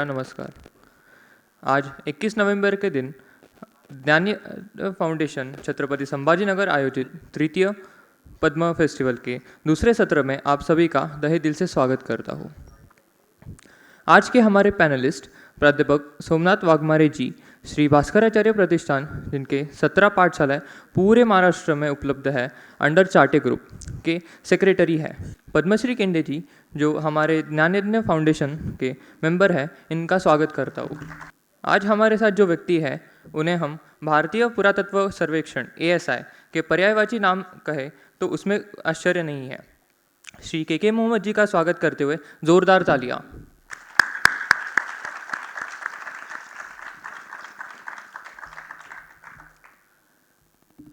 हमारा नमस्कार। आज 21 नवंबर के दिन ज्ञानी फाउंडेशन छत्रपति संभाजीनगर आयोजित तृतीय पद्म फेस्टिवल के दूसरे सत्र में आप सभी का तहे दिल से स्वागत करता हूँ। आज के हमारे पैनलिस्ट प्राध्यापक सोमनाथ वाघमारे जी श्री भास्कराचार्य प्रतिष्ठान, जिनके 17 पाठशालाएं पूरे महाराष्ट्र में उपलब्ध है, अंडर चार्टे ग्रुप के सेक्रेटरी है। पद्मश्री केंडे जी जो हमारे ज्ञानयज्ञ फाउंडेशन के मेंबर हैं, इनका स्वागत करता हूँ। आज हमारे साथ जो व्यक्ति है उन्हें हम भारतीय पुरातत्व सर्वेक्षण ASI के पर्यायवाची नाम कहे तो उसमें आश्चर्य नहीं है। श्री के मोहम्मद जी का स्वागत करते हुए जोरदार तालियां।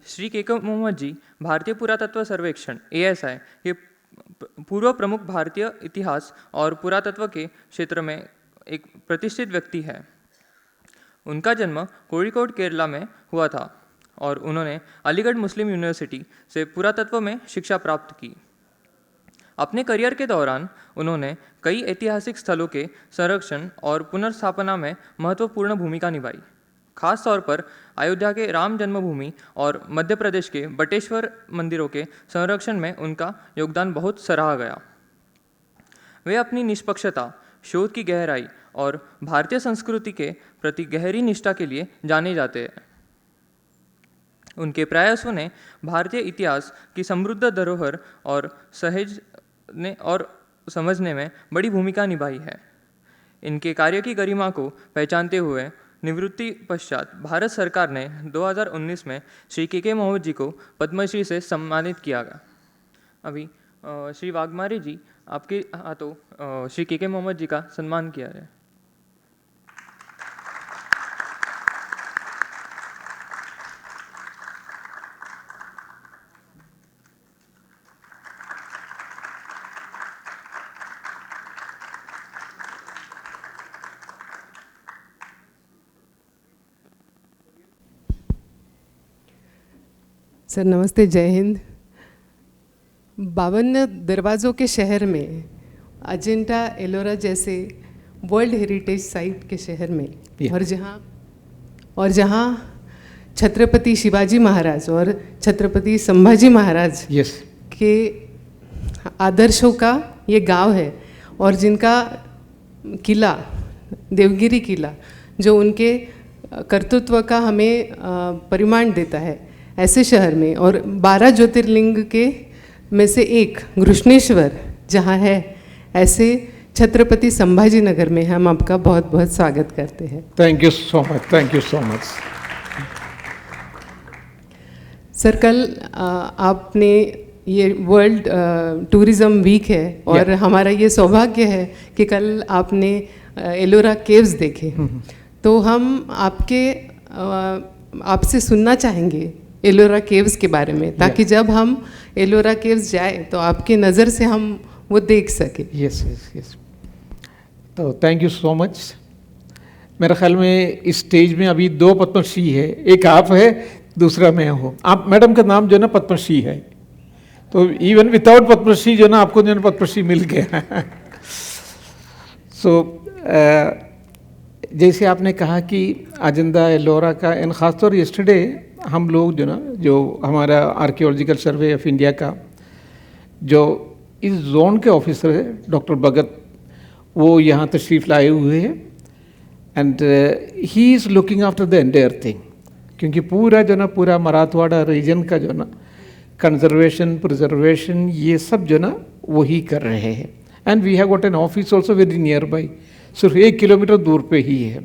श्री के मोहम्मद जी भारतीय पुरातत्व सर्वेक्षण ASI के पूर्व प्रमुख भारतीय इतिहास और पुरातत्व के क्षेत्र में एक प्रतिष्ठित व्यक्ति है। उनका जन्म कोझिकोड केरला में हुआ था और उन्होंने अलीगढ़ मुस्लिम यूनिवर्सिटी से पुरातत्व में शिक्षा प्राप्त की। अपने करियर के दौरान उन्होंने कई ऐतिहासिक स्थलों के संरक्षण और पुनर्स्थापना में महत्वपूर्ण भूमिका निभाई। खास तौर पर अयोध्या के राम जन्मभूमि और मध्य प्रदेश के बटेश्वर मंदिरों के संरक्षण में उनका योगदान बहुत सराहा गया। वे अपनी निष्पक्षता, शोध की गहराई और भारतीय संस्कृति के प्रति गहरी निष्ठा के लिए जाने जाते हैं। उनके प्रयासों ने भारतीय इतिहास की समृद्ध धरोहर और सहेजने और समझने में बड़ी भूमिका निभाई है। इनके कार्य की गरिमा को पहचानते हुए निवृत्ति पश्चात भारत सरकार ने 2019 में श्री के मोहम्मद जी को पद्मश्री से सम्मानित किया गया। अभी श्री वाघमारे जी आपके हाथों श्री के मोहम्मद जी का सम्मान किया है। सर नमस्ते, जय हिंद। 52 दरवाज़ों के शहर में, अजंता एलोरा जैसे वर्ल्ड हेरिटेज साइट के शहर में और जहाँ छत्रपति शिवाजी महाराज और छत्रपति संभाजी महाराज के आदर्शों का ये गांव है और जिनका किला, देवगिरी किला, जो उनके कर्तृत्व का हमें परिमाण देता है, ऐसे शहर में और 12 ज्योतिर्लिंग के में से एक घृष्णेश्वर जहाँ है, ऐसे छत्रपति संभाजी नगर में हम आपका बहुत बहुत स्वागत करते हैं। Thank you so much, thank you so much. Sir कल आपने ये वर्ल्ड टूरिज्म वीक है और हमारा ये सौभाग्य है कि कल आपने एलोरा केव्स देखे। तो हम आपसे सुनना चाहेंगे एलोरा केव्स के बारे में, ताकि जब हम एलोरा केव्स जाए तो आपकी नज़र से हम वो देख सके। Yes yes yes. तो थैंक यू सो मच। मेरे ख्याल में इस स्टेज में अभी 2 पद्मश्री है, एक आप है, दूसरा मैं हूँ। आप मैडम का नाम जो है ना पद्मश्री है, तो इवन विदाउट पद्मश्री जो है ना आपको जो है पद्मश्री मिल गया। सो जैसे आपने कहा कि अजंता एलोरा का, इन खासतौर यस्टरडे हम लोग जो हमारा आर्कियोलॉजिकल सर्वे ऑफ इंडिया का जो इस जोन के ऑफिसर है डॉक्टर भगत, वो यहाँ तशरीफ़ लाए हुए हैं and he is looking after the entire thing, क्योंकि पूरा मराठवाड़ा रीजन का कंजर्वेशन, प्रिजर्वेशन, ये सब वही कर रहे हैं। And we have got an office also very near by, सिर्फ 1 किलोमीटर दूर पे ही है।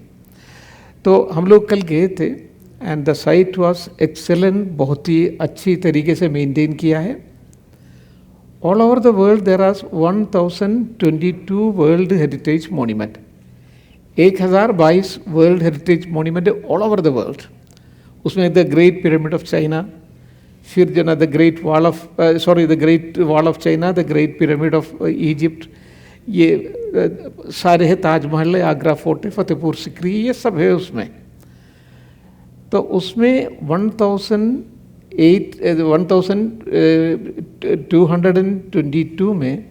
तो हम लोग कल गए थे and the site was excellent, बहुत ही अच्छी तरीके से मेंटेन किया है। All over the world there are 1022 world heritage monument, 1022 world heritage monument all over the world. उसमें the great pyramid of China, फिर the great wall of China, the great pyramid of Egypt, ये सारे हैं, ताजमहल है, Agra fort है, फतेहपुर सिकरी, ये सब है उसमें। तो उसमें 1222 में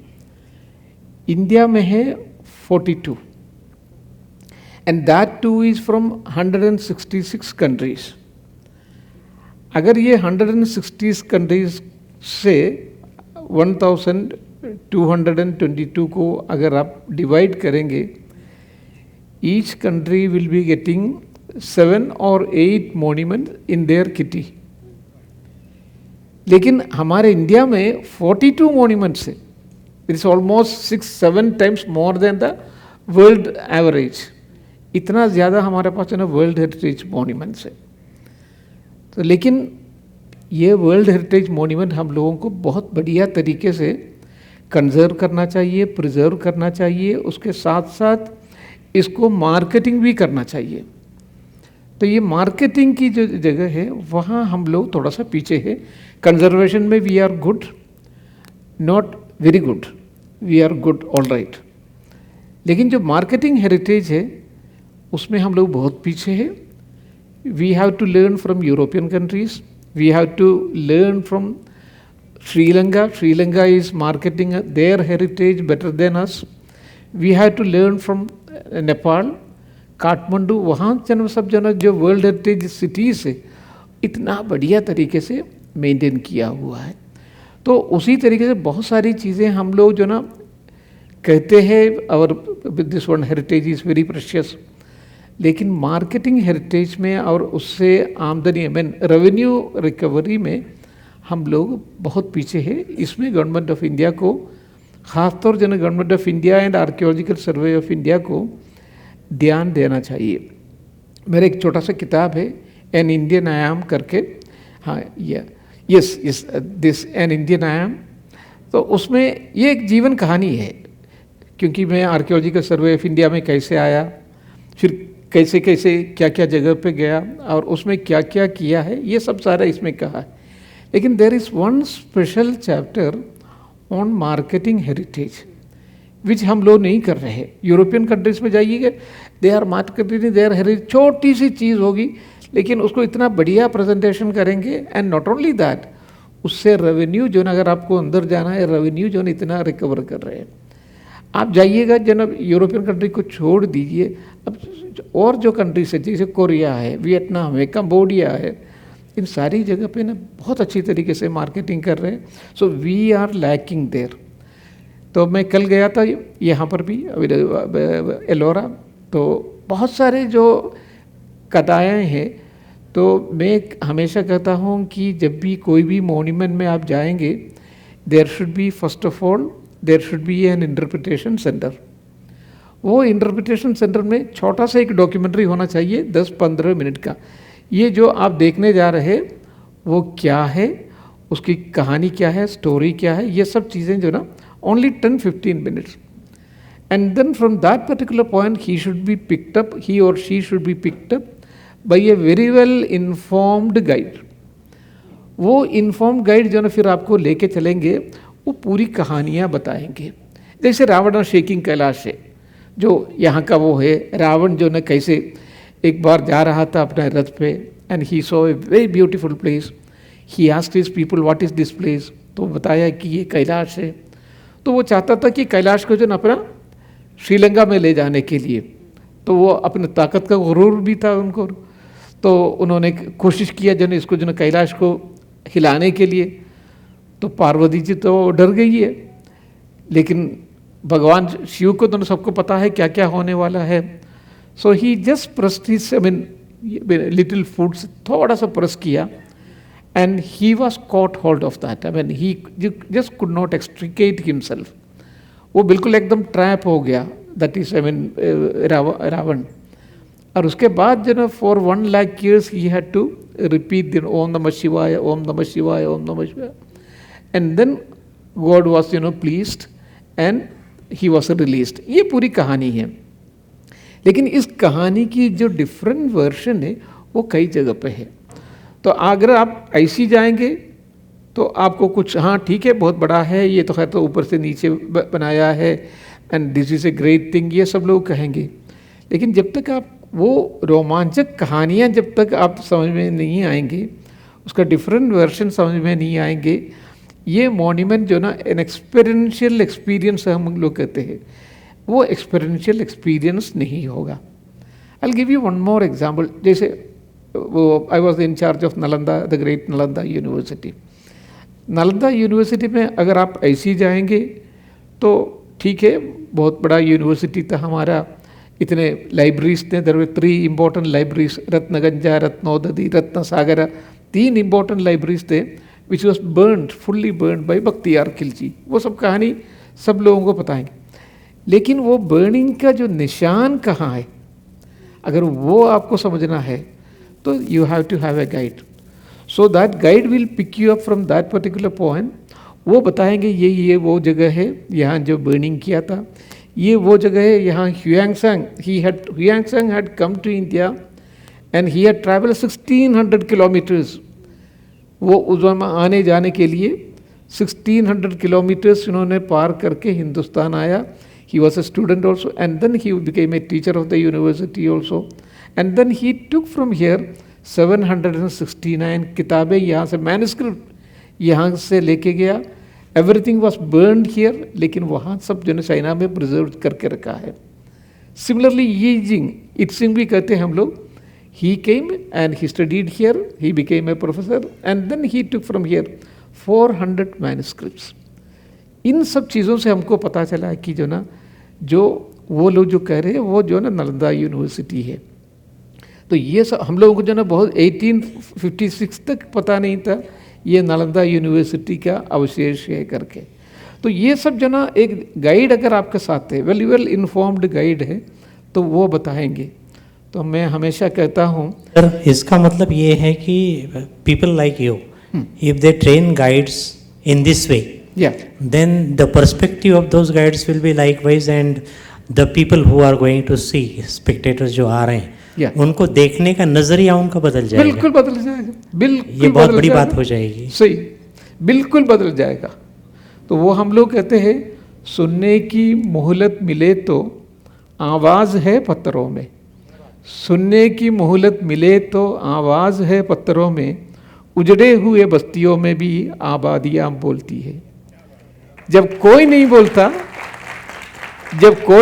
इंडिया में है 42 and that too is from 166 countries. अगर ये 160 कंट्रीज से 1222 को अगर आप डिवाइड करेंगे, each country will be getting 7 or 8 monument in their kitty. लेकिन हमारे इंडिया में 42 मॉन्यूमेंट्स है. It is almost 6-7 times more than the world average. इतना ज़्यादा हमारे पास है ना वर्ल्ड हेरिटेज मॉन्यूमेंट्स है. तो लेकिन ये वर्ल्ड हेरिटेज मॉन्यूमेंट हम लोगों को बहुत बढ़िया तरीके से कंजर्व करना चाहिए, प्रिजर्व करना चाहिए. उसके साथ साथ इसको मार्केटिंग भी करना चाहिए. तो ये मार्केटिंग की जो जगह है वहाँ हम लोग थोड़ा सा पीछे है. कंजर्वेशन में we are good, not very good, we are good all right. लेकिन जो मार्केटिंग हेरिटेज है उसमें हम लोग बहुत पीछे है. We have to learn from European countries. We have to learn from Sri Lanka. Sri Lanka is marketing their heritage better than us. We have to learn from Nepal, Kathmandu. वहाँ सब जो वर्ल्ड हेरिटेज सिटीज़ है इतना बढ़िया तरीके से maintain किया हुआ है. तो उसी तरीके से बहुत सारी चीज़ें हम लोग जो ना कहते हैं और this one heritage is very precious, लेकिन मार्केटिंग हेरिटेज में और उससे आमदनी मीन रेवेन्यू रिकवरी में हम लोग बहुत पीछे हैं. इसमें गवर्नमेंट ऑफ इंडिया को ख़ासतौर से government of India and archaeological survey of India को ध्यान देना चाहिए. मेरा एक छोटा सा किताब है एन इंडियन आई एम करके. हाँ yes this an Indian I am. तो उसमें ये एक जीवन कहानी है, क्योंकि मैं आर्कियोलॉजिकल सर्वे ऑफ इंडिया में कैसे आया, फिर कैसे कैसे क्या क्या जगह पे गया और उसमें क्या क्या किया है, ये सब सारा इसमें कहा है. लेकिन there is one special chapter on marketing heritage which हम लोग नहीं कर रहे हैं. यूरोपियन कंट्रीज में जाइएगा, they are marketing their heritage. छोटी सी चीज़ होगी लेकिन उसको इतना बढ़िया प्रेजेंटेशन करेंगे. एंड नॉट ओनली दैट, उससे रेवेन्यू जो ना, अगर आपको अंदर जाना है, रेवेन्यू जो ना इतना रिकवर कर रहे हैं. आप जाइएगा जनाब, यूरोपियन कंट्री को छोड़ दीजिए, अब और जो कंट्रीज है जैसे कोरिया है, वियतनाम है, कंबोडिया है, इन सारी जगह पे ना बहुत अच्छी तरीके से मार्केटिंग कर रहे हैं. So we are lacking there. तो मैं कल गया था यहाँ पर भी एलोरा, तो बहुत सारे जो कटाएँ हैं. तो मैं हमेशा कहता हूँ कि जब भी कोई भी मॉन्यूमेंट में आप जाएंगे, there should be first of all there should be an interpretation centre. वो इंटरप्रिटेशन सेंटर में छोटा सा एक डॉक्यूमेंट्री होना चाहिए 10-15 मिनट का. ये जो आप देखने जा रहे हैं वो क्या है, उसकी कहानी क्या है, स्टोरी क्या है, ये सब चीज़ें जो ना only 10-15 minutes. And then from that particular point he should be picked up, he और she should be picked up by a very well informed guide. वो इन्फॉर्म्ड गाइड जो ना फिर आपको लेके चलेंगे, वो पूरी कहानियाँ बताएंगे. जैसे रावण और शेकिंग कैलाश है जो यहाँ का वो है. रावण जो ना कैसे एक बार जा रहा था अपने रथ पे and he saw a very beautiful place. He asked his people what is this place. तो बताया कि ये कैलाश है. तो वो चाहता था कि कैलाश को जो ना अपना श्रीलंका में ले जाने के लिए. तो वो अपने ताकत का गुरूर भी था उनको. तो उन्होंने कोशिश किया जो ना इसको जो ना कैलाश को हिलाने के लिए. तो पार्वती जी तो डर गई है, लेकिन भगवान शिव को तो सबको पता है क्या क्या होने वाला है. So he just pressed his little foot से थोड़ा सा प्रेस किया and he was caught hold of that. He just could not extricate himself. वो बिल्कुल एकदम ट्रैप हो गया. That is Ravana. और उसके बाद जो ना for 1 lakh years he had to repeat Om Namah Shivaya, Om Namah Shivaya, Om Namah Shivaya. And then God was pleased and he was released. ये पूरी कहानी है. लेकिन इस कहानी की जो डिफरेंट वर्जन है वो कई जगह पे है. तो अगर आप ऐसी जाएंगे तो आपको कुछ, हाँ ठीक है बहुत बड़ा है ये तो है, तो ऊपर से नीचे बनाया है and this is a great thing, ये सब लोग कहेंगे. लेकिन जब तक आप वो रोमांचक कहानियाँ जब तक आप समझ में नहीं आएंगे, उसका डिफरेंट वर्जन समझ में नहीं आएंगे, ये मॉन्यूमेंट जो ना एन एक्सपीरियंस हम लोग कहते हैं, वो एक्सपीरियंशियल एक्सपीरियंस नहीं होगा. I'll give you one more example. जैसे I was in charge of Nalanda, the great Nalanda University. Nalanda university में अगर आप ऐसी जाएंगे तो ठीक है, बहुत बड़ा यूनिवर्सिटी था हमारा, इतने लाइब्रेरीज थे. There were 3 important libraries, Ratnaganja, Ratnodadhi, Ratnasagar, 3 important libraries थे which was burnt, fully burnt by Bakhtiyar Khilji. वो सब कहानी सब लोगों को पता है. लेकिन वो बर्निंग का जो निशान कहाँ है, अगर वो आपको समझना है तो you have to have a guide. So that guide will pick you up from that particular point. वो बताएंगे ये वो जगह है यहाँ जो बर्निंग किया था, ये वो जगह है यहाँ Hiuen Tsang had come to India and he had travel 1600 kilometres. वो उस आने जाने के लिए 1600 किलोमीटर्स उन्होंने पार करके हिंदुस्तान आया. He was a student also, and then he became a teacher of the university also, and then he took from here 769 किताबें यहाँ से मैन्युस्क्रिप्ट यहाँ से लेके गया. एवरीथिंग वॉज बर्न्ड हियर, लेकिन वहाँ सब जो है चाइना में प्रिजर्व करके रखा है. सिमिलरली ये जिंग इत्सिंग भी कहते हैं हम लोग. He came and he studied here, he became a professor, and then he took from here 400 manuscripts. इन सब चीज़ों से हमको पता चला कि जो ना जो वो लोग जो कह रहे हैं वो जो ना नालंदा यूनिवर्सिटी है. तो ये सब हम लोगों को जो ना बहुत 1856 तक पता नहीं था ये नालंदा यूनिवर्सिटी का अवशेष है करके. तो ये सब जो ना एक गाइड अगर आपके साथ है, वेल इन्फॉर्म्ड गाइड है, तो वो बताएंगे. तो मैं हमेशा कहता हूँ सर, इसका मतलब ये है कि people like you, if they train guides in this way, then the perspective of those guides will be likewise, and the people who are going to see, spectators जो आ रहे हैं, उनको देखने का नजरिया उनका बदल जाएगा. बिल्कुल बदल जाएगा, बिल्कुल ये बहुत बड़ी बात हो जाएगी. सही, बिल्कुल बदल जाएगा. तो वो हम लोग कहते हैं सुनने की मोहलत मिले तो आवाज़ है पत्थरों में, सुनने की मोहलत मिले तो आवाज़ है पत्थरों में, उजड़े हुए बस्तियों में भी आबादियाँ बोलती है. जब कोई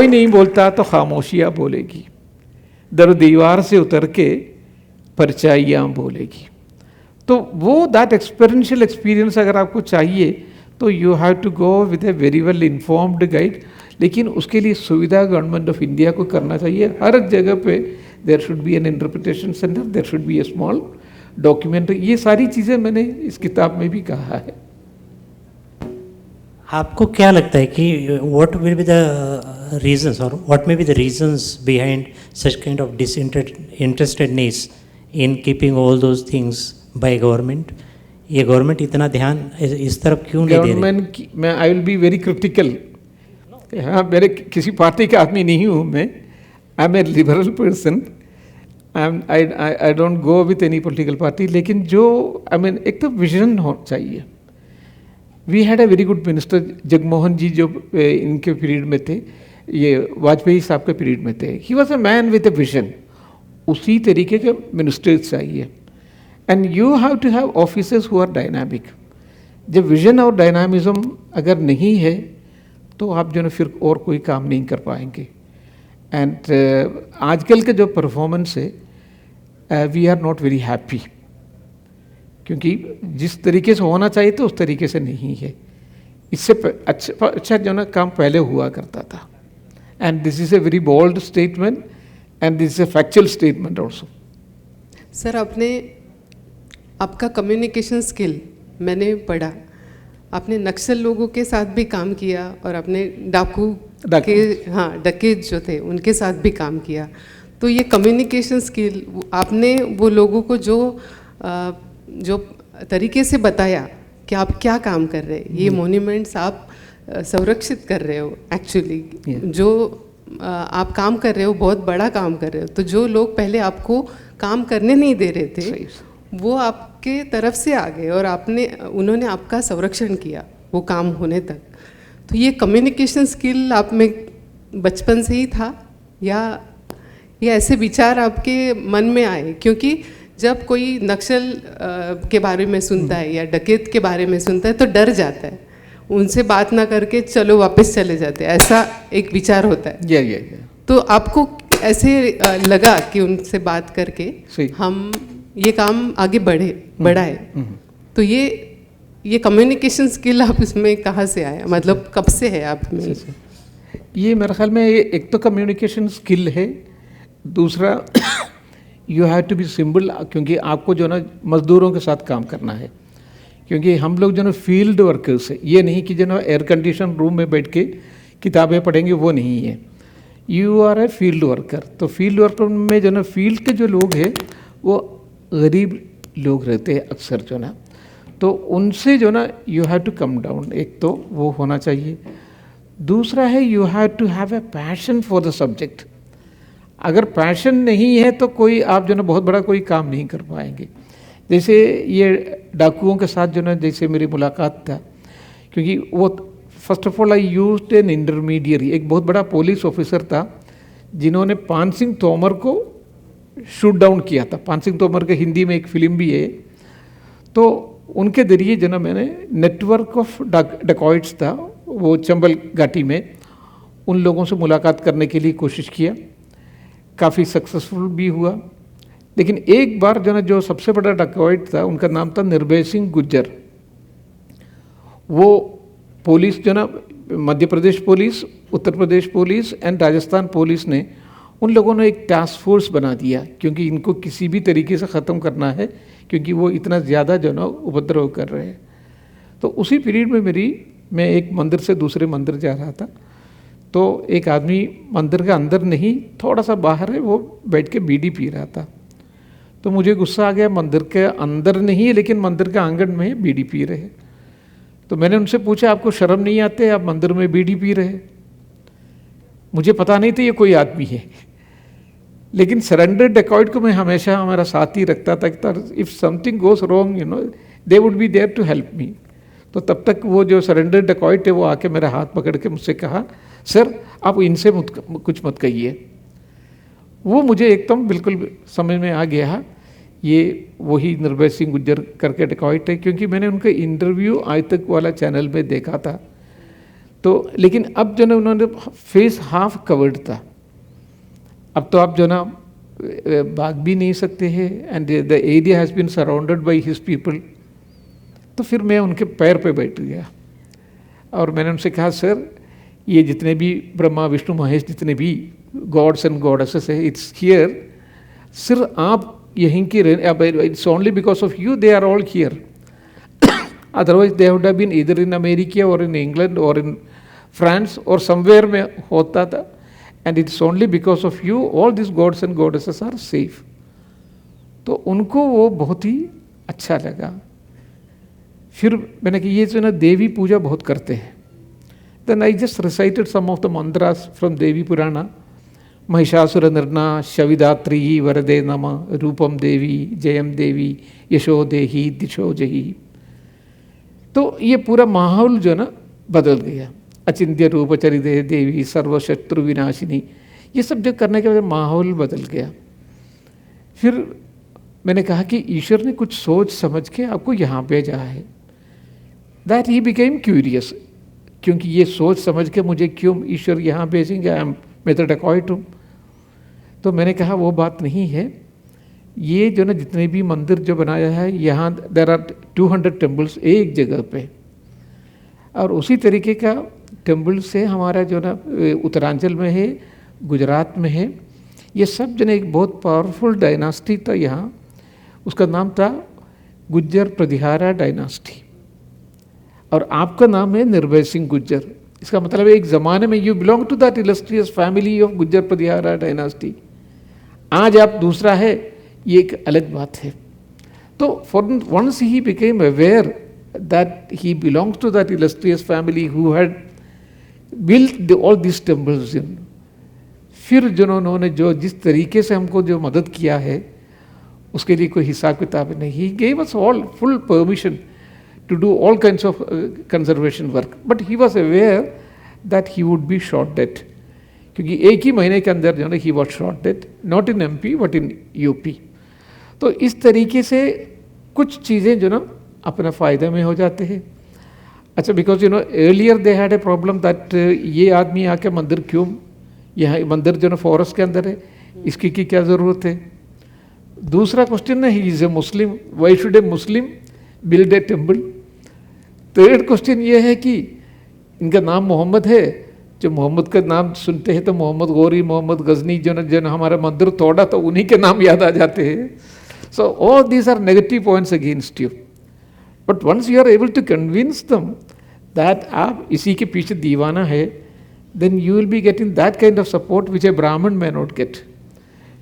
नहीं बोलता तो खामोशियाँ बोलेगी, दर दीवार से उतर के परछाइयाँ बोलेगी. तो वो दैट एक्सपेरिएंशियल एक्सपीरियंस अगर आपको चाहिए तो you have to go with a very well informed guide. लेकिन उसके लिए सुविधा गवर्नमेंट ऑफ इंडिया को करना चाहिए. हर जगह पे there should be an interpretation centre, there should be a small documentary. ये सारी चीज़ें मैंने इस किताब में भी कहा है. आपको क्या लगता है कि what will be the reasons और what may be the reasons behind such kind of disinterestedness in keeping all those things by government? ये गवर्नमेंट इतना ध्यान इस तरफ क्यों नहीं दे रही? गवर्नमेंट मैं I will be very critical. हाँ, मेरे किसी पार्टी का आदमी नहीं हूँ मैं. I am a liberal person. I don't go with any political party. लेकिन जो एक तो विजन हो चाहिए. We had a very good minister, Jagmohan ji जो इनके पीरियड में थे, ये वाजपेयी साहब के पीरियड में थे. He was a man with a vision. उसी तरीके के मिनिस्टर्स चाहिए. And you have to have officers who are dynamic. जब विजन और डायनामिज्म अगर नहीं है तो आप जो ना फिर और कोई काम नहीं कर पाएंगे. एंड आजकल के जो परफॉर्मेंस है we are not very happy, क्योंकि जिस तरीके से होना चाहिए तो उस तरीके से नहीं है. इससे अच्छा जो ना काम पहले हुआ करता था. And this is a very bold statement and this is a factual statement also. Sir, आपका कम्युनिकेशन स्किल मैंने पढ़ा, आपने नक्सल लोगों के साथ भी काम किया और आपने डाकू के डकैत जो थे उनके साथ भी काम किया. तो ये कम्युनिकेशन स्किल आपने वो लोगों को जो तरीके से बताया कि आप क्या काम कर रहे हैं, ये मॉन्यूमेंट्स आप संरक्षित कर रहे हो. एक्चुअली जो आप काम कर रहे हो बहुत बड़ा काम कर रहे हो. तो जो लोग पहले आपको काम करने नहीं दे रहे थे वो आपके तरफ से आ गए और उन्होंने आपका संरक्षण किया वो काम होने तक. तो ये कम्युनिकेशन स्किल आप में बचपन से ही था या ये ऐसे विचार आपके मन में आए? क्योंकि जब कोई नक्सल के बारे में सुनता है या डकैत के बारे में सुनता है तो डर जाता है, उनसे बात ना करके चलो वापस चले जाते हैं, ऐसा एक विचार होता है. yeah. तो आपको ऐसे लगा कि उनसे बात करके सही। हम ये काम आगे बढ़ाए। तो ये कम्युनिकेशन स्किल आप इसमें कहाँ से आया, मतलब कब से है आप में? ये मेरे ख्याल में एक तो कम्युनिकेशन स्किल है, दूसरा you have to be simple, क्योंकि आपको जो ना मज़दूरों के साथ काम करना है, क्योंकि हम लोग जो ना फील्ड वर्कर्स है, ये नहीं कि जो ना एयर कंडीशन रूम में बैठ के किताबें पढ़ेंगे, वो नहीं है। You are a field worker. तो फील्ड वर्कर में जो ना फील्ड के जो लोग हैं वो गरीब लोग रहते हैं अक्सर जो ना, तो उनसे जो ना you have to come down, एक तो वो होना चाहिए। दूसरा है you have to have a passion for the subject. अगर पैशन नहीं है तो कोई आप जो ना बहुत बड़ा कोई काम नहीं कर पाएंगे। जैसे ये डाकुओं के साथ जो ना जैसे मेरी मुलाकात था, क्योंकि वो first of all I used N intermediary, एक बहुत बड़ा पुलिस ऑफिसर था जिन्होंने पान सिंह तोमर को शूट डाउन किया था। पान सिंह तोमर के हिंदी में एक फिल्म भी है। तो उनके जरिए जो ना मैंने नेटवर्क ऑफ डकॉइट्स था वो चंबल घाटी में, उन लोगों से मुलाकात करने के लिए कोशिश किया, काफ़ी सक्सेसफुल भी हुआ। लेकिन एक बार जो ना जो सबसे बड़ा डकॉइट था उनका नाम था निर्भय सिंह गुज्जर। वो पुलिस जो ना Madhya Pradesh police, Uttar Pradesh police and Rajasthan police ने उन लोगों ने एक टास्क फोर्स बना दिया, क्योंकि इनको किसी भी तरीके से ख़त्म करना है, क्योंकि वो इतना ज़्यादा जो ना उपद्रव कर रहे हैं। तो उसी पीरियड में मैं एक मंदिर से दूसरे मंदिर जा रहा था, तो एक आदमी मंदिर के अंदर नहीं थोड़ा सा बाहर है, वो बैठ के बीड़ी पी रहा था। तो मुझे गुस्सा आ गया, मंदिर के अंदर नहीं है लेकिन मंदिर के आंगन में बीड़ी पी रहे। तो मैंने उनसे पूछा आपको शर्म नहीं आते, आप मंदिर में बीड़ी पी रहे? मुझे पता नहीं था ये कोई आदमी है, लेकिन सरेंडर डेकॉइट को मैं हमेशा हमारा साथ ही रखता था। If something goes wrong you know they would be there to help me. तो तब तक वो जो सरेंडर डेकॉइट है वो आके मेरा हाथ पकड़ के मुझसे कहा, सर आप इनसे कुछ मत कहिए। वो मुझे एकदम बिल्कुल समझ में आ गया, ये वही निर्भय सिंह गुज्जर करके डेकॉइट है, क्योंकि मैंने उनका इंटरव्यू आज तक वाला चैनल में देखा था। तो लेकिन अब जो ना उन्होंने फेस हाफ कवर्ड था, अब तो आप जो ना भाग भी नहीं सकते हैं, and the area has been surrounded by his people. तो फिर मैं उनके पैर पे बैठ गया और मैंने उनसे कहा, सर ये जितने भी ब्रह्मा विष्णु महेश जितने भी गॉड्स एंड गॉडेसेस है, इट्स हियर, सिर्फ आप यहीं की it's only because of you they are all here, otherwise they would have been either in America or in England और इन फ्रांस और समवेयर में होता था, and it's only because of you all this gods and goddesses are safe. तो उनको वो बहुत ही अच्छा लगा। फिर मैंने कहा ये जो ना देवी पूजा बहुत करते हैं। Then I just recited some of the mantras from Devi Purana, Mahishasura निर्ना शविदात्री वरदे नमः, रूपम देवी जयम देवी यशो देही दिशो जही। तो ये पूरा माहौल जो ना बदल गया। अचिंत्य रूप चरिदे देवी सर्वशत्रु विनाशिनी, ये सब जो करने के बाद माहौल बदल गया। फिर मैंने कहा कि ईश्वर ने कुछ सोच समझ के आपको यहाँ भेजा है। दैट ही बिकेम क्यूरियस, क्योंकि ये सोच समझ के मुझे क्यों ईश्वर यहाँ भेजेंगे, मैं तो डेकॉइट हूँ। तो मैंने कहा वो बात नहीं है, ये जो ना जितने भी मंदिर जो बनाया है यहाँ देर आर 200 टेम्पल्स एक जगह पे, और उसी तरीके का टेम्पल से हमारा जो ना उत्तरांचल में है, गुजरात में है, ये सब जो ना एक बहुत पावरफुल डायनास्टी था यहाँ, उसका नाम था गुज्जर प्रतिहारा डायनास्टी, और आपका नाम है निर्भय सिंह गुज्जर। इसका मतलब है एक ज़माने में you belong to that illustrious family of Gujjar Pratihara dynasty. आज आप दूसरा है, ये एक अलग बात है। तो for once he became aware that he belongs to that illustrious family who had built all these temples in. फिर जिन्होंने जो जिस तरीके से हमको जो मदद किया है उसके लिए कोई हिसाब किताब नहीं। He gave us all full permission to do all kinds of conservation work, but he was aware that he would be shot dead, क्योंकि एक ही महीने के अंदर जो है he was shot dead, not in MP but in UP। तो इस तरीके से कुछ चीज़ें जो ना अपना फ़ायदे में हो जाते हैं। अच्छा, because you know earlier they had a problem that ये आदमी आके मंदिर क्यों, यहाँ मंदिर जो ना फॉरेस्ट के अंदर है, इसकी की क्या ज़रूरत है? दूसरा क्वेश्चन है, he is a Muslim, why should A Muslim build a temple? Third question ये है कि इनका नाम मोहम्मद है, जो मोहम्मद का नाम सुनते हैं तो मोहम्मद गौरी, मोहम्मद गजनी, जो हमारा मंदिर तोड़ा तो उन्हीं के नाम याद आ जाते हैं. So all these are negative points against you. But once you are able to convince them that आप इसी के पीछे दीवाना है, then you will be getting that kind of support which a Brahmin may not get,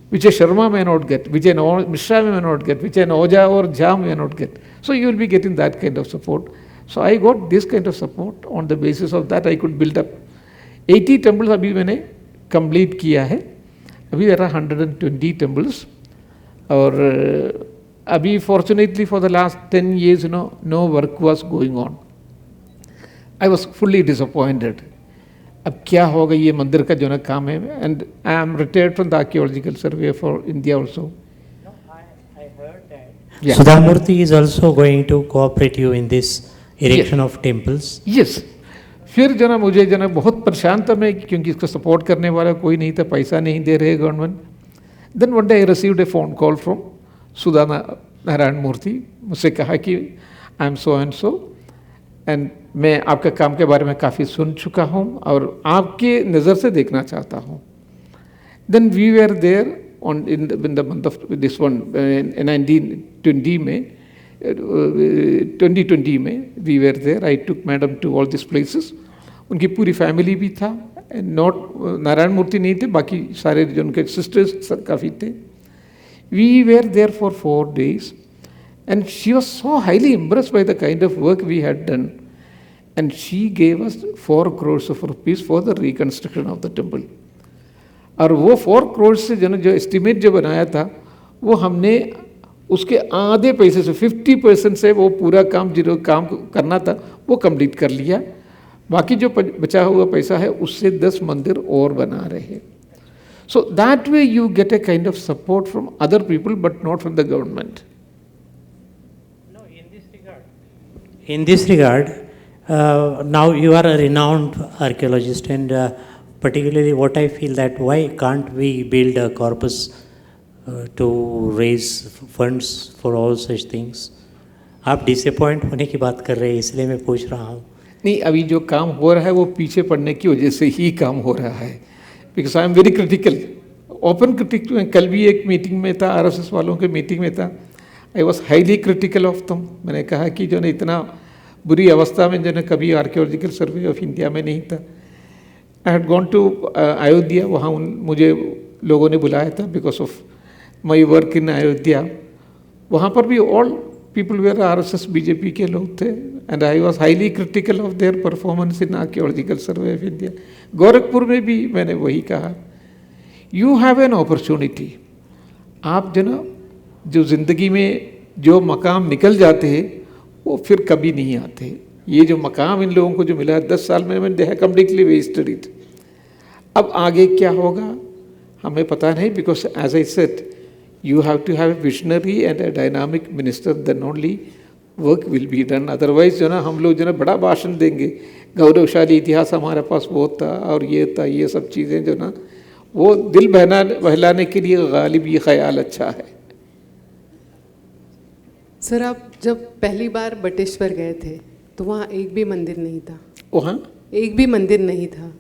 which a Sharma may not get, which an Mishra may not get, which an Oja or Jha may not get. So you will be getting that kind of support. So I got this kind of support. On the basis of that I could build up 80 temples. अभी मैंने complete किया है. अभी there are 120 temples. और अभी fortunately for the last 10 years, no work was going on. I was fully disappointed. अब क्या होगा ये मंदिर का जो ना काम है. And I am retired from the Archaeological Survey for India also. No, I heard that. Yeah. Sudhamurthy is also going to cooperate you in this erection of temples. Yes. फिर जो ना मुझे जो ना बहुत परेशान था मैं, क्योंकि इसको सपोर्ट करने वाला कोई नहीं था, पैसा नहीं दे रहे government. Then one day I received a phone call from Sudha Narayan Murthy. मुझसे कहा कि I am so and so and मैं आपका काम के बारे में काफ़ी सुन चुका हूँ और आपके नज़र से देखना चाहता हूँ. Then we were there in the month of this one in 1920 में 2020 में we were there. I took madam to all these places. उनकी पूरी फैमिली भी था. नॉट नारायण मूर्ति नहीं थे, बाकी सारे जो उनके सिस्टर्स काफ़ी थे. We were there for 4 days and she was so highly impressed by the kind of work we had done and she gave us 4 crores of rupees for the reconstruction of the temple. और वो 4 crores से जो estimate जो बनाया था वो हमने उसके आधे पैसे से 50% से वो पूरा काम जो काम करना था वो कंप्लीट कर लिया. बाकी जो बचा हुआ पैसा है उससे 10 मंदिर और बना रहे हैं. So that way you get A kind of support from other people but not from the government. In this regard, now you are a renowned archaeologist, and particularly what I feel that why can't we build a corpus to raise funds for all such things? आप disappoint होने की बात कर रहे हैं, इसलिए मैं पूछ रहा हूँ. नहीं, अभी जो काम हो रहा है वो पीछे पड़ने की वजह से ही काम हो रहा है. Because I am very critical, open critic. कल भी एक मीटिंग में था, आरएसएस वालों के मीटिंग में था. आई वॉज हाईली क्रिटिकल ऑफ तुम. मैंने कहा कि जो ना इतना बुरी अवस्था में जो ना कभी आर्कियोलॉजिकल सर्वे ऑफ इंडिया में नहीं था. I had gone to Ayodhya. वहाँ मुझे लोगों ने बुलाया था because of my work in Ayodhya. वहाँ पर भी all people were RSS BJP के लोग थे. And I was highly critical of their performance in archaeological survey of India. Gorakhpur में भी मैंने वही कहा, यू हैव एन अपॉर्चुनिटी. आप जो ना जो ज़िंदगी में जो मकाम निकल जाते हैं वो फिर कभी नहीं आते. ये जो मकाम इन लोगों को जो मिला है 10 साल में they have completely wasted it. अब आगे क्या होगा हमें पता नहीं. Because as I said, you have to have a visionary and a dynamic minister, then only work will be done. Otherwise जो ना हम लोग जो ना बड़ा भाषण देंगे, गौरवशाली इतिहास हमारे पास बहुत था और ये था, ये सब चीज़ें जो ना वो दिल बहलाने के लिए गालिब ये ख्याल अच्छा है. सर, आप जब पहली बार बटेश्वर गए थे तो वहाँ एक भी मंदिर नहीं था. वहाँ एक भी मंदिर नहीं था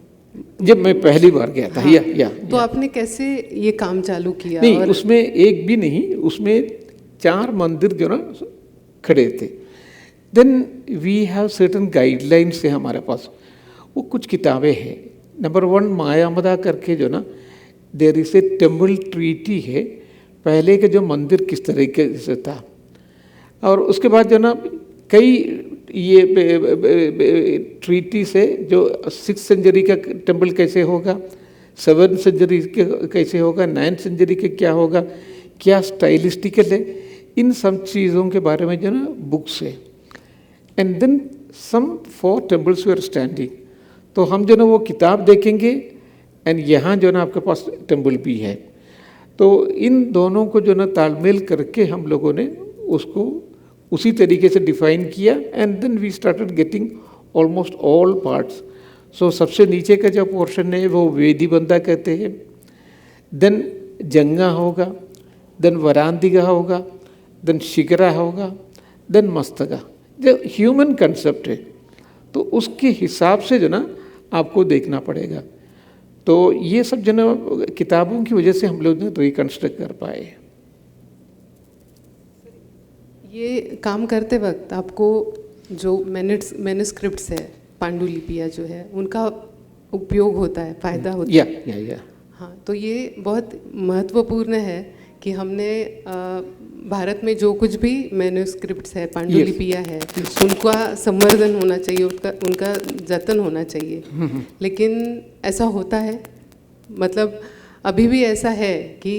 जब मैं पहली बार गया था. हाँ, या तो आपने कैसे ये काम चालू किया? नहीं, और उसमें एक भी नहीं, उसमें 4 मंदिर जो ना खड़े थे. Then we have certain guidelines है हमारे पास. वो कुछ किताबें हैं. नंबर 1 मायामदा करके जो ना there is a temple treaty है, पहले के जो मंदिर किस तरीके से था. और उसके बाद जो ना कई ये ट्रीटी से जो 6th सेंचुरी का टेम्पल कैसे होगा, 7th सेंचुरी के कैसे होगा, 9th सेंचुरी के क्या होगा, क्या स्टाइलिस्टिकल है, इन सब चीज़ों के बारे में जो ना बुक्स है. And then some 4 temples were standing. तो हम जो ना वो किताब देखेंगे एंड यहाँ जो ना आपके पास टेम्पल भी है. तो इन दोनों को जो ना तालमेल करके हम लोगों ने उसको उसी तरीके से डिफाइन किया. And then we started getting almost all parts. So सबसे नीचे का जो पोर्शन है वो वेदी बंदा कहते हैं. देन जंगा होगा, देन वरांतिका होगा, देन शिखरा होगा, देन मस्तका, जो ह्यूमन कंसेप्ट है। तो उसके हिसाब से जो ना आपको देखना पड़ेगा। तो ये सब जो ना किताबों की वजह से हम लोग रिकन्स्ट्रक्ट कर पाए। ये काम करते वक्त आपको जो मैन्युस्क्रिप्ट्स है, पांडुलिपियाँ जो है, उनका उपयोग होता है, फायदा होता है। या हाँ, तो ये बहुत महत्वपूर्ण है कि हमने भारत में जो कुछ भी मैन्युस्क्रिप्ट्स है, पांडुलिपियाँ है, उनका संवर्धन होना चाहिए, उनका जतन होना चाहिए। लेकिन ऐसा होता है, मतलब अभी भी ऐसा है कि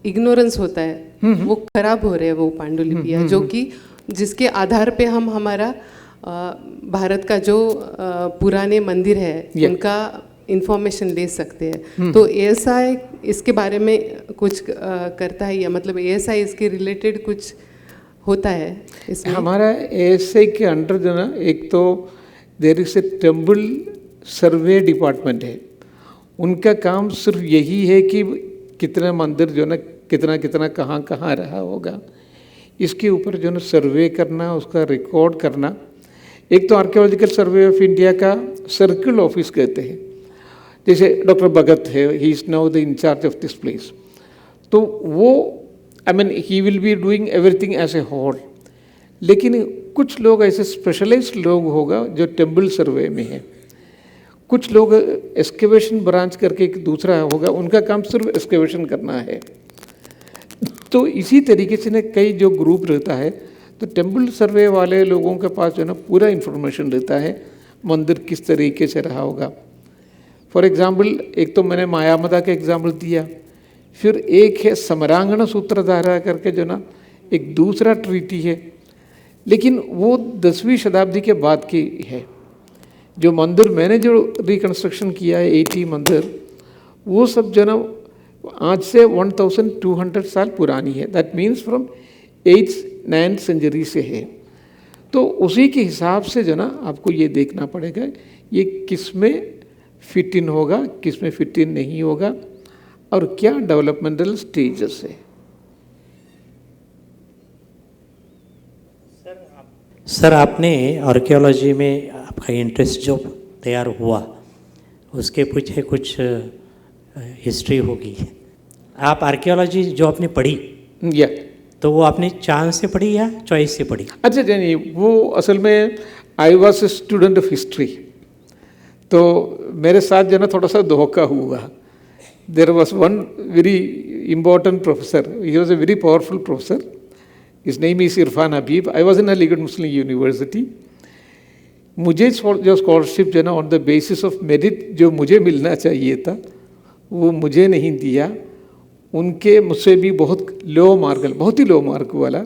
इग्नोरेंस होता है, वो खराब हो रहे हैं वो पांडुलिपियाँ, जो कि जिसके आधार पे हम हमारा भारत का जो पुराने मंदिर है उनका इंफॉर्मेशन ले सकते हैं। तो एएसआई इसके बारे में कुछ करता है, या मतलब एएसआई इसके रिलेटेड कुछ होता है इसमें? हमारा एएसआई के अंडर जो ना, एक तो there is a temple survey department है। उनका काम सिर्फ यही है कि कितना मंदिर जो ना कितना कितना कहाँ कहाँ रहा होगा, इसके ऊपर जो ना सर्वे करना, उसका रिकॉर्ड करना। एक तो आर्कियोलॉजिकल सर्वे ऑफ इंडिया का सर्किल ऑफिस कहते हैं, जैसे डॉक्टर भगत है, he is now the incharge of this place. तो वो I mean he will be doing everything as a whole. लेकिन कुछ लोग ऐसे स्पेशलाइज्ड लोग होगा जो टेम्पल सर्वे में है, कुछ लोग एक्सकेवेशन ब्रांच करके एक दूसरा होगा, उनका काम सिर्फ एक्सकेवेशन करना है। तो इसी तरीके से ना कई जो ग्रुप रहता है, तो टेम्पल सर्वे वाले लोगों के पास जो ना पूरा इन्फॉर्मेशन रहता है मंदिर किस तरीके से रहा होगा। फॉर एग्जाम्पल, एक तो मैंने मायामदा का एग्जाम्पल दिया, फिर एक है समरांगण सूत्रधारा करके जो ना एक दूसरा ट्रीटी है, लेकिन वो 10वीं शताब्दी के बाद की है। जो मंदिर मैंने जो रिकन्स्ट्रक्शन किया है 80 मंदिर, वो सब जो ना आज से 1200 साल पुरानी है। That means from 8th-9th century से है। तो उसी के हिसाब से जो ना आपको ये देखना पड़ेगा ये किस में फिट इन होगा, किस में फिट इन नहीं होगा, और क्या डेवलपमेंटल स्टेजेस है। सर, आपने आर्कियोलॉजी में आपका इंटरेस्ट जो तैयार हुआ, उसके पीछे कुछ हिस्ट्री होगी। आप आर्कियोलॉजी जो आपने पढ़ी, या तो वो आपने चांस से पढ़ी या चॉइस से पढ़ी? अच्छा जानिए, वो असल में I was a student of history, तो मेरे साथ जो ना थोड़ा सा धोखा हुआ। There was one very important professor, he was a very powerful professor, his name is Irfan Habib. I was in Aligarh Muslim University. मुझे जो स्कॉलरशिप जो ना on the basis of merit जो मुझे मिलना चाहिए था, वो मुझे नहीं दिया। उनके मुझसे भी बहुत ही लो मार्क वाला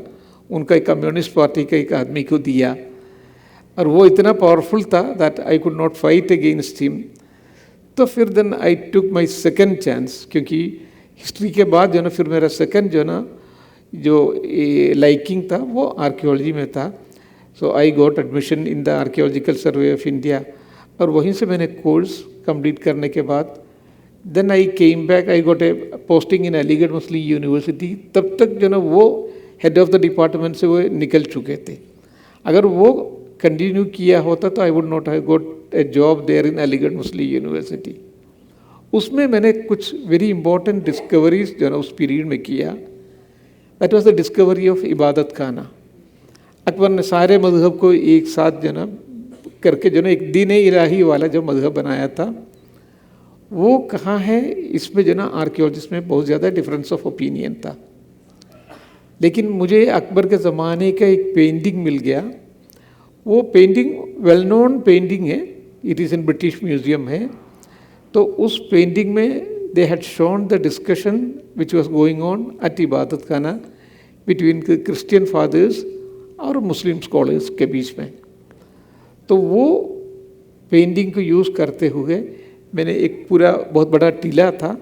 उनका एक कम्युनिस्ट पार्टी का एक आदमी को दिया, और वो इतना पावरफुल था that I could not fight against him. तो फिर then I took my second chance, क्योंकि हिस्ट्री के बाद जो ना फिर मेरा सेकंड जो ना जो लाइकिंग था वो आर्कियोलॉजी में था। So I got admission in the Archaeological survey of India, और वहीं से मैंने कोर्स कंप्लीट करने के बाद then I came back, I got a posting in Aligarh Muslim University. तब तक जो ना वो हेड ऑफ द डिपार्टमेंट से वो निकल चुके थे। अगर वो कंटिन्यू किया होता तो I would not have got a job there in Aligarh Muslim University. उसमें मैंने कुछ वेरी इंपॉर्टेंट डिस्कवरीज जो ना उस पीरियड में किया। That was the discovery of इबादत खाना। अकबर ने सारे मजहब को एक साथ जो ना करके जो ना एक दीन इलाही वाला जो मजहब बनाया था, वो कहाँ है, इसमें जो ना आर्कियोलॉजिस्ट में बहुत ज़्यादा डिफरेंस ऑफ ओपिनियन था। लेकिन मुझे अकबर के ज़माने का एक पेंटिंग मिल गया। वो पेंटिंग वेल नोन पेंटिंग है, it is in British Museum है। तो उस पेंटिंग में they had shown the discussion which was going on at Ibadat Khana between Christian fathers और मुस्लिम स्कॉलर्स के बीच में। तो वो पेंटिंग को यूज़ करते हुए मैंने एक पूरा बहुत बड़ा टीला था,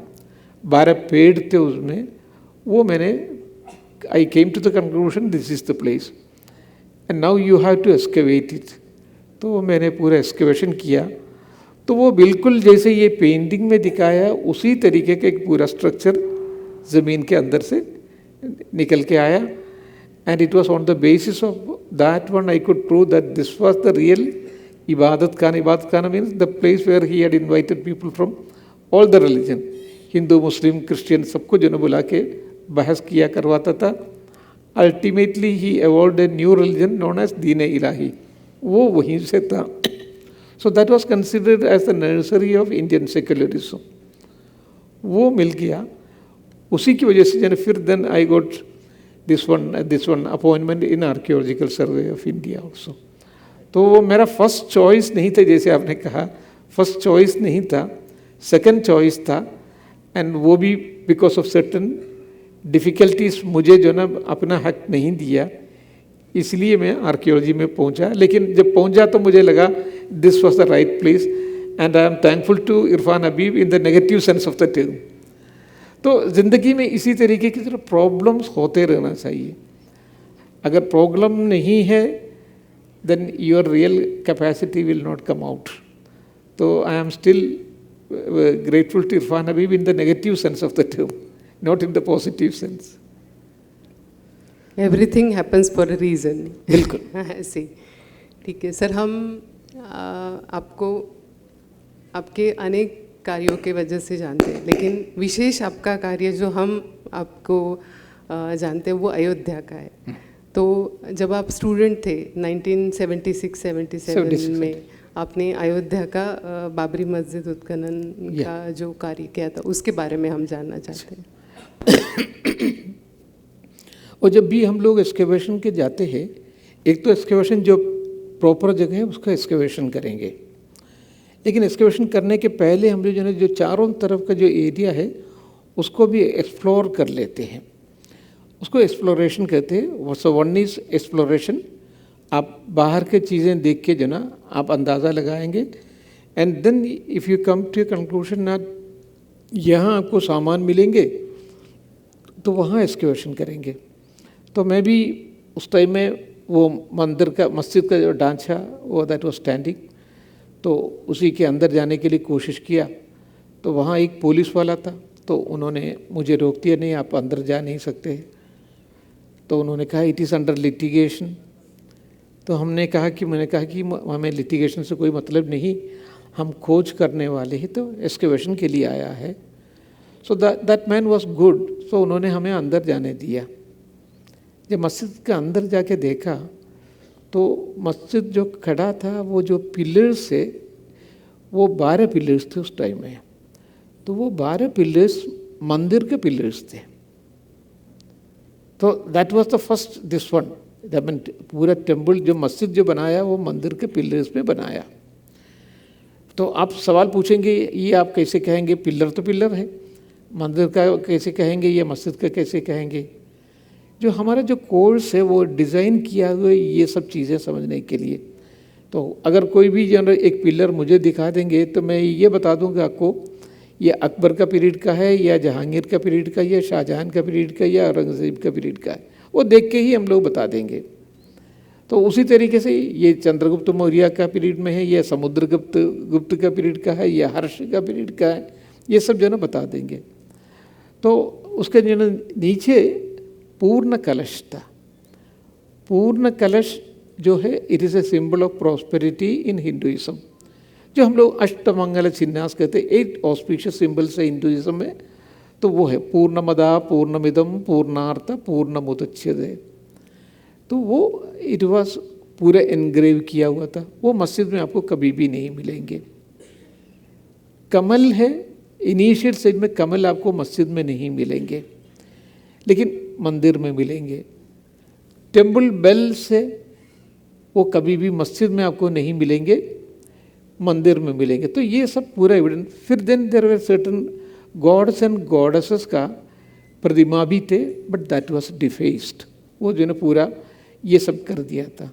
12 पेड़ थे उसमें, वो मैंने I came to the conclusion this is the place and now you have to excavate it. तो मैंने पूरा एक्सकेवेशन किया, तो वो बिल्कुल जैसे ये पेंटिंग में दिखाया उसी तरीके का एक पूरा स्ट्रक्चर ज़मीन के अंदर से निकल के आया, and it was on the basis of that one I could prove that this was the real Ibadat Khana means the place where he had invited people from all the religion, Hindu Muslim Christian सबको जो है बुला के बहस किया करवाता था। Ultimately he award a new religion known as Din Ilahi, वो वहीं से था। So that was considered as the nursery of Indian secularism. वो मिल गया, उसी की वजह से फिर then I got this one appointment in archaeological survey of India also. तो वो मेरा फर्स्ट चॉइस नहीं था, जैसे आपने कहा फर्स्ट चॉइस नहीं था, सेकंड चॉइस था, एंड वो भी बिकॉज ऑफ सर्टन डिफ़िकल्टीज मुझे जो ना अपना हक नहीं दिया, इसलिए मैं आर्कियोलॉजी में पहुंचा। लेकिन जब पहुंचा तो मुझे लगा this was the right place, and I am thankful to Irfan Habib in the negative sense of the term. तो ज़िंदगी में इसी तरीके की तरह प्रॉब्लम्स होते रहना चाहिए। अगर प्रॉब्लम नहीं है then your real capacity will not come out. तो I am still grateful to Irfan Habib in the negative sense of the term, not in the positive sense. Everything happens for a reason. बिल्कुल ऐसे। ठीक है sir, हम आपको आपके अनेक कार्यों के वजह से जानते हैं, लेकिन विशेष आपका कार्य जो हम आपको जानते हैं वो अयोध्या का है। तो जब आप स्टूडेंट थे 1976-77 में आपने अयोध्या का बाबरी मस्जिद उत्खनन का जो कार्य किया था, उसके बारे में हम जानना चाहते हैं। और जब भी हम लोग एक्सकेवेशन के जाते हैं, एक तो एक्सकेवेशन जो प्रॉपर जगह है उसका एक्सकेवेशन करेंगे, लेकिन एक्सकेवेशन करने के पहले हम लोग जो चारों तरफ का जो एरिया है उसको भी एक्सप्लोर कर लेते हैं, उसको एक्सप्लोरेशन कहते हैं। सो वन इज एक्सप्लोरेशन, आप बाहर के चीज़ें देख के जो ना आप अंदाज़ा लगाएंगे, and then if you come to conclusion ना यहाँ आपको सामान मिलेंगे तो वहाँ एक्सकेवेशन करेंगे। तो मैं भी उस टाइम में वो मस्जिद का जो ढांचा वो दैट वाज स्टैंडिंग, तो उसी के अंदर जाने के लिए कोशिश किया। तो वहाँ एक पुलिस वाला था, तो उन्होंने मुझे रोक दिया, नहीं आप अंदर जा नहीं सकते। तो उन्होंने कहा इट इज़ अंडर लिटिगेशन। तो मैंने कहा कि हमें लिटिगेशन से कोई मतलब नहीं, हम खोज करने वाले ही तो एक्सकेवेशन के लिए आया है। So that man was good. So उन्होंने हमें अंदर जाने दिया। जब मस्जिद के अंदर जाके देखा तो मस्जिद जो खड़ा था वो जो पिलर्स है वो 12 पिलर्स थे उस टाइम में। तो वो 12 पिलर्स मंदिर के पिलर्स थे। तो that was the first this one, पूरा टेम्पल जो मस्जिद जो बनाया वो मंदिर के पिलर्स में बनाया। तो आप सवाल पूछेंगे ये आप कैसे कहेंगे, पिलर तो पिलर है, मंदिर का कैसे कहेंगे, ये मस्जिद का कैसे कहेंगे। जो हमारा जो कोर्स है वो डिज़ाइन किया हुआ है ये सब चीज़ें समझने के लिए। तो अगर कोई भी जो एक पिलर मुझे दिखा देंगे तो मैं ये बता दूंगा आपको ये अकबर का पीरियड का है या जहांगीर का पीरियड का या शाहजहां का पीरियड का या औरंगज़ेब का पीरियड का है, वो देख के ही हम लोग बता देंगे। तो उसी तरीके से ये चंद्रगुप्त मौर्य का पीरियड में है, या गुप्त का पीरियड का है, या हर्ष का पीरियड का है, ये सब जो ना बता देंगे। तो उसके जो नीचे पूर्ण कलश था। पूर्ण कलश जो है it is a symbol of prosperity in Hinduism, जो हम लोग अष्टमंगल चिन्हास कहते हैं, 8 ऑस्पिशियस सिंबल्स है हिंदुइज्म में। तो वो है पूर्णमदा पूर्णमिदम पूर्णार्थ पूर्णमुदच्यते। तो वो इट वाज पूरा एनग्रेव किया हुआ था। वो मस्जिद में आपको कभी भी नहीं मिलेंगे। कमल है, इनिशियल स्टेज में कमल आपको मस्जिद में नहीं मिलेंगे, लेकिन मंदिर में मिलेंगे। टेम्पल बेल्स है वो कभी भी मस्जिद में आपको नहीं मिलेंगे, मंदिर में मिलेंगे। तो ये सब पूरा एविडेंस। फिर then there were certain gods and goddesses का प्रतिमा भी थे, बट दैट वाज डिफेस्ड। वो जो है पूरा ये सब कर दिया था।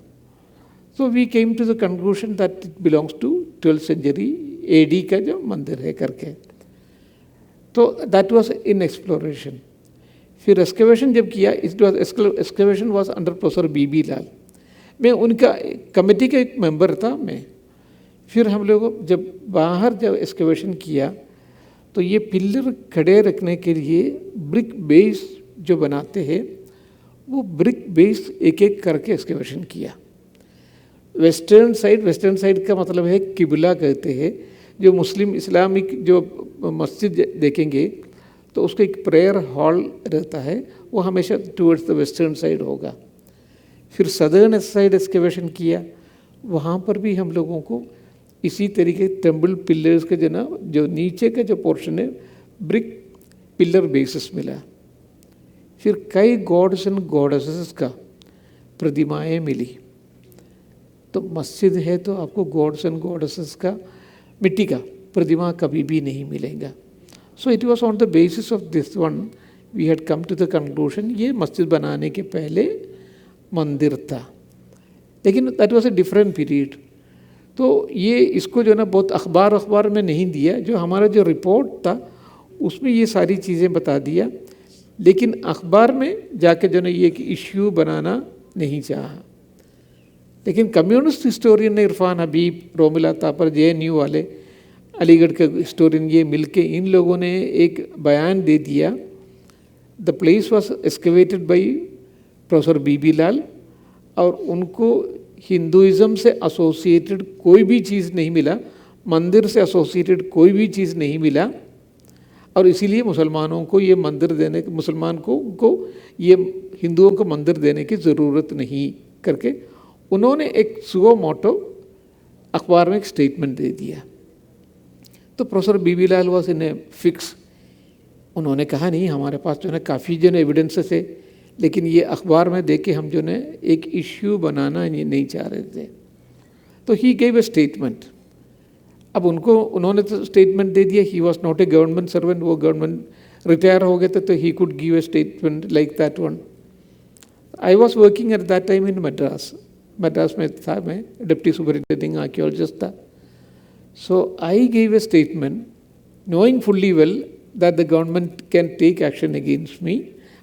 So we came to the conclusion that it belongs to 12th century AD का जो मंदिर है करके। तो दैट वाज इन एक्सप्लोरेशन। फिर एक्सकेवेशन जब किया, excavation was under professor BB Lal. मैं उनका कमेटी का एक मेंबर था मैं, फिर हम लोग जब बाहर जब एक्सकवेशन किया तो ये पिलर खड़े रखने के लिए ब्रिक बेस जो बनाते हैं वो ब्रिक बेस एक एक करके एक्सकवेशन किया। वेस्टर्न साइड का मतलब है किबला कहते हैं। जो मुस्लिम इस्लामिक जो मस्जिद देखेंगे तो उसका एक प्रेयर हॉल रहता है, वो हमेशा टुवर्ड्स द वेस्टर्न साइड होगा। फिर सदर्न साइड एक्सकवेशन किया, वहाँ पर भी हम लोगों को इसी तरीके टेम्पल पिलर्स के जो नीचे का जो पोर्शन है ब्रिक पिलर बेसिस मिला। फिर कई गॉड्स एंड गॉडेसेस का प्रतिमाएं मिली। तो मस्जिद है तो आपको गॉड्स एंड गॉडेसेस का मिट्टी का प्रतिमा कभी भी नहीं मिलेगा। So it was on the basis of this one we had come to the conclusion ये मस्जिद बनाने के पहले मंदिर था, लेकिन that was a different period. तो ये इसको बहुत अखबार में नहीं दिया, जो हमारा जो रिपोर्ट था उसमें ये सारी चीज़ें बता दिया, लेकिन अखबार में जाके ये एक इश्यू बनाना नहीं चाहा। लेकिन कम्युनिस्ट हिस्टोरियन इरफान हबीब, रोमिला तापर, JNU वाले, अलीगढ़ के हिस्टोरियन, ये मिलके इन लोगों ने एक बयान दे दिया। The place was excavated by professor BB लाल, और उनको हिंदुइज़्म से एसोसिएटेड कोई भी चीज़ नहीं मिला, मंदिर से एसोसिएटेड कोई भी चीज़ नहीं मिला, और इसीलिए मुसलमानों को ये मंदिर देने, मुसलमान को ये हिंदुओं को मंदिर देने की ज़रूरत नहीं करके उन्होंने एक सुओ मोटो अखबार में एक स्टेटमेंट दे दिया। तो professor BB Lal was in a fix. उन्होंने कहा नहीं, हमारे पास काफ़ी एविडेंसेस है, लेकिन ये अखबार में देख के हम एक इश्यू बनाना नहीं चाह रहे थे। तो ही गेव ए स्टेटमेंट। अब उन्होंने तो स्टेटमेंट दे दिया। He was not a government servant, वो गवर्नमेंट रिटायर हो गए थे, तो he could give a statement like that one. I was working at that time in Madras में था, मैं डिप्टी सुपरिटेंडिंग आर्कियोलॉजिस्ट था। So I gave a statement knowing fully well that the government can take action against me.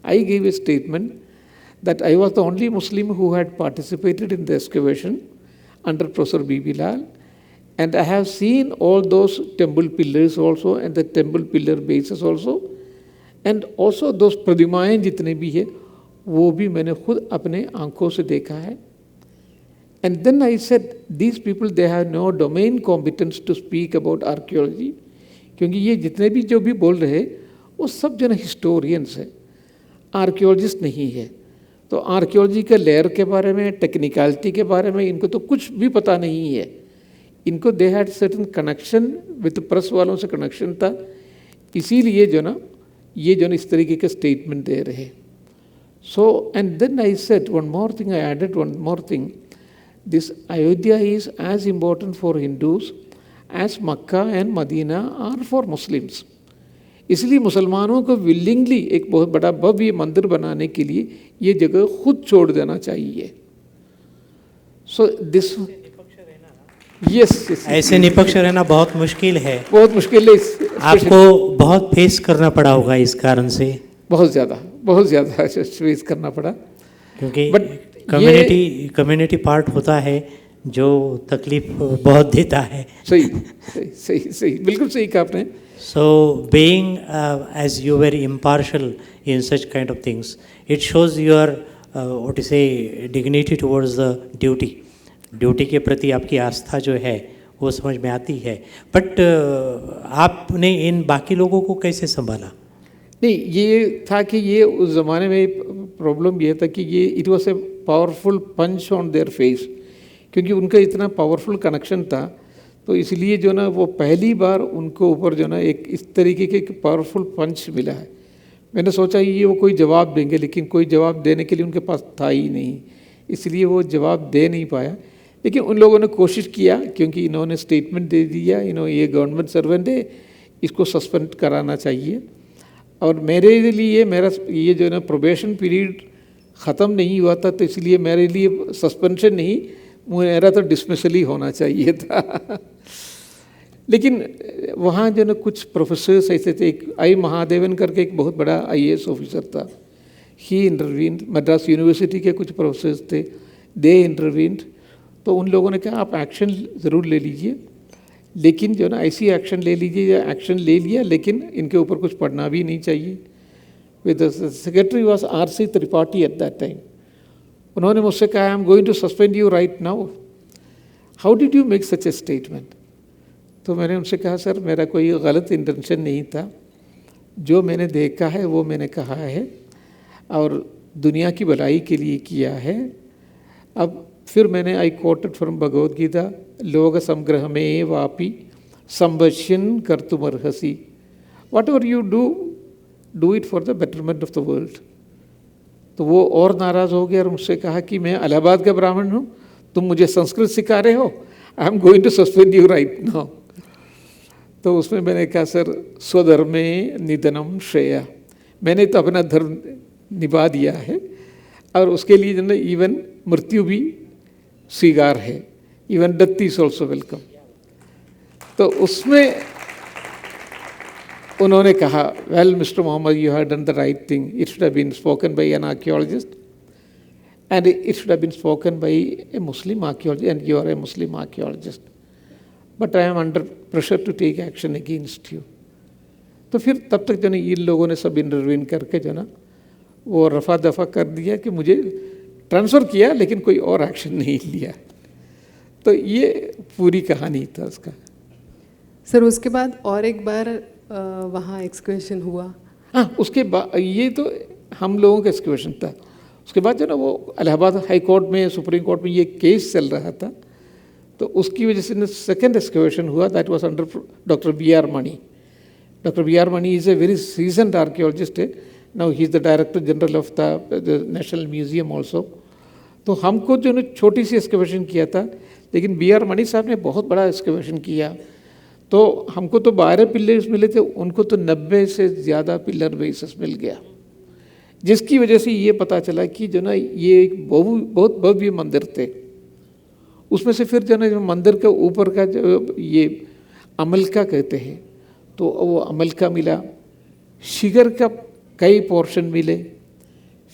I gave a statement that I was the only Muslim who had participated in the excavation under Professor BB Lal, and I have seen all those temple pillars also and the temple pillar bases also, and also those प्रतिमाएं जितने भी है वो भी मैंने खुद अपने आंखों से देखा है। And then I said, these people they have no domain competence to speak about archaeology, क्योंकि ये जितने भी जो भी बोल रहे वो सब हिस्टोरियंस है, आर्कियोलॉजिस्ट नहीं है। तो आर्कियोलॉजी के लेयर के बारे में, टेक्निकलिटी के बारे में इनको तो कुछ भी पता नहीं है। इनको they had certain connection with press वालों से कनेक्शन था, इसीलिए ये इस तरीके के स्टेटमेंट दे रहे। So and then I said one more thing, I added one more thing, this Ayodhya is as important for Hindus as Mecca and Medina are for Muslims. इसलिए मुसलमानों को विलिंगली एक बहुत बड़ा भव्य मंदिर बनाने के लिए ये जगह खुद छोड़ देना चाहिए। सो दिस यस, ऐसे निपक्ष रहना बहुत मुश्किल है, बहुत मुश्किल है। आपको बहुत फेस करना पड़ा होगा इस कारण से, बहुत ज़्यादा फेस करना पड़ा, क्योंकि कम्युनिटी पार्ट होता है जो तकलीफ बहुत देता है। सही बिल्कुल सही कहा आपने। So being as you were impartial in such kind of things, it shows your what to say dignity towards the duty के प्रति आपकी आस्था जो है वो समझ में आती है। बट आपने इन बाकी लोगों को कैसे संभाला? नहीं, ये था कि ये उस ज़माने में प्रॉब्लम ये था कि ये it was a powerful punch on their face, क्योंकि उनका इतना पावरफुल कनेक्शन था, तो इसलिए वो पहली बार उनको ऊपर एक इस तरीके के एक पावरफुल पंच मिला है। मैंने सोचा ये वो कोई जवाब देंगे, लेकिन कोई जवाब देने के लिए उनके पास था ही नहीं, इसलिए वो जवाब दे नहीं पाया। लेकिन उन लोगों ने कोशिश किया, क्योंकि इन्होंने स्टेटमेंट दे दिया, ये गवर्नमेंट सर्वेंट है, इसको सस्पेंड कराना चाहिए। और मेरे लिए मेरा ये प्रोबेशन पीरियड ख़त्म नहीं हुआ था, तो इसलिए मेरे लिए सस्पेंशन नहीं, मेरा तो डिसमिसल ही होना चाहिए था। लेकिन वहाँ कुछ प्रोफेसर्स ऐसे थे, एक आई महादेवन करके एक बहुत बड़ा IAS ऑफिसर था, ही इंटरवीन्ड। मद्रास यूनिवर्सिटी के कुछ प्रोफेसर्स थे, दे इंटरवीन्ड। तो उन लोगों ने कहा आप एक्शन ज़रूर ले लीजिए, लेकिन जो ना ऐसी एक्शन ले लीजिए, या एक्शन ले लिया लेकिन इनके ऊपर कुछ पढ़ना भी नहीं चाहिए। With secretary was R.C. Tripathi at that time. उन्होंने मुझसे कहा, I am going to suspend you right now, how did you make such a statement? तो मैंने उनसे कहा, सर मेरा कोई गलत इंटेंशन नहीं था, जो मैंने देखा है वो मैंने कहा है और दुनिया की भलाई के लिए किया है। अब फिर मैंने I quoted from Bhagavad Gita, लोक संग्रह में वापी संभष्यन कर्तुमर्हसि, whatever you do it for the betterment of the world. तो वो और नाराज़ हो गया और मुझसे कहा कि मैं इलाहाबाद का ब्राह्मण हूँ, तुम मुझे संस्कृत सिखा रहे हो, I am going to suspend you right now. तो उसमें मैंने कहा, सर स्वधर्मे निधनम श्रेया, मैंने तो अपना धर्म निभा दिया है और उसके लिए जो है इवन मृत्यु भी स्वीकार है, even death is also welcome. तो उसमें उन्होंने कहा, well mister Mohammad, you have done the right thing, it should have been spoken by an archaeologist and it should have been spoken by a Muslim archaeologist, and you are a Muslim archaeologist, but I am under pressure to take action against you। तो फिर तब तक जो ना इन लोगों ने सब intervene करके जो ना वो रफा दफा कर दिया कि मुझे ट्रांसफ़र किया लेकिन कोई और एक्शन नहीं लिया। तो ये पूरी कहानी था उसका। सर उसके बाद और एक बार वहाँ एक्सकवेशन हुआ? हाँ, उसके बाद ये तो हम लोगों का एक्सकवेशन था। उसके बाद जो ना वो इलाहाबाद हाई कोर्ट में, सुप्रीम कोर्ट में ये केस चल रहा था, तो उसकी वजह से सेकेंड एक्सकवेशन हुआ, that was under doctor B.R. Mani. Doctor B.R. Mani is a very seasoned archaeologist है, now he is the director general of the National Museum also. तो हमको जो ना छोटी सी एक्सकवेशन किया था, लेकिन B.R. मणि साहब ने बहुत बड़ा एक्सकवेशन किया। तो हमको तो 12 पिलर्स मिले थे, उनको तो 90 से ज़्यादा पिलर बेसिस मिल गया, जिसकी वजह से ये पता चला कि जो ना ये एक बहुत भव्य मंदिर थे। उसमें से फिर जो ना जो मंदिर के ऊपर का जो ये अमलका कहते हैं, तो वो अमलका मिला, शिखर का कई पोर्शन मिले,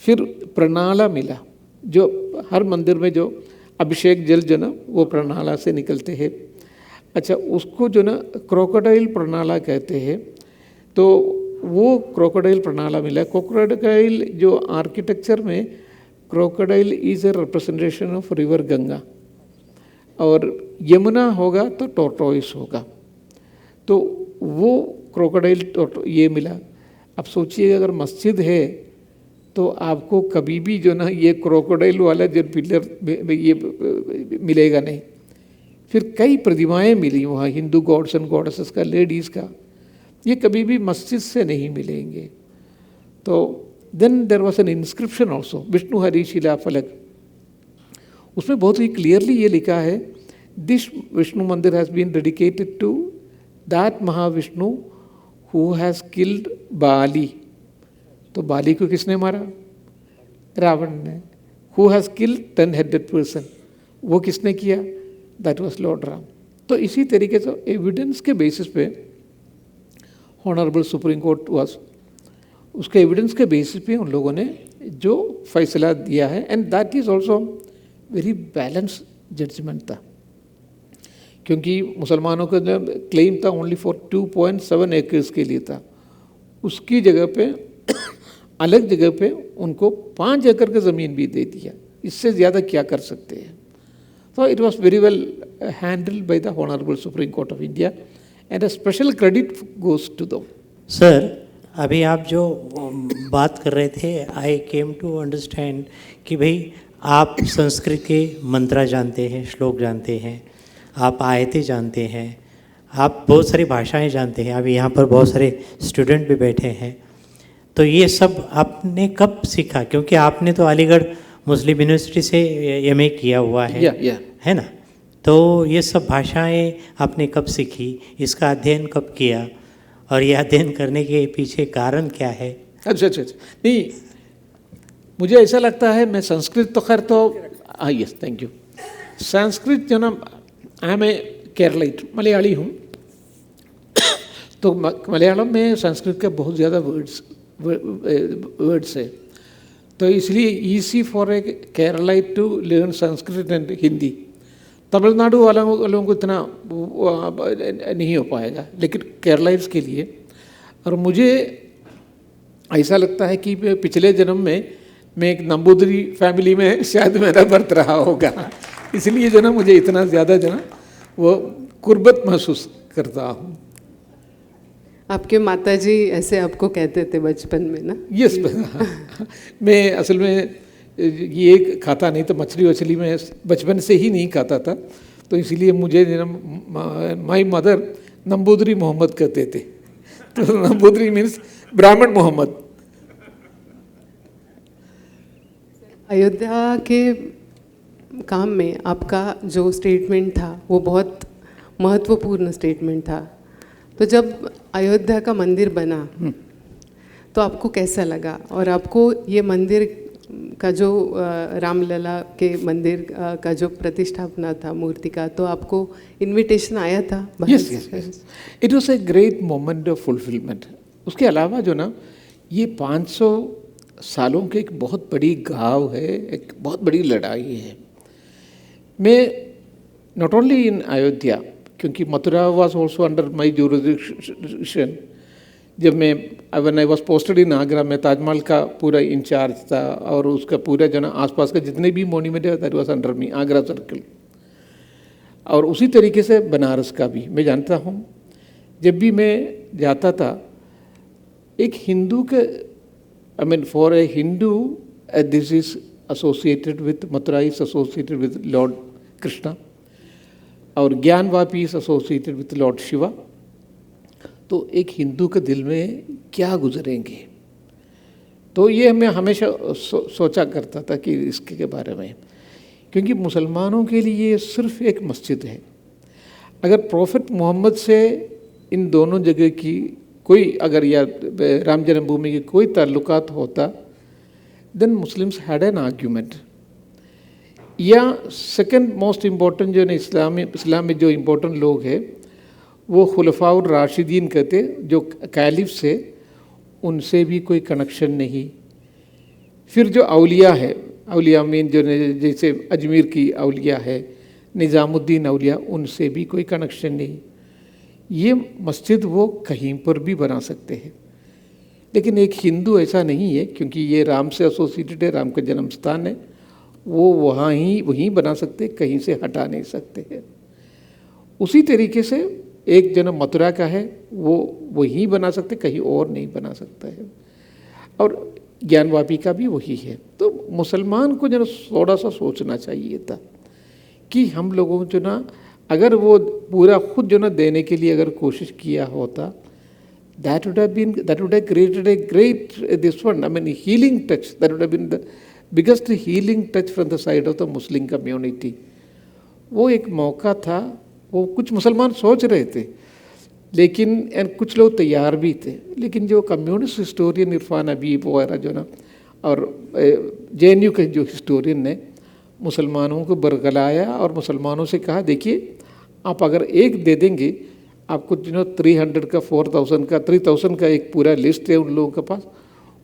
फिर प्रणाला मिला, जो हर मंदिर में जो अभिषेक जल जो ना वो प्रणाला से निकलते हैं। अच्छा, उसको जो ना क्रोकोडाइल प्रणाला कहते हैं, तो वो क्रोकोडाइल प्रणाला मिला। क्रोकोडाइल जो आर्किटेक्चर में, crocodile is a representation of river Ganga, और यमुना होगा तो टोर्टोइस होगा, तो वो क्रोकोडाइल ये मिला। अब सोचिए अगर मस्जिद है तो आपको कभी भी जो ना ये क्रोकोडाइल वाला जो पिलर ये मिलेगा नहीं। फिर कई प्रतिमाएं मिली वहाँ, हिंदू गॉड्स एंड गॉडेसेस का, लेडीज़ का, ये कभी भी मस्जिद से नहीं मिलेंगे। तो then there was an inscription also, Vishnu Hari शिला फलक, उसमें बहुत ही क्लियरली ये लिखा है, दिस विष्णु मंदिर has been dedicated to that Mahavishnu who has killed Bali. तो बाली को किसने मारा? रावण ने। Who has killed 10 headed person, वो किसने किया? That was lord Ram. तो इसी तरीके से एविडेंस के बेसिस पे ऑनरेबल सुप्रीम कोर्ट वाज, उसके एविडेंस के बेसिस पे उन लोगों ने जो फैसला दिया है, and that is also very balance judgement था, क्योंकि मुसलमानों का जो क्लेम था ओनली फॉर 2.7 एकर्स के लिए था, उसकी जगह पे अलग जगह पे उनको 5 एकड़ की ज़मीन भी दे दिया। इससे ज़्यादा क्या कर सकते हैं? तो it was very well handled by the honourable Supreme Court of India, and a special credit goes to them. Sir, अभी आप जो बात कर रहे थे, आई केम टू अंडरस्टैंड कि भाई आप संस्कृत के मंत्र जानते हैं, श्लोक जानते हैं, आप आयतें जानते हैं, आप बहुत सारी भाषाएं जानते हैं, अभी यहाँ पर बहुत सारे स्टूडेंट भी बैठे हैं, तो ये सब आपने कब सीखा? क्योंकि आपने तो अलीगढ़ मुस्लिम यूनिवर्सिटी से MA किया हुआ है, है ना? तो ये सब भाषाएं आपने कब सीखी, इसका अध्ययन कब किया, और ये अध्ययन करने के पीछे कारण क्या है? अच्छा, नहीं, मुझे ऐसा लगता है, मैं संस्कृत तो खैर तो यस, थैंक यू। संस्कृत जो ना, I am a Keralite, Malayali हूँ, तो मलयालम में संस्कृत के बहुत ज़्यादा वर्ड्स है, तो इसलिए easy for a Keralite to learn Sanskrit and Hindi. Tamil Nadu वालों को इतना नहीं हो पाएगा, लेकिन केरलाइट्स के लिए। और मुझे ऐसा लगता है कि पिछले जन्म में मैं एक नंबूदरी फैमिली में शायद मेरा बर्थ रहा होगा, इसलिए जो ना मुझे इतना ज़्यादा जो ना वो कुर्बत महसूस करता हूँ। आपके माताजी ऐसे आपको कहते थे बचपन में ना? यस मैं असल में ये खाता नहीं था, मछली वछली में बचपन से ही नहीं खाता था, तो इसीलिए मुझे माई मदर नंबूदरी मोहम्मद कहते थे। तो नंबूदरी मीन्स ब्राह्मण मोहम्मद। अयोध्या के काम में आपका जो स्टेटमेंट था वो बहुत महत्वपूर्ण स्टेटमेंट था। तो जब अयोध्या का मंदिर बना तो आपको कैसा लगा, और आपको ये मंदिर का जो रामलला के मंदिर का जो प्रतिष्ठापना था मूर्ति का, तो आपको इनविटेशन आया था? Yes, it was a great moment of fulfilment. उसके अलावा जो ना ये 500 सालों के एक बहुत बड़ी घाव है, एक बहुत बड़ी लड़ाई है। मैं नॉट ओनली इन अयोध्या, क्योंकि Mathura was also under my jurisdiction. जब मैं व्हेन आई वाज पोस्टेड इन आगरा, में ताजमहल का पूरा इंचार्ज था, और उसका पूरा जो ना आसपास का जितने भी मोन्यूमेंट है that was under me, Agra circle. और उसी तरीके से बनारस का भी मैं जानता हूँ। जब भी मैं जाता था, एक हिंदू के I mean for a Hindu this is associated with Mathura is associated with Lord Krishna, और Gyanvapi is associated with Lord Shiva। तो एक हिंदू के दिल में क्या गुजरेंगे, तो ये मैं हमेशा सोचा करता था कि इसके बारे में, क्योंकि मुसलमानों के लिए ये सिर्फ एक मस्जिद है। अगर प्रॉफिट मोहम्मद से इन दोनों जगह की कोई अगर या राम जन्मभूमि की कोई ताल्लुकात होता, then Muslims had an argument. या सेकंड मोस्ट इम्पोर्टेंट जो है इस्लाम में जो इम्पोर्टेंट लोग हैं वो खुलफाउर राशिदीन कहते, जो कैलिफ से उनसे भी कोई कनेक्शन नहीं। फिर जो औलिया है, औलिया मीन जो जैसे अजमेर की औलिया है, निज़ामुद्दीन औलिया, उनसे भी कोई कनेक्शन नहीं। ये मस्जिद वो कहीं पर भी बना सकते हैं, लेकिन एक हिंदू ऐसा नहीं है, क्योंकि ये राम से एसोसिएटेड है, राम का जन्म स्थान है, वो वहीं बना सकते, कहीं से हटा नहीं सकते हैं। उसी तरीके से एक जन्म मथुरा का है, वो वहीं बना सकते, कहीं और नहीं बना सकता है। और ज्ञानवापी का भी वही है। तो मुसलमान को जो थोड़ा सा सोचना चाहिए था कि हम लोगों जो ना, अगर वो पूरा खुद जो ना देने के लिए अगर कोशिश किया होता, that would have created a great this one, I mean healing touch, that would have been the biggest healing touch from the side of the Muslim community। वो एक मौका था, वो कुछ मुसलमान सोच रहे थे, लेकिन कुछ लोग तैयार भी थे, लेकिन जो कम्युनिस्ट हिस्टोरियन इरफान हबीब वगैरह जो ना, और JNU के जो हिस्टोरियन ने मुसलमानों को बरगलाया और मुसलमानों से कहा, देखिए आप अगर एक दे देंगे, आपको 300 का 4000 का 3000 का एक पूरा लिस्ट है उन लोगों के पास,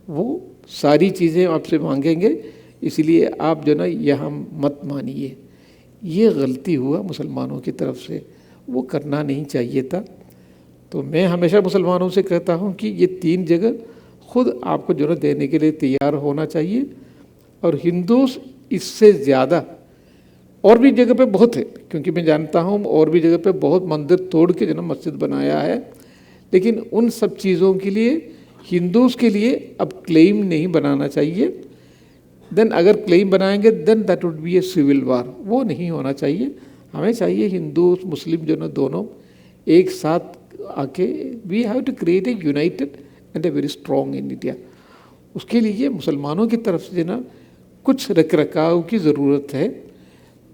वो सारी चीज़ें आपसे मांगेंगे, इसलिए आप जो ना यहाँ मत मानिए। ये गलती हुआ मुसलमानों की तरफ से, वो करना नहीं चाहिए था। तो मैं हमेशा मुसलमानों से कहता हूँ कि ये 3 जगह खुद आपको जो ना देने के लिए तैयार होना चाहिए। और हिंदू इससे ज़्यादा और भी जगह पे बहुत है, क्योंकि मैं जानता हूँ और भी जगह पे बहुत मंदिर तोड़ के जो ना मस्जिद बनाया है, लेकिन उन सब चीज़ों के लिए हिंदूज़ के लिए अब क्लेम नहीं बनाना चाहिए। देन अगर क्लेम बनाएंगे then that would be a civil war, वो नहीं होना चाहिए। हमें चाहिए हिंदू मुस्लिम जो ना दोनों एक साथ आके we have to create a united and a very strong in India. उसके लिए मुसलमानों की तरफ से ना कुछ रख रखाव की ज़रूरत है।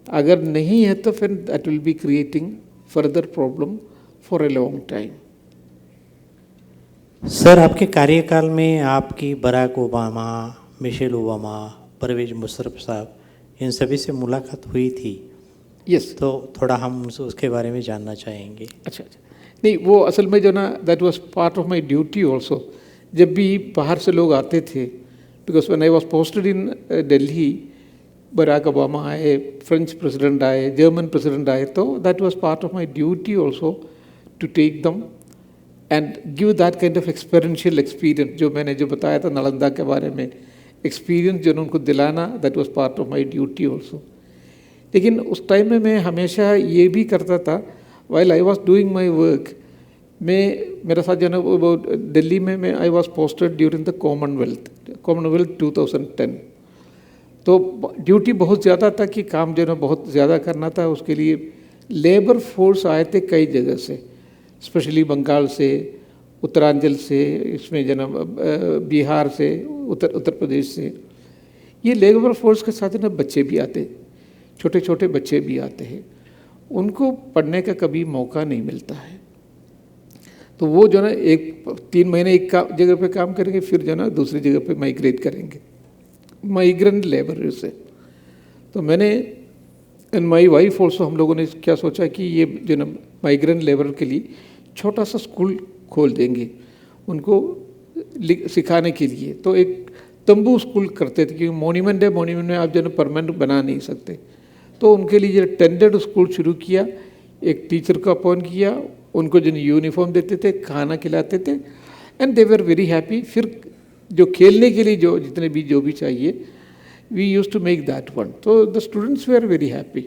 अगर नहीं है तो फिर that will be creating further problem for a long time. Sir, आपके कार्यकाल में आपकी Barack Obama, Michelle Obama, Pervez Musharraf sahab, इन सभी से मुलाकात हुई थी। यस, तो थोड़ा हम उसके बारे में जानना चाहेंगे। अच्छा, नहीं वो असल में जो ना that was part of my duty also. जब भी बाहर से लोग आते थे, because when I was posted in Delhi, Barack Obama आए, फ्रेंच प्रेसिडेंट आए, जर्मन प्रेसिडेंट आए, तो that was part of my duty also to take them and give that kind of experiential experience, जो मैंने जो बताया था नालंदा के बारे में, एक्सपीरियंस जो उनको दिलाना, that was part of my duty also. लेकिन उस टाइम में मैं हमेशा ये भी करता था, while I was doing my work, मेरा साथ जो है वो दिल्ली में मैं आई was posted during the Commonwealth 2010। तो ड्यूटी बहुत ज़्यादा था कि काम जो है बहुत ज़्यादा करना था। उसके लिए लेबर फोर्स आए थे कई जगह से, स्पेशली बंगाल से, उत्तरांचल से, इसमें जो है बिहार से, उत्तर प्रदेश से। ये लेबर फोर्स के साथ ना बच्चे भी आते, छोटे छोटे बच्चे भी आते हैं, उनको पढ़ने का कभी मौका नहीं मिलता है। तो वो जो ना 3 महीने एक जगह पे काम करेंगे, फिर जो ना दूसरी जगह पे माइग्रेट करेंगे, माइग्रेंट लेबर से। तो मैंने एंड माई वाइफ ऑल्सो, हम लोगों ने क्या सोचा कि ये जो ना माइग्रेंट लेबर के लिए छोटा सा स्कूल खोल देंगे उनको सिखाने के लिए। तो एक तंबू स्कूल करते थे, क्योंकि मोन्यूमेंट है, मोन्यूमेंट में आप जो ना परमानेंट बना नहीं सकते। तो उनके लिए टेंडेड स्कूल शुरू किया, एक टीचर को अपॉइंट किया, उनको जो यूनिफॉर्म देते थे, खाना खिलाते थे, and they were very happy. फिर जो खेलने के लिए जो भी चाहिए, we use to make that one. तो the students were very happy.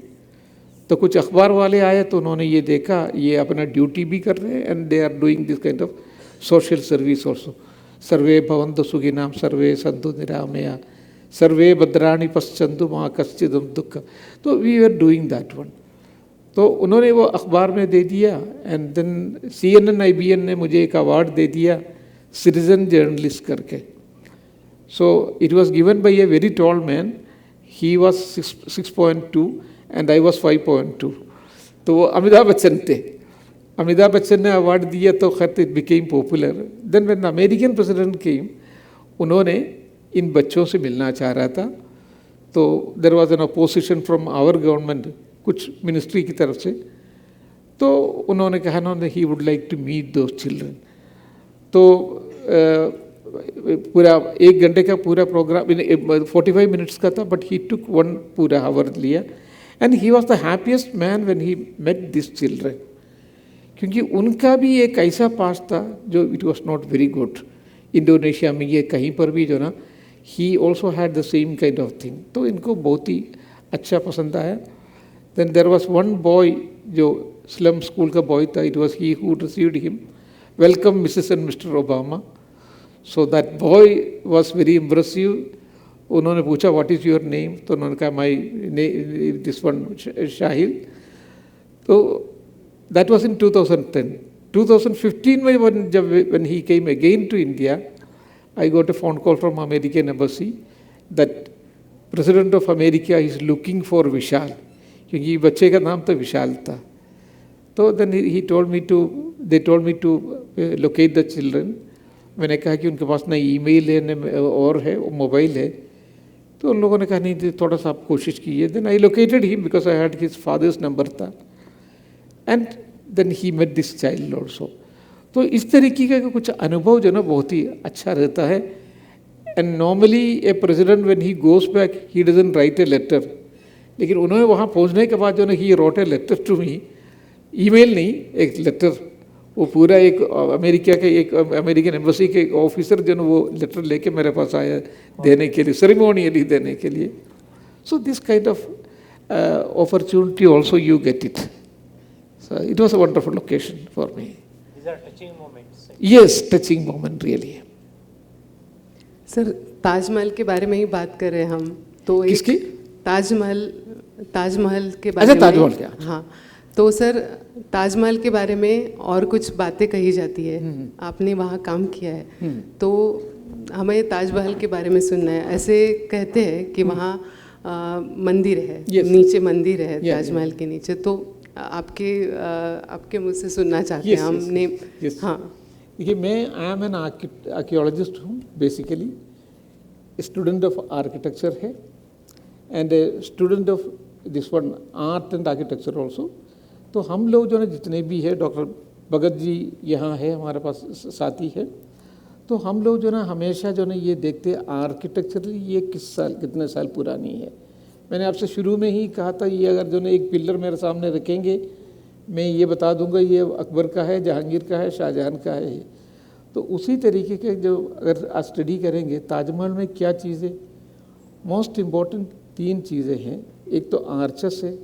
तो कुछ अखबार वाले आए तो उन्होंने ये देखा ये अपना ड्यूटी भी कर रहे हैं, and they are doing this kind of social service also. सर्वे भवन्तु सुखिनः, सर्वे सन्तु निरामया, सर्वे भद्राणि पश्यन्तु मा कश्चिदं दुःख। तो we are doing that one. तो उन्होंने वो अखबार में दे दिया, एंड देन CNN IBN ने मुझे एक अवार्ड दे दिया सिटीजन जर्नलिस्ट करके। So it was given by a very tall man, he was 6.2 and I was 5.2। तो वो अमिताभ बच्चन थे। अमिताभ बच्चन ने अवार्ड दिया तो खैर it became popular. Then when American president came, उन्होंने इन बच्चों से मिलना चाह रहा था, तो there was an opposition from our government, कुछ मिनिस्ट्री की तरफ से। तो उन्होंने कहा ना he would like to meet those children. तो पूरा 1 घंटे का पूरा प्रोग्राम 45 मिनट्स का था, बट ही टुक 1 पूरा आवर लिया, and he was the happiest man when he met this children. क्योंकि उनका भी एक ऐसा पास था जो it was not very good. Indonesia में ये कहीं पर भी जो ना, he also had the same kind of thing. तो इनको बहुत ही अच्छा पसंद आया। Then there was one boy जो स्लम स्कूल का बॉय था, it was he who received him, welcome Mrs and mister Obama. So that boy was very impressive. उन्होंने पूछा व्हाट इज़ योर नेम, तो उन्होंने कहा माई दिस वन शाहिल। तो that was in 2010। 2015 में when he came again to India, I got a phone call from American embassy that President of America is looking for विशाल, क्योंकि बच्चे का नाम तो विशाल था। तो then he told me to, they told me to locate the children। मैंने कहा कि उनके पास ना ईमेल है न और है, मोबाइल है। तो उन लोगों ने कहा नहीं, थोड़ा सा आप कोशिश कीजिए। Then I located him because I had his father's number था, and then he met this child also. तो इस तरीके का कुछ अनुभव जो ना बहुत ही अच्छा रहता है। And normally a president when he goes back he doesn't write a letter, लेकिन उन्होंने वहाँ पहुँचने के बाद जो ना he wrote a letter to me, email नहीं, एक लेटर। वो पूरा एक अमेरिका के एक अमेरिकन एम्बेसी के ऑफिसर जो ना वो लेटर लेके मेरे पास आया देने के लिए, सेरेमोनियली देने के लिए। So this kind of opportunity also you get it. So it was a wonderful occasion for me. These are touching moments. Yes, touching moment really. Sir Taj Mahal के बारे में ही बात कर रहे हैं हम, तो एक किसकी? ताजमहल के बारे अच्छा, में। ताजमहल क्या? हाँ, तो सर ताजमहल के बारे में और कुछ बातें कही जाती है, आपने वहाँ काम किया है, तो हमें ताजमहल के बारे में सुनना है। ऐसे कहते हैं कि वहाँ मंदिर है, Yes. नीचे मंदिर है Yeah, ताजमहल के नीचे, तो आपके मुझ से सुनना चाहते Yes, हैं yes, हमने। yes. हाँ, देखिए, मैं आई एम एन आर्कियोलॉजिस्ट हूँ, बेसिकली स्टूडेंट ऑफ आर्किटेक्चर है, and student of this one art and architecture also. तो हम लोग जो है जितने भी है, डॉक्टर भगत जी यहाँ है हमारे पास साथी है, तो हम लोग जो ना हमेशा जो ना ये देखते हैं आर्किटेक्चर ये कितने साल पुरानी है, मैंने आपसे शुरू में ही कहा था, ये अगर जो है एक पिलर मेरे सामने रखेंगे, मैं ये बता दूंगा ये अकबर का है, जहांगीर का है, शाहजहां का है। तो उसी तरीके के जो अगर आज स्टडी करेंगे ताजमहल में क्या चीज़ें, मोस्ट इम्पॉर्टेंट 3 चीज़ें हैं। एक तो आर्चस है।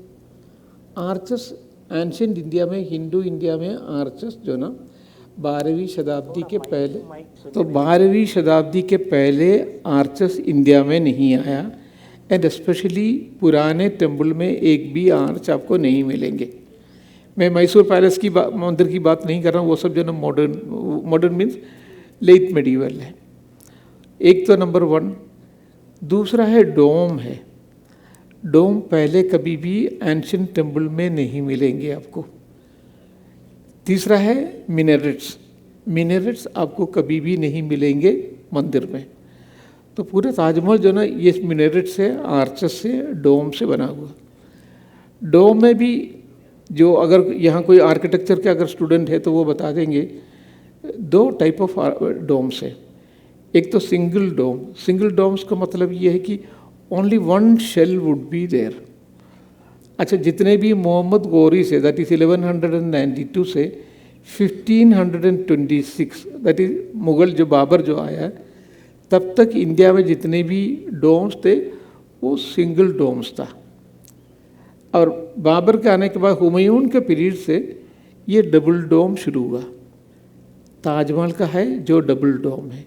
आर्चस एंशिएंट इंडिया में, हिंदू इंडिया में आर्चस जो ना 12वीं शताब्दी के पहले, तो 12वीं शताब्दी के पहले आर्चस इंडिया में नहीं आया। एंड स्पेशली पुराने टेम्पल में एक भी आर्च आपको नहीं मिलेंगे। मैं मैसूर पैलेस की मंदिर की बात नहीं कर रहा हूँ, वो सब जो ना मॉडर्न मीन्स लेट मेडिवल है। एक तो नंबर 1। दूसरा है डोम है। डोम पहले कभी भी एंशिएंट टेम्पल में नहीं मिलेंगे आपको। तीसरा है मिनरेट्स। मिनरेट्स आपको कभी भी नहीं मिलेंगे मंदिर में। तो पूरे ताजमहल जो ना ये मिनरेट से, आर्चस से, डोम से बना हुआ। डोम में भी जो अगर यहाँ कोई आर्किटेक्चर के अगर स्टूडेंट है तो वो बता देंगे 2 टाइप ऑफ डोम्स है। एक तो सिंगल डोम। सिंगल डोम्स का मतलब ये है कि only 1 shell would be there. अच्छा, जितने भी Mohammad Ghori say that is 1192 से 1526 दैट इज़ मुग़ल जो बाबर जो आया तब तक इंडिया में जितने भी डोम्स थे वो सिंगल डोम्स था। और बाबर के आने के बाद हुमायूं के पीरियड से ये डबल डोम शुरू हुआ। ताजमहल का है जो डबल डोम है।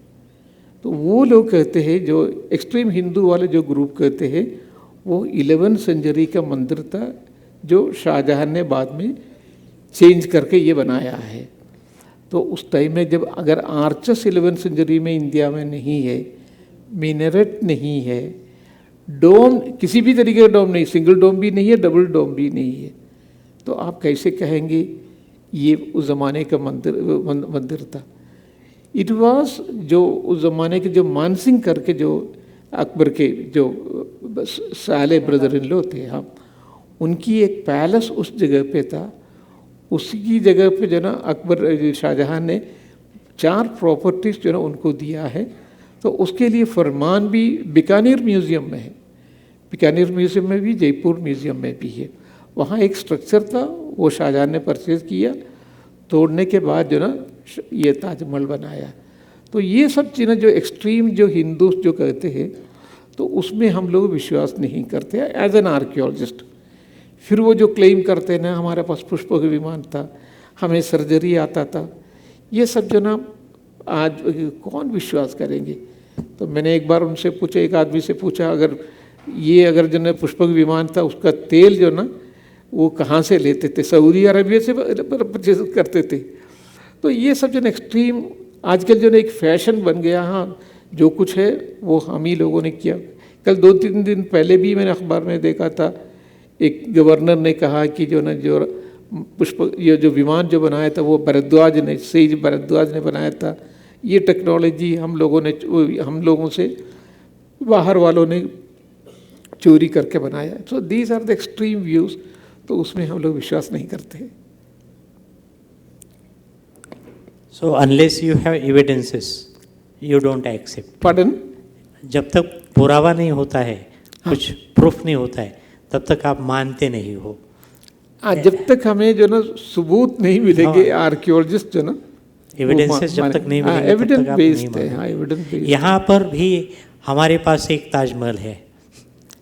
तो वो लोग कहते हैं, जो एक्सट्रीम हिंदू वाले जो ग्रुप कहते हैं, वो 11वीं सेंचुरी का मंदिर था जो शाहजहां ने बाद में चेंज करके ये बनाया है। तो उस टाइम में जब अगर आर्चस 11वीं सेंचुरी में इंडिया में नहीं है, मिनरेट नहीं है, डोम किसी भी तरीके का डोम नहीं, सिंगल डोम भी नहीं है, डबल डोम भी नहीं है, तो आप कैसे कहेंगे ये उस ज़माने का मंदिर था। इट वाज जो उस ज़माने के जो मानसिंह करके जो अकबर के जो साले ब्रदर इन लो थे, हम उनकी एक पैलेस उस जगह पे था। उसी जगह पे जो ना अकबर शाहजहां ने 4 प्रॉपर्टीज़ जो ना उनको दिया है। तो उसके लिए फरमान भी बीकानेर म्यूज़ियम में है। बीकानेर म्यूज़ियम में भी, जयपुर म्यूज़ियम में भी है। वहाँ एक स्ट्रक्चर था, वो शाहजहां ने परचेज़ किया, तोड़ने के बाद जो ना ये ताजमहल बनाया। तो ये सब चीज़ें जो एक्सट्रीम जो हिंदू जो कहते हैं, तो उसमें हम लोग विश्वास नहीं करते एज एन आर्कियोलॉजिस्ट। फिर वो जो क्लेम करते हैं ना हमारे पास पुष्पक विमान था, हमें सर्जरी आता था, ये सब जो ना आज कौन विश्वास करेंगे। तो मैंने एक बार उनसे पूछा, एक आदमी से पूछा, अगर जो ना पुष्पक विमान था उसका तेल जो ना वो कहाँ से लेते थे? सऊदी अरबिया से परचेज करते थे। तो ये सब जो ना एक्सट्रीम आजकल जो ना एक फैशन बन गया। हाँ, जो कुछ है वो हम ही लोगों ने किया। कल 2-3 दिन पहले भी मैंने अखबार में देखा था, एक गवर्नर ने कहा कि जो ना जो पुष्पक ये जो विमान जो बनाया था वो भरद्वाज ने, सेज भरद्वाज ने बनाया था। ये टेक्नोलॉजी हम लोगों से बाहर वालों ने चोरी करके बनाया। So these are the extreme views. तो उसमें हम लोग विश्वास नहीं करते। So unless you have evidences, you don't accept. Pardon? जब तक पुरावा नहीं होता है, कुछ प्रूफ नहीं होता है, तब तक आप मानते नहीं हो। जब तक हमें जो ना सबूत नहीं मिलेंगे, आर्कियोलॉजिस्ट जो ना एविडेंसेस जब तक नहीं मिलेंगे तब तक आप नहीं मानोगे। यहाँ पर भी हमारे पास एक ताजमहल है।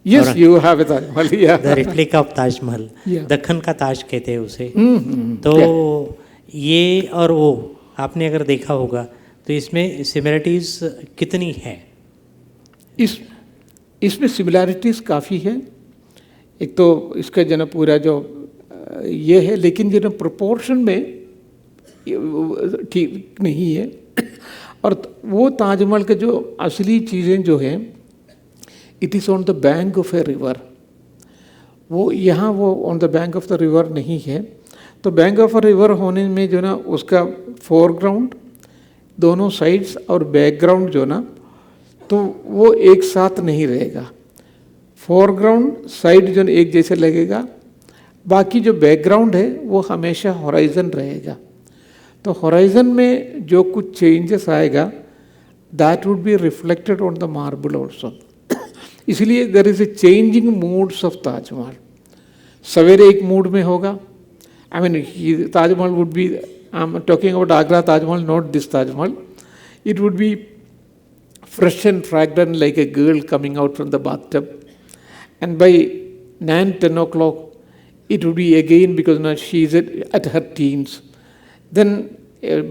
Yes, you have a Taj Mahal, yeah. The replica of Taj Mahal, Deccan का ताज कहते हैं उसे। तो ये और वो आपने अगर देखा होगा तो इसमें सिमिलरिटीज कितनी है? इसमें सिमिलरिटीज़ काफ़ी है। एक तो इसका जो ना पूरा जो ये है, लेकिन जो ना प्रोपोर्शन में ठीक नहीं है। और वो ताजमहल के जो असली चीज़ें जो हैं, it is on the bank of a river. वो यहाँ वो on the bank of the river नहीं है। तो बैंक ऑफ अ रिवर होने में जो ना उसका फोरग्राउंड, दोनों साइड्स और बैकग्राउंड जो ना, तो वो एक साथ नहीं रहेगा। फोरग्राउंड साइड जो एक जैसे लगेगा, बाकी जो बैकग्राउंड है वो हमेशा हॉराइजन रहेगा। तो हॉराइजन में जो कुछ चेंजेस आएगा, that would be reflected on the marble also. इसलिए there is a changing moods of Taj Mahal. सवेरे एक मूड में होगा, I mean Taj Mahal would be, I am talking about Agra Taj Mahal, not this Taj Mahal, it would be fresh and fragrant like a girl coming out from the bathtub, and by 9-10 o'clock it would be again, because now she is at her teens, then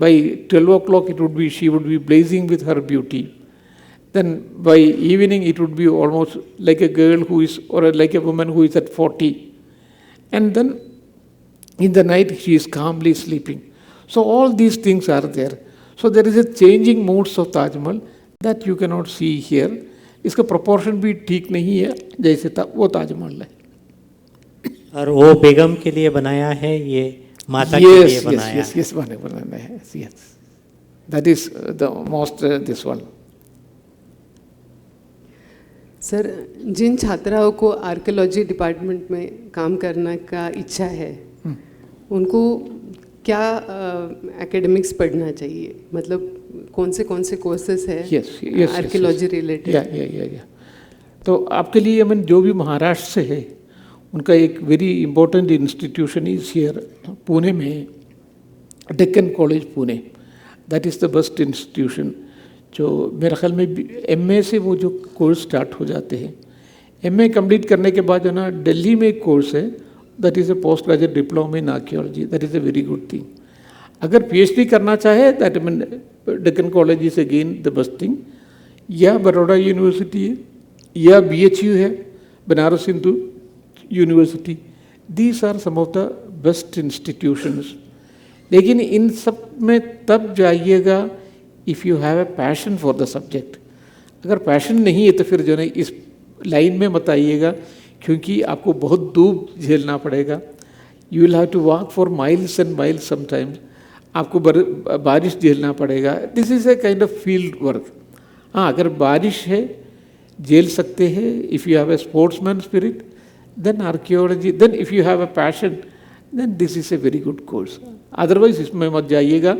by 12 o'clock it would be, she would be blazing with her beauty, then by evening it would be almost like a girl who is, or like a woman who is at 40, and then in the night she is calmly sleeping. So all these things are there. So there is a changing moods of Taj Mahal that you cannot see here. इसका proportion भी ठीक नहीं है जैसे वो ताजमहल है। और वो बेगम के लिए बनाया है, ये माता के लिए बनाया है। yes, बनाया है, yes. That is the most this one. Sir, जिन छात्राओं को आर्कियोलॉजी डिपार्टमेंट में काम करने का इच्छा है, उनको क्या एकेडमिक्स पढ़ना चाहिए? मतलब कौन से कोर्सेस है आर्कियोलॉजी रिलेटेड? या तो आपके लिए, आई मीन जो भी महाराष्ट्र से है, उनका एक very important institution is here Pune में, Deccan college Pune, that is the best institution. जो मेरे ख्याल में MA से वो जो कोर्स स्टार्ट हो जाते हैं, MA कंप्लीट करने के बाद जो ना दिल्ली में एक कोर्स है, that is a post graduate diploma इन archaeology, that is a very good thing. अगर PhD करना चाहे, that I mean Deccan college is again the best thing, या बड़ौदा यूनिवर्सिटी है, या BHU है, Banaras Hindu university, these are some of the best institutions. लेकिन इन सब में तब जाइएगा if you have a passion for the subject. अगर पैशन नहीं है तो फिर जो है इस लाइन में मत आइएगा, क्योंकि आपको बहुत धूप झेलना पड़ेगा। You will have to walk for miles and miles sometimes, आपको बारिश झेलना पड़ेगा। This is a kind of field work. हाँ, अगर बारिश है झेल सकते हैं, if you have a sportsman spirit, then archaeology, then if you have a passion, then this is a very good course. Otherwise इसमें मत जाइएगा,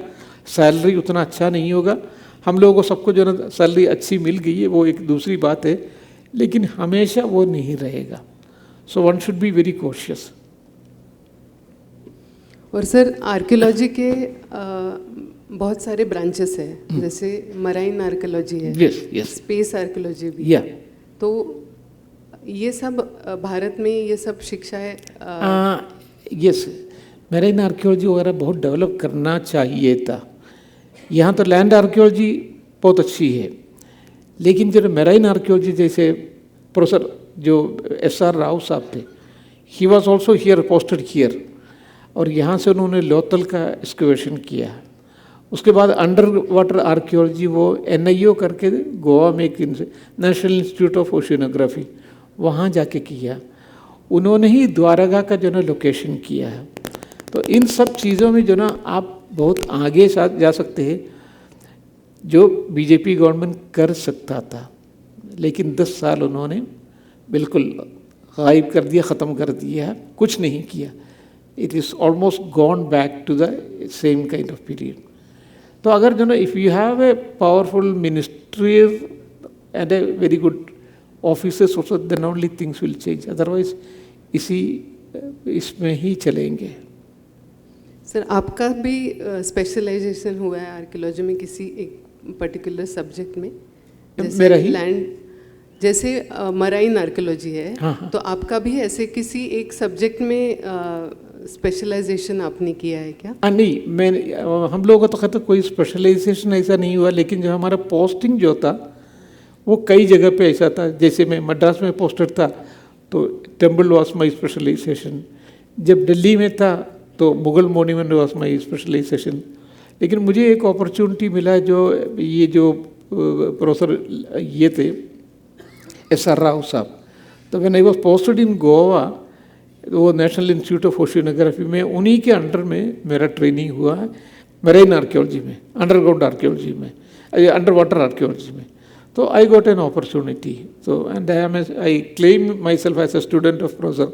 सैलरी उतना अच्छा नहीं होगा। हम लोगों को सबको जो ना सैलरी अच्छी मिल गई है, वो एक दूसरी बात है, लेकिन हमेशा वो नहीं रहेगा। So one should be very cautious. और सर, आर्कियोलॉजी के बहुत सारे ब्रांचेस हैं, जैसे मराइन आर्कियोलॉजी है, yes. स्पेस आर्कियोलॉजी भी या तो ये सब भारत में ये सब शिक्षा है? यस, मरीन आर्कियोलॉजी वगैरह बहुत डेवलप करना चाहिए था। यहाँ तो लैंड आर्कियोलॉजी बहुत अच्छी है, लेकिन जो मरीन आर्कियोलॉजी, जैसे प्रोफेसर जो SR राव साहब थे, he was also here, posted here, और यहाँ से उन्होंने लोथल का एक्सकवेशन किया। उसके बाद अंडर वाटर आर्कियोलॉजी वो NIO करके गोवा में एक नेशनल इंस्टीट्यूट ऑफ ओशियनोग्राफी, वहाँ जाके किया। उन्होंने ही द्वारका का जो ना लोकेशन किया है। तो इन सब चीज़ों में जो ना आप बहुत आगे जा सकते हैं, जो BJP गवर्नमेंट कर सकता था, लेकिन 10 साल उन्होंने बिल्कुल गायब कर दिया, ख़त्म कर दिया, कुछ नहीं किया। It is almost gone back to the same kind of period. तो अगर जो ना if you have a powerful ministry and a very good officers also, then only things will change, otherwise इसमें ही चलेंगे। सर, आपका भी स्पेशलाइजेशन हुआ है आर्कियोलॉजी में किसी एक पर्टिकुलर सब्जेक्ट में? मेरा ही लैंड, जैसे मराइन आर्कियोलॉजी है, हाँ। तो आपका भी ऐसे किसी एक सब्जेक्ट में स्पेशलाइजेशन आपने किया है क्या? नहीं, हम लोगों का तो खैर कोई स्पेशलाइजेशन ऐसा नहीं हुआ, लेकिन जो हमारा पोस्टिंग जो था वो कई जगह पे ऐसा था। जैसे मैं मद्रास में पोस्टेड था तो टेम्पल वॉज माई स्पेशलाइजेशन, जब दिल्ली में था तो Mughal monument was my specialisation. लेकिन मुझे एक अपॉर्चुनिटी मिला, जो प्रोफेसर ये थे SR राव साहब, तो व्हेन आई वाज पोस्टेड इन गोवा, वो नेशनल इंस्टीट्यूट ऑफ ओशियनोग्राफी में, उन्हीं के अंडर में मेरा ट्रेनिंग हुआ है मरीन आर्कियोलॉजी में, अंडरग्राउंड आर्कियोलॉजी में, अंडर वाटर आर्कियोलॉजी में। तो I got an opportunity, so and I claim myself as a student of Professor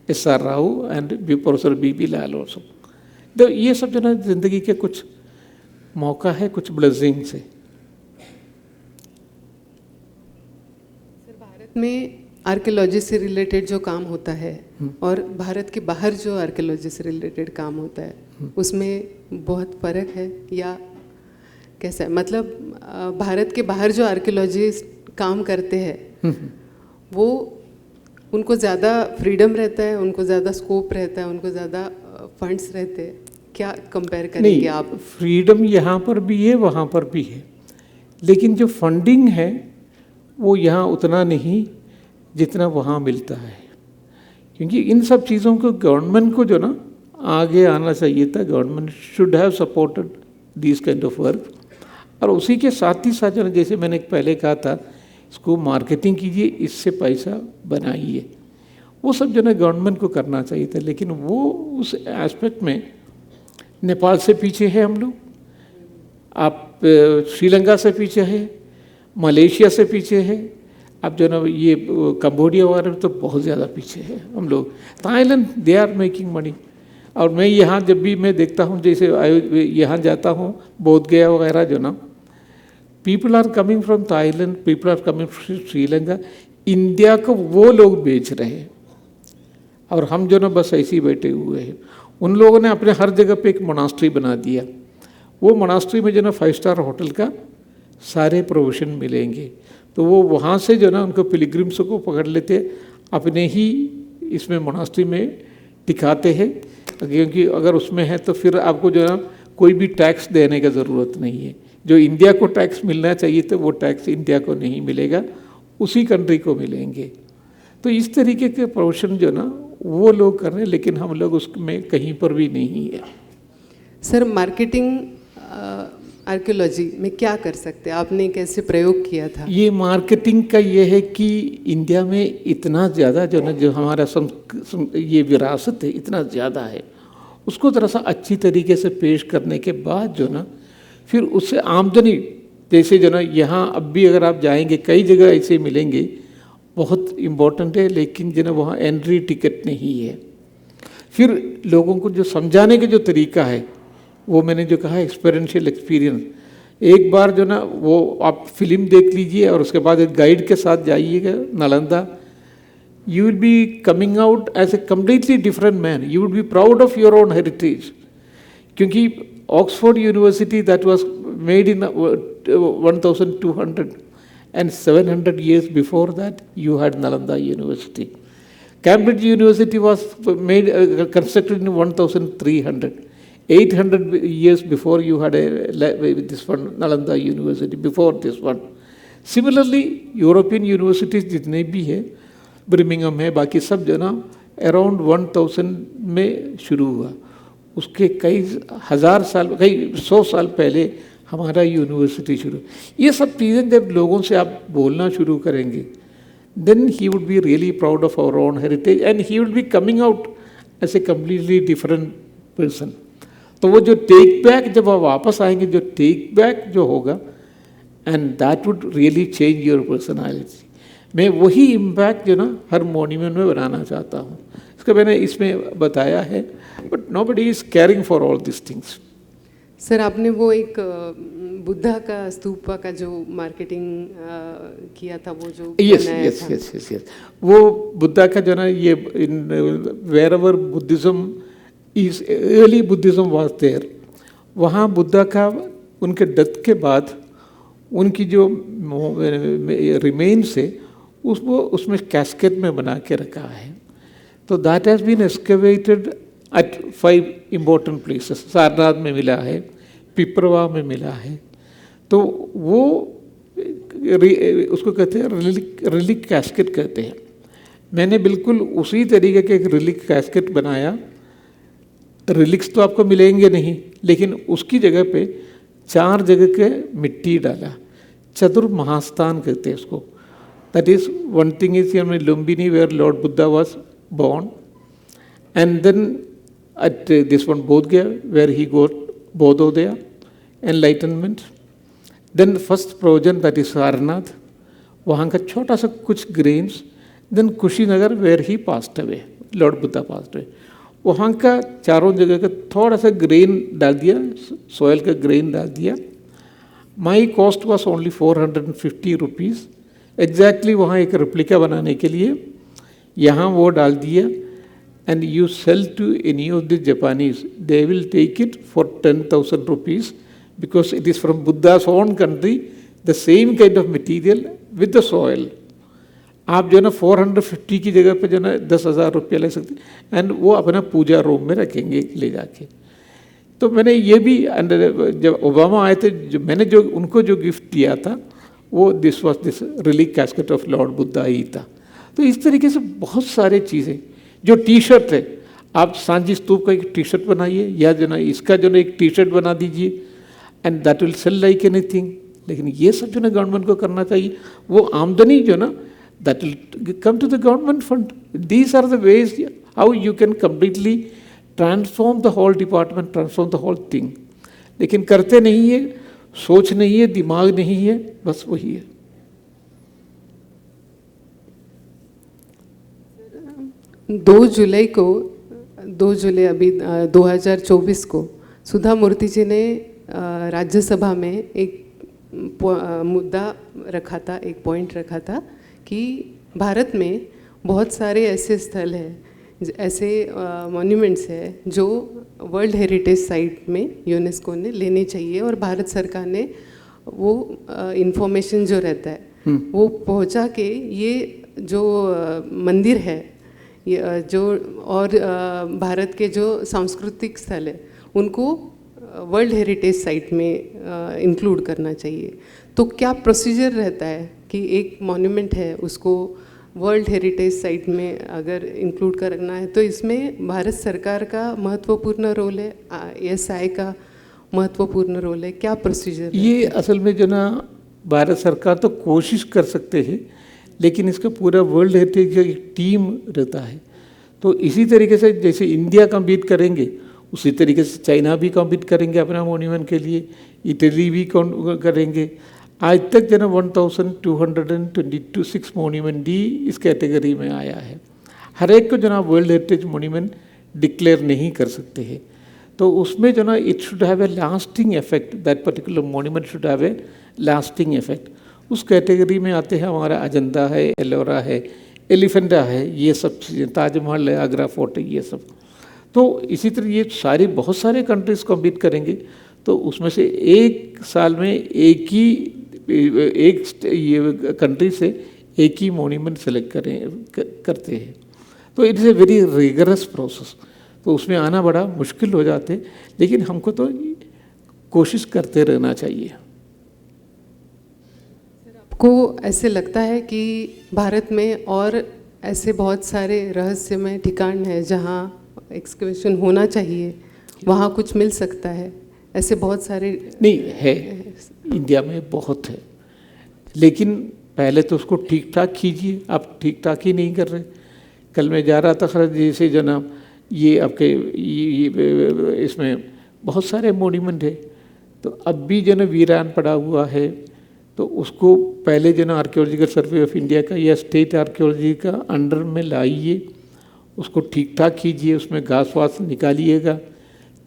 SR Rao and Professor BB Lal also। तो ये सब जो ना जिंदगी के कुछ मौका है, कुछ ब्लेसिंग्स है। में आर्कियोलॉजी से रिलेटेड जो काम होता है और भारत के बाहर जो आर्कियोलॉजी से रिलेटेड काम होता है उसमें बहुत फ़र्क है या कैसा है? मतलब भारत के बाहर जो आर्कियोलॉजिस्ट काम करते हैं वो उनको ज़्यादा फ्रीडम रहता है, उनको ज़्यादा स्कोप रहता है, उनको ज़्यादा फंड्स रहते हैं, क्या कंपेयर करेंगे आप? फ्रीडम यहाँ पर भी है, वहाँ पर भी है, लेकिन जो फंडिंग है वो यहाँ उतना नहीं जितना वहाँ मिलता है, क्योंकि इन सब चीज़ों को गवर्नमेंट को जो ना आगे आना चाहिए था। Government should have supported this kind of work, और उसी के साथ ही साथ जो ना, जैसे मैंने पहले कहा था, इसको मार्केटिंग कीजिए, इससे पैसा बनाइए, वो सब जो ना गवर्नमेंट को करना चाहिए था। लेकिन वो उस एस्पेक्ट में नेपाल से पीछे है हम लोग, आप श्रीलंका से पीछे है, मलेशिया से पीछे है, अब जो ना ये कंबोडिया वगैरह तो बहुत ज़्यादा पीछे है हम लोग। Thailand they are making money. और मैं यहाँ जब भी मैं देखता हूँ, जैसे यहाँ जाता हूँ बोध गया वगैरह, जो ना people are coming from Thailand, people are coming from Sri Lanka, India को वो लोग बेच रहे हैं और हम जो ना बस ऐसे ही बैठे हुए हैं। उन लोगों ने अपने हर जगह पे एक मोनास्ट्री बना दिया, वो मोनास्ट्री में जो ना 5 स्टार होटल का सारे प्रोविजन मिलेंगे, तो वो वहाँ से जो ना उनको पिलग्रिम्स को पकड़ लेते, अपने ही इसमें मोनास्ट्री में दिखाते हैं, क्योंकि अगर उसमें है तो फिर आपको जो ना कोई भी टैक्स देने का ज़रूरत नहीं है। जो इंडिया को टैक्स मिलना चाहिए तो वो टैक्स इंडिया को नहीं मिलेगा, उसी कंट्री को मिलेंगे। तो इस तरीके के प्रोविजन जो ना वो लोग कर रहे हैं, लेकिन हम लोग उसमें कहीं पर भी नहीं है। सर, मार्केटिंग आर्कियोलॉजी में क्या कर सकते हैं? आपने कैसे प्रयोग किया था? ये मार्केटिंग का ये है कि इंडिया में इतना ज़्यादा जो ना, जो हमारा ये विरासत है इतना ज़्यादा है, उसको थोड़ा सा अच्छी तरीके से पेश करने के बाद जो ना फिर उससे आमदनी, जैसे जो ना यहाँ अब भी अगर आप जाएंगे कई जगह ऐसे मिलेंगे, बहुत इम्पोर्टेंट है, लेकिन जो ना वहाँ एंट्री टिकट नहीं है। फिर लोगों को जो समझाने का जो तरीका है वो मैंने जो कहा एक्सपेरिएंशियल एक्सपीरियंस, एक बार जो ना वो आप फिल्म देख लीजिए और उसके बाद एक गाइड के साथ जाइएगा Nalanda, you will be coming out as a completely different man. You would be proud of your own heritage. क्योंकि Oxford university that was made in 1200 and 700 years before that you had Nalanda University. Cambridge University was made constructed in 1300. 800 years before you had this one Nalanda University, before this one. Similarly, European universities जितने भी है, Birmingham है, बाकी सब जो ना around 1000 में शुरू हुआ, उसके कई 1000 साल, कई 100 साल पहले हमारा यूनिवर्सिटी शुरू। ये सब चीज़ें जब लोगों से आप बोलना शुरू करेंगे, then he would be really proud of our own heritage and he would be coming out as a completely different person. तो वो जो टेक बैक, जब आप वापस आएंगे, जो टेक बैक जो होगा, and that would really change your personality. मैं वही इम्पैक्ट जो ना हर मॉन्यूमेंट में बनाना चाहता हूँ। इसका मैंने इसमें बताया है, but nobody is caring for all this things. Sir, आपने वो एक बुद्धा का स्तूपा का जो मार्केटिंग किया था, वो जो यस, वो बुद्धा का जो ना, ये wherever Buddhism is early Buddhism was there, वहाँ बुद्धा का उनके डेथ के बाद उनकी जो रिमेन्स है उसको उसमें कैस्केट में बना के रखा है। तो that has been excavated at 5 important places. Sarnath में मिला है, पिपरवा में मिला है, तो वो उसको कहते हैं रिलिक कैस्केट कहते हैं। मैंने बिल्कुल उसी तरीके के एक रिलिक कैस्केट बनाया। रिलिक्स तो आपको मिलेंगे नहीं, लेकिन उसकी जगह पे 4 जगह के मिट्टी डाला, चतुर्महास्थान कहते हैं उसको। That is one thing is Lumbini where lord Buddha was born, and then at this one Bodh Gaya where he got Bodhodaya, enlightenment. Then first provision that is Sarnath, वहाँ का छोटा सा कुछ grains. Then Kushinagar where he passed away, Lord Buddha passed away. वहाँ का चारों जगह का थोड़ा सा grain डाल दिया, soil का grain डाल दिया. My cost was only 450 rupees. Exactly वहाँ एक रेप्लिका बनाने के लिए यहाँ वो डाल दिया, and you sell to any of the Japanese, they will take it for 10,000 rupees because it is from Buddha's own country, the same kind of material with the soil. आप जो ना 450 की जगह पे जो ना 10,000 रुपया ले सकते हैं, एंड वो अपना पूजा रूम में रखेंगे ले जाके। तो मैंने ये भी जब ओबामा आए थे, जो मैंने जो उनको जो गिफ्ट दिया था वो this relic casket of lord Buddha ही था। तो इस तरीके से बहुत सारे चीज़ें, जो टी शर्ट है, आप सांची स्तूप का एक टी शर्ट बनाइए या जो ना इसका जो ना एक टी शर्ट बना दीजिए, and that will sell like anything. लेकिन ये सब जो ना गवर्नमेंट को करना चाहिए, वो आमदनी जो ना that will come to the government fund. These are the ways how you can completely transform the whole department, transform the whole thing. लेकिन करते नहीं है, सोच नहीं है, दिमाग नहीं है, बस वही है। 2 जुलाई अभी 2024 को सुधा मूर्ति जी ने राज्यसभा में एक मुद्दा रखा था, एक पॉइंट रखा था कि भारत में बहुत सारे ऐसे स्थल हैं, ऐसे मॉन्यूमेंट्स हैं जो वर्ल्ड हेरिटेज साइट में यूनेस्को ने लेने चाहिए, और भारत सरकार ने वो इंफॉर्मेशन जो रहता है वो पहुंचा के ये जो मंदिर है जो और भारत के जो सांस्कृतिक स्थल है उनको वर्ल्ड हेरिटेज साइट में इंक्लूड करना चाहिए। तो क्या प्रोसीजर रहता है कि एक मॉन्यूमेंट है उसको वर्ल्ड हेरिटेज साइट में अगर इंक्लूड करना है तो इसमें भारत सरकार का महत्वपूर्ण रोल है, एएसआई का महत्वपूर्ण रोल है, क्या प्रोसीजर? ये असल में जो ना भारत सरकार तो कोशिश कर सकते हैं, लेकिन इसका पूरा वर्ल्ड हेरिटेज का एक टीम रहता है। तो इसी तरीके से जैसे इंडिया कम्पीट करेंगे उसी तरीके से चाइना भी कम्पीट करेंगे अपना मॉन्यूमेंट के लिए, इटली भी करेंगे। आज तक जो ना 1226 मॉन्यूमेंट डी इस कैटेगरी में आया है। हर एक को जो ना वर्ल्ड हेरिटेज मॉन्यूमेंट डिक्लेयर नहीं कर सकते हैं, तो उसमें जो ना it should have a lasting effect, that particular monument should have a lasting effect. उस कैटेगरी में आते हैं हमारा अजंता है, एलोरा है, एलिफेंटा है, ये सब चीज़ें, ताजमहल है, आगरा फोर्ट है, ये सब। तो इसी तरह ये सारी बहुत सारे कंट्रीज कम्पीट करेंगे, तो उसमें से एक साल में एक ये कंट्री से एक ही मॉन्यूमेंट सेलेक्ट करते हैं। तो it is a very rigorous process, तो उसमें आना बड़ा मुश्किल हो जाते, लेकिन हमको तो कोशिश करते रहना चाहिए। आपको ऐसे लगता है कि भारत में और ऐसे बहुत सारे रहस्यमय ठिकान हैं जहाँ एक्सकवेशन होना चाहिए, वहाँ कुछ मिल सकता है? ऐसे बहुत सारे नहीं है, इंडिया में बहुत है, लेकिन पहले तो उसको ठीक ठाक कीजिए। आप ठीक ठाक ही नहीं कर रहे। कल मैं जा रहा था खरज जैसे जनाब, ये आपके ये इसमें बहुत सारे मॉन्यूमेंट है, तो अब भी जो ना वीरान पड़ा हुआ है, तो उसको पहले जो ना आर्कियोलॉजिकल सर्वे ऑफ इंडिया का या स्टेट आर्कियोलॉजी का अंडर में लाइए, उसको ठीक ठाक कीजिए, उसमें घास वास निकालिएगा,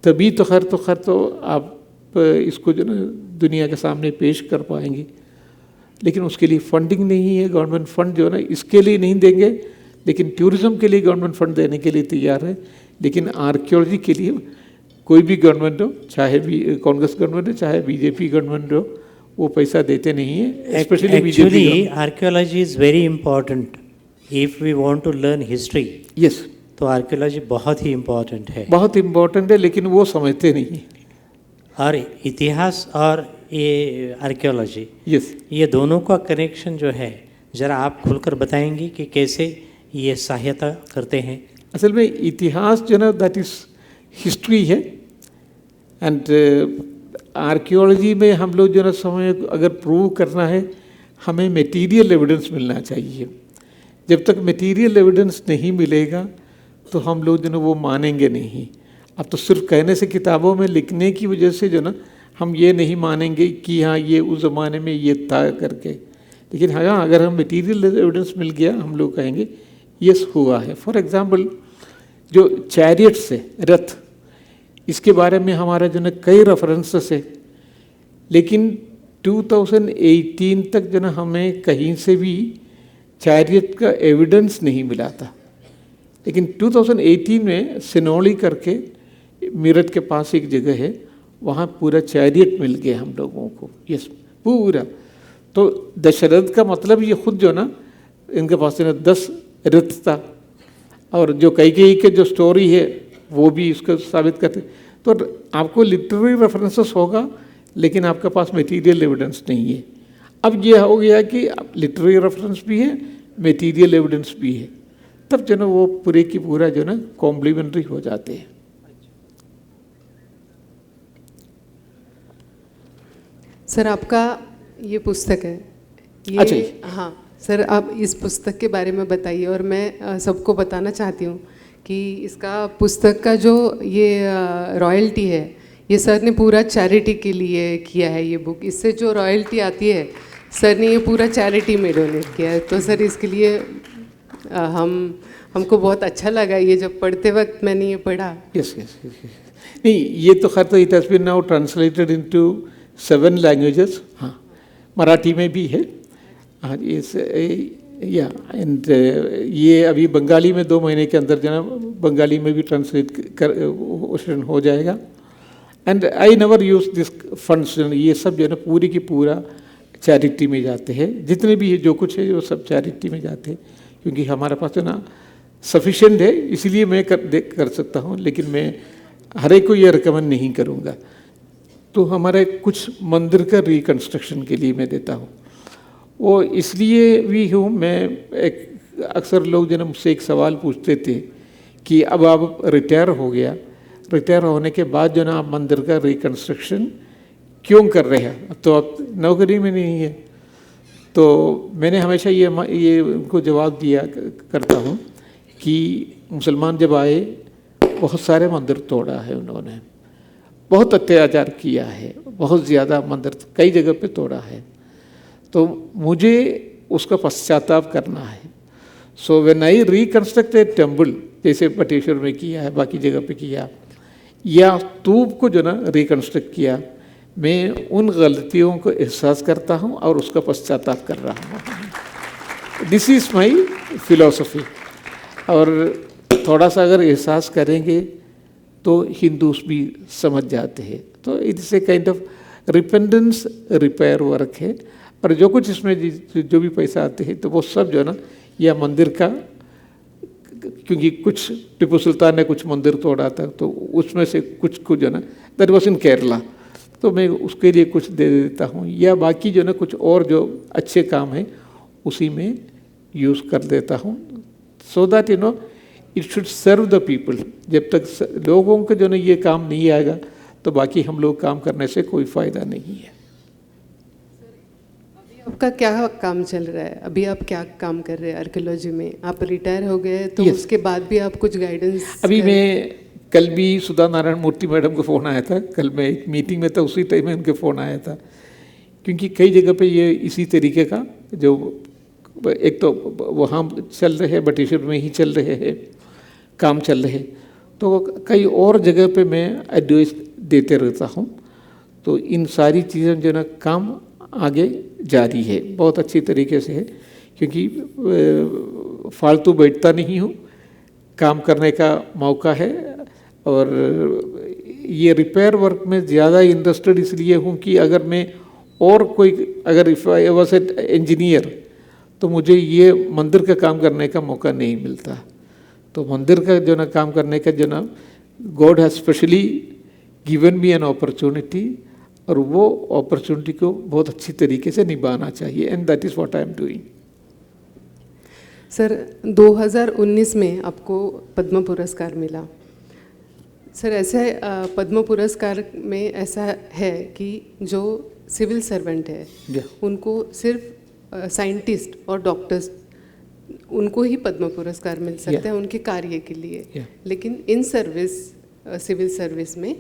तभी तो खैर तो आप इसको जो ना दुनिया के सामने पेश कर पाएंगे। लेकिन उसके लिए फंडिंग नहीं है, गवर्नमेंट फंड जो है ना इसके लिए नहीं देंगे, लेकिन टूरिज़्म के लिए गवर्नमेंट फंड देने के लिए तैयार है। लेकिन आर्कियोलॉजी के लिए कोई भी गवर्नमेंट हो, चाहे भी कांग्रेस गवर्नमेंट हो चाहे बीजेपी गवर्नमेंट हो, वो पैसा देते नहीं है। Actually archaeology is very important if we want to learn history. Yes, तो आर्कियोलॉजी बहुत ही इम्पॉर्टेंट है, बहुत इम्पॉर्टेंट है, लेकिन वो समझते नहीं है। और इतिहास और ये आर्कियोलॉजी, यस, ये दोनों का कनेक्शन जो है ज़रा आप खुलकर बताएंगे कि कैसे ये सहायता करते हैं? असल में इतिहास जो ना दैट इज़ हिस्ट्री है, एंड आर्कियोलॉजी में हम लोग जो ना समय अगर प्रूव करना है, हमें मटेरियल एविडेंस मिलना चाहिए। जब तक मटेरियल एविडेंस नहीं मिलेगा तो हम लोग जो ना वो मानेंगे नहीं। अब तो सिर्फ कहने से, किताबों में लिखने की वजह से जो ना हम ये नहीं मानेंगे कि हाँ ये उस ज़माने में ये था करके। लेकिन हाँ, अगर हम मटेरियल एविडेंस मिल गया, हम लोग कहेंगे यस हुआ है। फॉर एग्जांपल जो चैरियट्स है, रथ, इसके बारे में हमारा जो ना कई रेफरेंसेस है, लेकिन 2018 तक जो ना हमें कहीं से भी चैरियट का एविडेंस नहीं मिला था, लेकिन 2018 में सिनोली करके मेरठ के पास एक जगह है, वहाँ पूरा चैरियट मिल गया हम लोगों को। यस, पूरा। तो दशरथ का मतलब ये खुद जो ना इनके पास ना 10 रथ था, और जो कैकेयी के जो स्टोरी है वो भी इसको साबित करते। तो आपको लिटरेरी रेफरेंसेस होगा, लेकिन आपके पास मटेरियल एविडेंस नहीं है। अब ये हो गया कि लिटरेरी रेफरेंस भी है, मटेरियल एविडेंस भी है, तब जो ना वो पूरे की पूरा जो ना कॉम्प्लीमेंट्री हो जाते हैं। सर, आपका ये पुस्तक है ये, अच्छा। हाँ सर, आप इस पुस्तक के बारे में बताइए। और मैं सबको बताना चाहती हूँ कि इसका पुस्तक का जो ये रॉयल्टी है, ये सर ने पूरा चैरिटी के लिए किया है। ये बुक, इससे जो रॉयल्टी आती है सर ने ये पूरा चैरिटी में डोनेट किया है। तो सर इसके लिए हमको बहुत अच्छा लगा ये जब पढ़ते वक्त मैंने ये पढ़ा। Yes yes yes. नहीं, ये तो खैर तो it has been now translated into 7 languages. हाँ, मराठी में भी है। हाँ, या एंड ये अभी बंगाली में 2 महीने के अंदर जो ना बंगाली में भी ट्रांसलेट हो जाएगा। And I never use this funds, ये सब जो है ना पूरी की पूरा चैरिटी में जाते हैं। जितने भी जो कुछ है वो सब चैरिटी में जाते हैं, क्योंकि हमारे पास जो ना सफिशेंट है, इसलिए मैं कर सकता हूँ, लेकिन मैं हर एक को ये रिकमेंड नहीं करूँगा। तो हमारे कुछ मंदिर का रिकन्स्ट्रक्शन के लिए मैं देता हूँ। वो इसलिए भी हूँ, मैं अक्सर लोग जो ना मुझसे एक सवाल पूछते थे कि अब आप रिटायर हो गया, रिटायर होने के बाद जो ना आप मंदिर का रिकन्स्ट्रक्शन क्यों कर रहे हैं, अब तो आप नौकरी में नहीं है। तो मैंने हमेशा ये उनको जवाब दिया करता हूँ कि मुसलमान जब आए बहुत सारे मंदिर तोड़ा है उन्होंने, बहुत अत्याचार किया है, बहुत ज़्यादा मंदिर कई जगह पे तोड़ा है। तो मुझे उसका पश्चाताप करना है। So when I reconstruct A temple, जैसे बटेश्वर में किया है, बाकी जगह पे किया, या स्तूप को जो ना रिकन्स्ट्रक्ट किया, मैं उन गलतियों को एहसास करता हूँ और उसका पश्चाताप कर रहा हूँ। This is my philosophy. और थोड़ा सा अगर एहसास करेंगे तो हिंदूस भी समझ जाते हैं। तो it's a kind of repentance repair work है। और जो कुछ इसमें जो भी पैसा आते हैं तो वो सब जो है ना, या मंदिर का, क्योंकि कुछ टिप्पू सुल्तान ने कुछ मंदिर तोड़ा था, तो उसमें से कुछ को जो ना, दैट वाज इन केरला, तो मैं उसके लिए कुछ दे देता हूँ, या बाकी जो ना कुछ और जो अच्छे काम है उसी में यूज़ कर देता हूँ, so that you know it should serve the people. जब तक लोगों को जो ना ये काम नहीं आएगा तो बाकी हम लोग काम करने से कोई फ़ायदा नहीं है। आपका क्या काम चल रहा है अभी? आप क्या काम कर रहे हैं आर्कियोलॉजी में? आप रिटायर हो गए तो Yes. उसके बाद भी आप कुछ गाइडेंस? अभी मैं कल भी सुधा नारायण मूर्ति मैडम को फ़ोन आया था, कल मैं एक मीटिंग में था, उसी टाइम में उनके फ़ोन आया था, क्योंकि कई जगह पे ये इसी तरीके का जो एक तो वहाँ चल रहे हैं, बटेश्वर में ही चल रहे हैं, काम चल रहे, तो कई और जगह पे मैं एडवाइस देते रहता हूँ। तो इन सारी चीज़ें जो ना काम आगे जारी है, बहुत अच्छी तरीके से है, क्योंकि फालतू बैठता नहीं हूँ, काम करने का मौका है। और ये रिपेयर वर्क में ज़्यादा इंटरेस्टेड इसलिए हूँ कि अगर मैं और कोई, अगर if I was an engineer, तो मुझे ये मंदिर का काम करने का मौका नहीं मिलता। तो मंदिर का जो ना काम करने का जो ना, God has specially given me an opportunity, और वो अपॉर्चुनिटी को बहुत अच्छी तरीके से निभाना चाहिए, and that is what I am doing. Sir, 2019 में आपको पद्म पुरस्कार मिला। सर, ऐसे पद्म पुरस्कार में ऐसा है कि जो सिविल सर्वेंट है उनको सिर्फ साइंटिस्ट और डॉक्टर्स, उनको ही पद्म पुरस्कार मिल सकता है उनके कार्य के लिए, लेकिन इन सर्विस, सिविल सर्विस में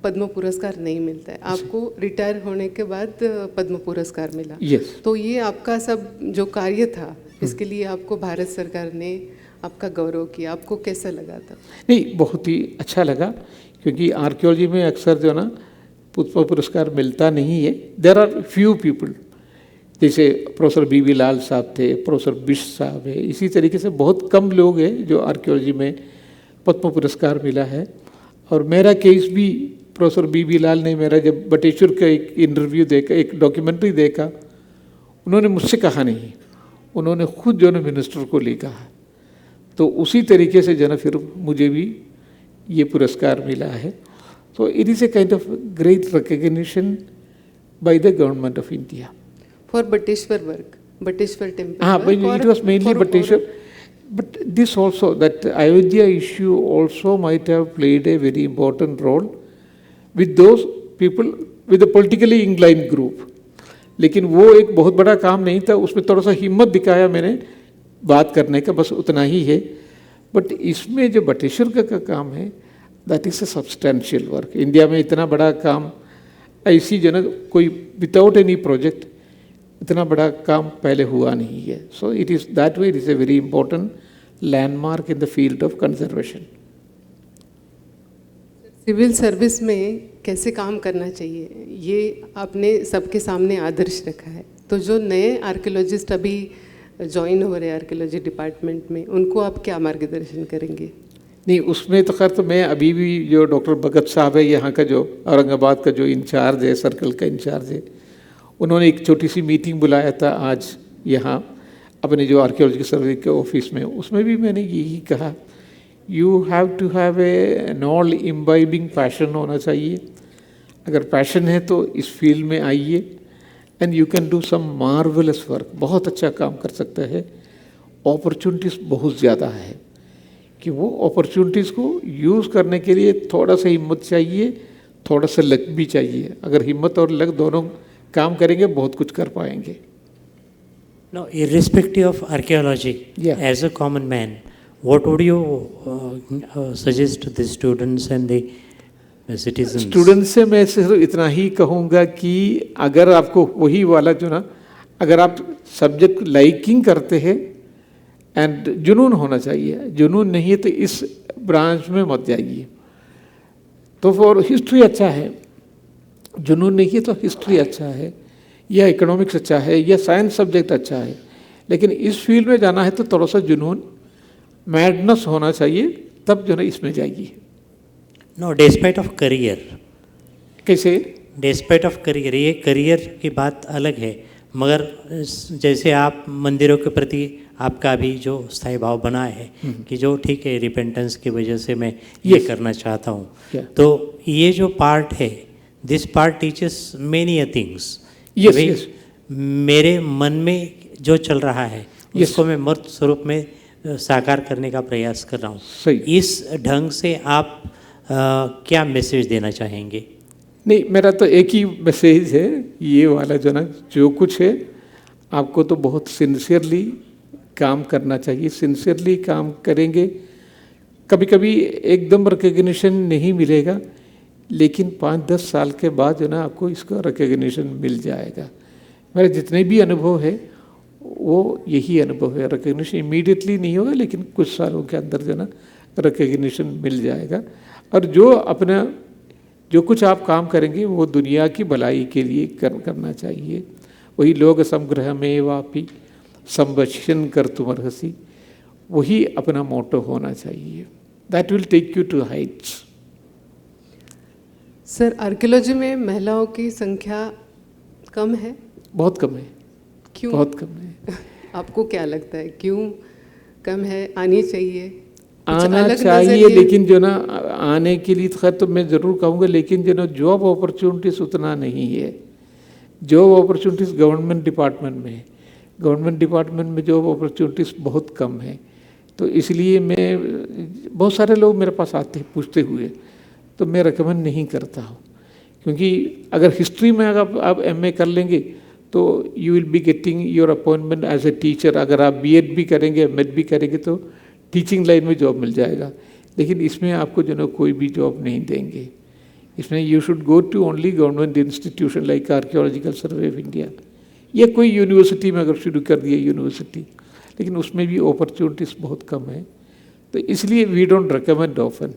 पद्म पुरस्कार नहीं मिलता है। आपको रिटायर होने के बाद पद्म पुरस्कार मिला। तो ये आपका सब जो कार्य था, इसके लिए आपको भारत सरकार ने आपका गौरव किया, आपको कैसा लगा था? नहीं, बहुत ही अच्छा लगा, क्योंकि आर्कियोलॉजी में अक्सर जो ना पद्म पुरस्कार मिलता नहीं है। देर आर फ्यू पीपल, जैसे प्रोफेसर बी लाल साहब थे, प्रोफेसर बिश्ट साहब है, इसी तरीके से बहुत कम लोग हैं जो आर्कियोलॉजी में पद्म पुरस्कार मिला है। और मेरा केस भी प्रोफेसर बी लाल ने मेरा जब बटेश्वर का एक इंटरव्यू देखा, एक डॉक्यूमेंट्री देखा, उन्होंने मुझसे कहा नहीं, उन्होंने खुद जो है मिनिस्टर को लिखा है। तो उसी तरीके से जो है फिर मुझे भी ये पुरस्कार मिला है। तो it is a kind of great recognition by the government of India for Bateshwar work, Bateshwar temple. हाँ, it was mainly Bateshwar, but this also, that Ayodhya issue also might have played a very important role with those people, with the politically inclined group. लेकिन वो एक बहुत बड़ा काम नहीं था, उसमें थोड़ा सा हिम्मत दिखाया मैंने बात करने का, बस उतना ही है। बट इसमें जो बटेश्वर का काम है, that is A substantial work. India में इतना बड़ा काम ऐसी जो ना कोई विदाउट एनी प्रोजेक्ट इतना बड़ा काम पहले हुआ नहीं है। So it is that way, it is a very important landmark in the field of conservation. Civil service में कैसे काम करना चाहिए, ये आपने सबके सामने आदर्श रखा है। तो जो नए आर्कियोलॉजिस्ट अभी ज्वाइन हो रहे हैं आर्कियोलॉजी डिपार्टमेंट में, उनको आप क्या मार्गदर्शन करेंगे? नहीं, उसमें तो खैर तो मैं अभी भी जो डॉक्टर भगत साहब है यहाँ का, जो औरंगाबाद का जो इंचार्ज है, सर्कल का इंचार्ज है, उन्होंने एक छोटी सी मीटिंग बुलाया था आज यहाँ अपने जो आर्कियोलॉजी सर्वे के ऑफिस में। उसमें भी मैंने यही कहा, you have to have an all imbibing passion होना चाहिए। अगर पैशन है तो इस फील्ड में आइए, and you can do some marvellous work, बहुत अच्छा काम कर सकता है। अपॉर्चुनिटीज़ बहुत ज़्यादा है कि वो अपॉर्चुनिटीज़ को यूज़ करने के लिए थोड़ा सा हिम्मत चाहिए, थोड़ा सा लक भी चाहिए। अगर हिम्मत और लक दोनों काम करेंगे बहुत कुछ कर पाएंगे। Now, irrespective of archaeology, Yeah. as a common man, what would you suggest to the students and the citizens? Student से मैं सिर्फ इतना ही कहूँगा कि अगर आपको वही वाला जो ना, अगर आप सब्जेक्ट लाइकिंग करते हैं एंड जुनून होना चाहिए, जुनून नहीं है तो इस ब्रांच में मत जाइए। तो फॉर हिस्ट्री अच्छा है, जुनून नहीं है तो हिस्ट्री अच्छा है, या इकोनॉमिक्स अच्छा है, या साइंस सब्जेक्ट अच्छा है, लेकिन इस फील्ड में जाना है तो थोड़ा सा जुनून, मैडनेस होना चाहिए, तब जो है इसमें जाइए। No, despite of career. कैसे? Despite of career, ये करियर की बात अलग है, मगर जैसे आप मंदिरों के प्रति आपका भी जो स्थायी भाव बना है कि जो ठीक है, रिपेंटेंस की वजह से मैं ये करना चाहता हूँ, तो ये जो पार्ट है, this part teaches many things. Yes, मेरे मन में जो चल रहा है उसको मैं मूर्त स्वरूप में साकार करने का प्रयास कर रहा हूँ। सही। इस ढंग से आप क्या मैसेज देना चाहेंगे? नहीं, मेरा तो एक ही मैसेज है, ये वाला जो ना, जो कुछ है आपको तो बहुत सिंसियरली काम करना चाहिए। सिंसियरली काम करेंगे, कभी कभी एकदम रिकग्निशन नहीं मिलेगा, लेकिन 5-10 साल के बाद जो ना आपको इसका रिकग्निशन मिल जाएगा। मेरे जितने भी अनुभव है वो यही अनुभव है। रिकग्निशन इमीडिएटली नहीं होगा, लेकिन कुछ सालों के अंदर जो ना रिकग्निशन मिल जाएगा। और जो अपना जो कुछ आप काम करेंगे वो दुनिया की भलाई के लिए करना चाहिए। वही लोग संग्रह में वापी संरक्षण कर तुमर्हसी, वही अपना मोटो होना चाहिए। That will take you to heights. Sir, archaeology में महिलाओं की संख्या कम है? बहुत कम है। क्यों? बहुत कम है। आपको क्या लगता है क्यों कम है? आनी चाहिए? आना चाहिए, लेकिन जो ना आने के लिए खैर तो मैं ज़रूर कहूँगा, लेकिन जो ना जॉब अपॉर्चुनिटीज़ उतना नहीं है। जॉब अपॉर्चुनिटीज़ गवर्नमेंट डिपार्टमेंट में है, गवर्नमेंट डिपार्टमेंट में जॉब अपॉर्चुनिटीज़ बहुत कम है। तो इसलिए मैं, बहुत सारे लोग मेरे पास आते हैं पूछते हुए, तो मैं रिकमेंड नहीं करता हूँ। क्योंकि अगर हिस्ट्री में अगर आप MA कर लेंगे तो you will be getting your appointment as a teacher. अगर आप B.Ed भी करेंगे, M.Ed भी करेंगे तो टीचिंग लाइन में जॉब मिल जाएगा। लेकिन इसमें आपको जो ना कोई भी जॉब नहीं देंगे। इसमें you should go to only government institution like archaeological survey of India, या कोई यूनिवर्सिटी में अगर शुरू कर दिया यूनिवर्सिटी, लेकिन उसमें भी अपॉर्चुनिटीज़ बहुत कम है। तो इसलिए we don't recommend often.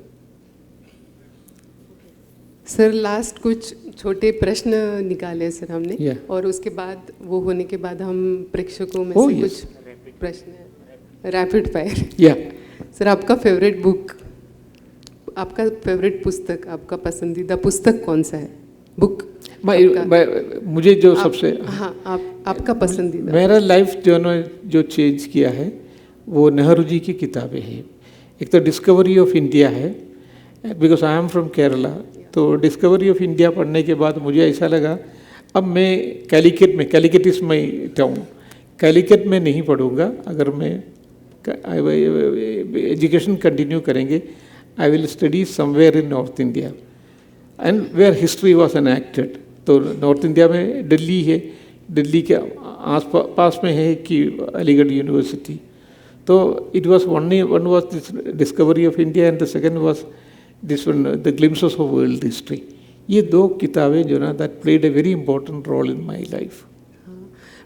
Sir last कुछ छोटे प्रश्न निकाले सर हमने Yeah. और उसके बाद वो होने के बाद हम प्रेक्षकों में Oh, से yes. कुछ प्रश्न रैपिड फायर। या सर आपका फेवरेट बुक, आपका फेवरेट पुस्तक, आपका पसंदीदा पुस्तक कौन सा है? बुक मुझे जो सबसे हाँ आपका पसंदीदा। मेरा लाइफ जो चेंज किया है वो नेहरू जी की किताबें हैं। एक तो डिस्कवरी ऑफ इंडिया है, because I am from Kerala, तो डिस्कवरी ऑफ इंडिया पढ़ने के बाद मुझे ऐसा लगा अब मैं Calicut is my town, Calicut में नहीं पढ़ूंगा। अगर मैं एजुकेशन कंटिन्यू करेंगे, I will study somewhere in North India and where history was enacted. तो नॉर्थ इंडिया में दिल्ली है, दिल्ली के आस पास में है कि अलीगढ़ यूनिवर्सिटी। तो it was one was this discovery of India and the second was this one the glimpses of world history. ये दो किताबें जो ना that played a very important role in my life.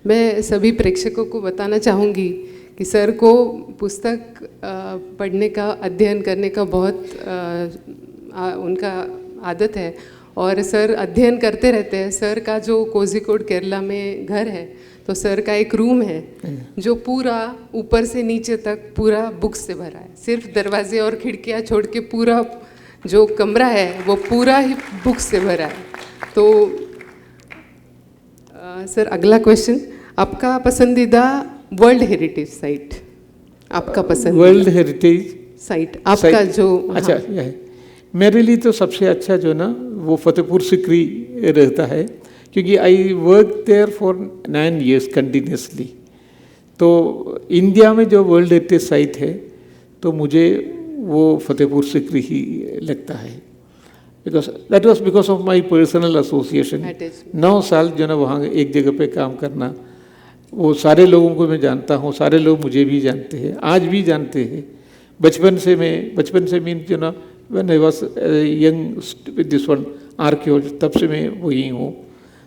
मैं सभी प्रेक्षकों को बताना चाहूँगी कि सर को पुस्तक पढ़ने का, अध्ययन करने का बहुत उनका आदत है और सर अध्ययन करते रहते हैं। सर का जो कोझिकोड केरला में घर है, तो सर का एक रूम है जो पूरा ऊपर से नीचे तक पूरा बुक्स से भरा है। सिर्फ दरवाजे और खिड़कियाँ छोड़ के पूरा जो कमरा है वो पूरा ही बुक्स से भरा है। तो सर अगला क्वेश्चन, आपका पसंदीदा वर्ल्ड हेरिटेज साइट, आपका पसंद वर्ल्ड हेरिटेज साइट आपका जो अच्छा यह है मेरे लिए तो सबसे अच्छा जो ना वो फतेहपुर सिकरी रहता है, क्योंकि I work there for 9 years continuously. तो इंडिया में जो वर्ल्ड हेरिटेज साइट है तो मुझे वो फतेहपुर सिकरी ही लगता है, because that was because of my personal association. 9 साल जो ना वहाँ एक जगह पे काम करना, वो सारे लोगों को मैं जानता हूँ, सारे लोग मुझे भी जानते हैं, आज भी जानते हैं। बचपन से मीन जो ना when I was young with this one archaeology, तब से मैं वही हूँ।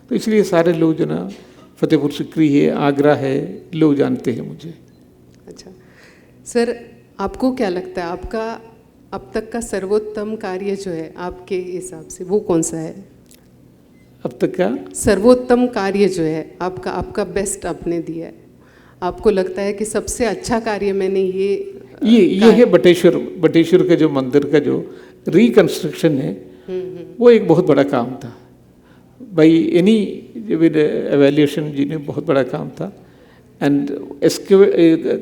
तो इसलिए सारे लोग जो ना फतेहपुर सिकरी है, आगरा है, लोग जानते हैं मुझे। अच्छा सर, आपको क्या लगता है आपका अब तक का सर्वोत्तम कार्य जो है आपके हिसाब से वो कौन सा है? अब तक का सर्वोत्तम कार्य जो है आपका बेस्ट आपने दिया है, आपको लगता है कि सबसे अच्छा कार्य मैंने ये है बटेश्वर का जो मंदिर का जो रिकंस्ट्रक्शन है, वो एक बहुत बड़ा काम था भाई। एनी विद एवेल्यूशन जी ने बहुत बड़ा काम था। एंड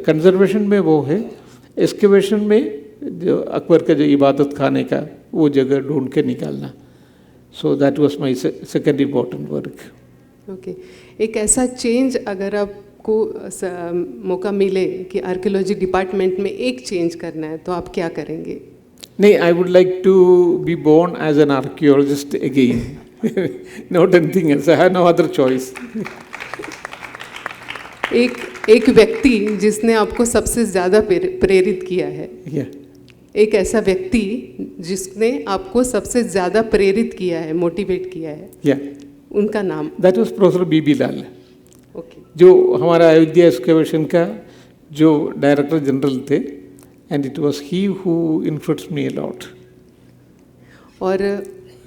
कंजर्वेशन में वो है, एक्सकेवेशन में जो अकबर का जो इबादत खाने का वो जगह ढूंढ के निकालना। सो that was my second important work. Okay, एक ऐसा चेंज अगर आपको मौका मिले कि आर्कियोलॉजी डिपार्टमेंट में एक चेंज करना है तो आप क्या करेंगे? नहीं, I would like to be born as an archaeologist again, not anything else, I have no other choice. एक व्यक्ति जिसने आपको सबसे ज़्यादा प्रेरित किया है, एक ऐसा व्यक्ति जिसने आपको सबसे ज़्यादा प्रेरित किया है, मोटिवेट किया है, उनका नाम? That was professor B B Lal. Okay, जो हमारा अयोध्या एक्सकेवेशन का जो डायरेक्टर जनरल थे, and it was he who influenced me a lot. और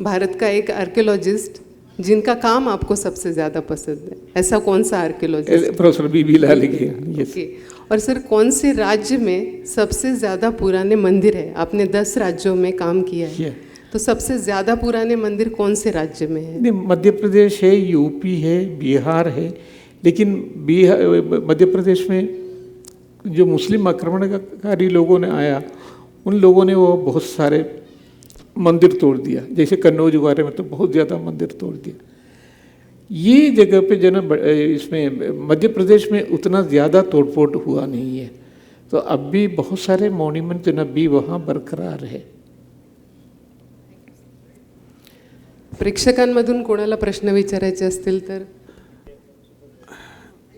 भारत का एक आर्कियोलॉजिस्ट जिनका काम आपको सबसे ज़्यादा पसंद है, ऐसा कौन सा आर्कियोलॉजिस्ट? प्रोफेसर बीबी लाल। यस। और सर, कौन से राज्य में सबसे ज़्यादा पुराने मंदिर है? आपने 10 राज्यों में काम किया है, तो सबसे ज़्यादा पुराने मंदिर कौन से राज्य में है? नहीं, मध्य प्रदेश है, यूपी है, बिहार है। लेकिन मध्य प्रदेश में जो मुस्लिम आक्रमणकारी लोगों ने आया, उन लोगों ने वो बहुत सारे मंदिर तोड़ दिया। जैसे कन्नौज वगैरह में तो बहुत ज़्यादा मंदिर तोड़ दिया। ये जगह पे जो ना इसमें मध्य प्रदेश में उतना ज़्यादा तोड़फोड़ हुआ नहीं है, तो अब भी बहुत सारे मॉन्यूमेंट जो ना भी वहाँ बरकरार है। प्रेक्षकांमधून कोणाला प्रश्न विचारायचे असतील तर?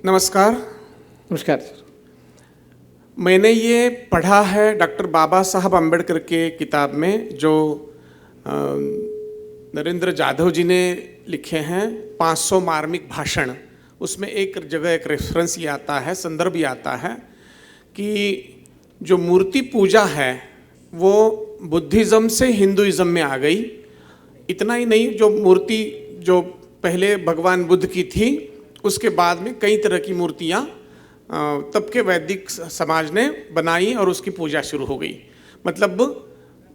नमस्कार। नमस्कार सर। मैंने ये पढ़ा है डॉक्टर बाबा साहब अम्बेडकर के किताब में, जो नरेंद्र जाधव जी ने लिखे हैं, 500 मार्मिक भाषण। उसमें एक जगह एक रेफरेंस ये आता है, संदर्भ ये आता है कि जो मूर्ति पूजा है वो बुद्धिज़्म से हिंदुइज़्म में आ गई। इतना ही नहीं, जो मूर्ति जो पहले भगवान बुद्ध की थी, उसके बाद में कई तरह की मूर्तियाँ तब के वैदिक समाज ने बनाई और उसकी पूजा शुरू हो गई। मतलब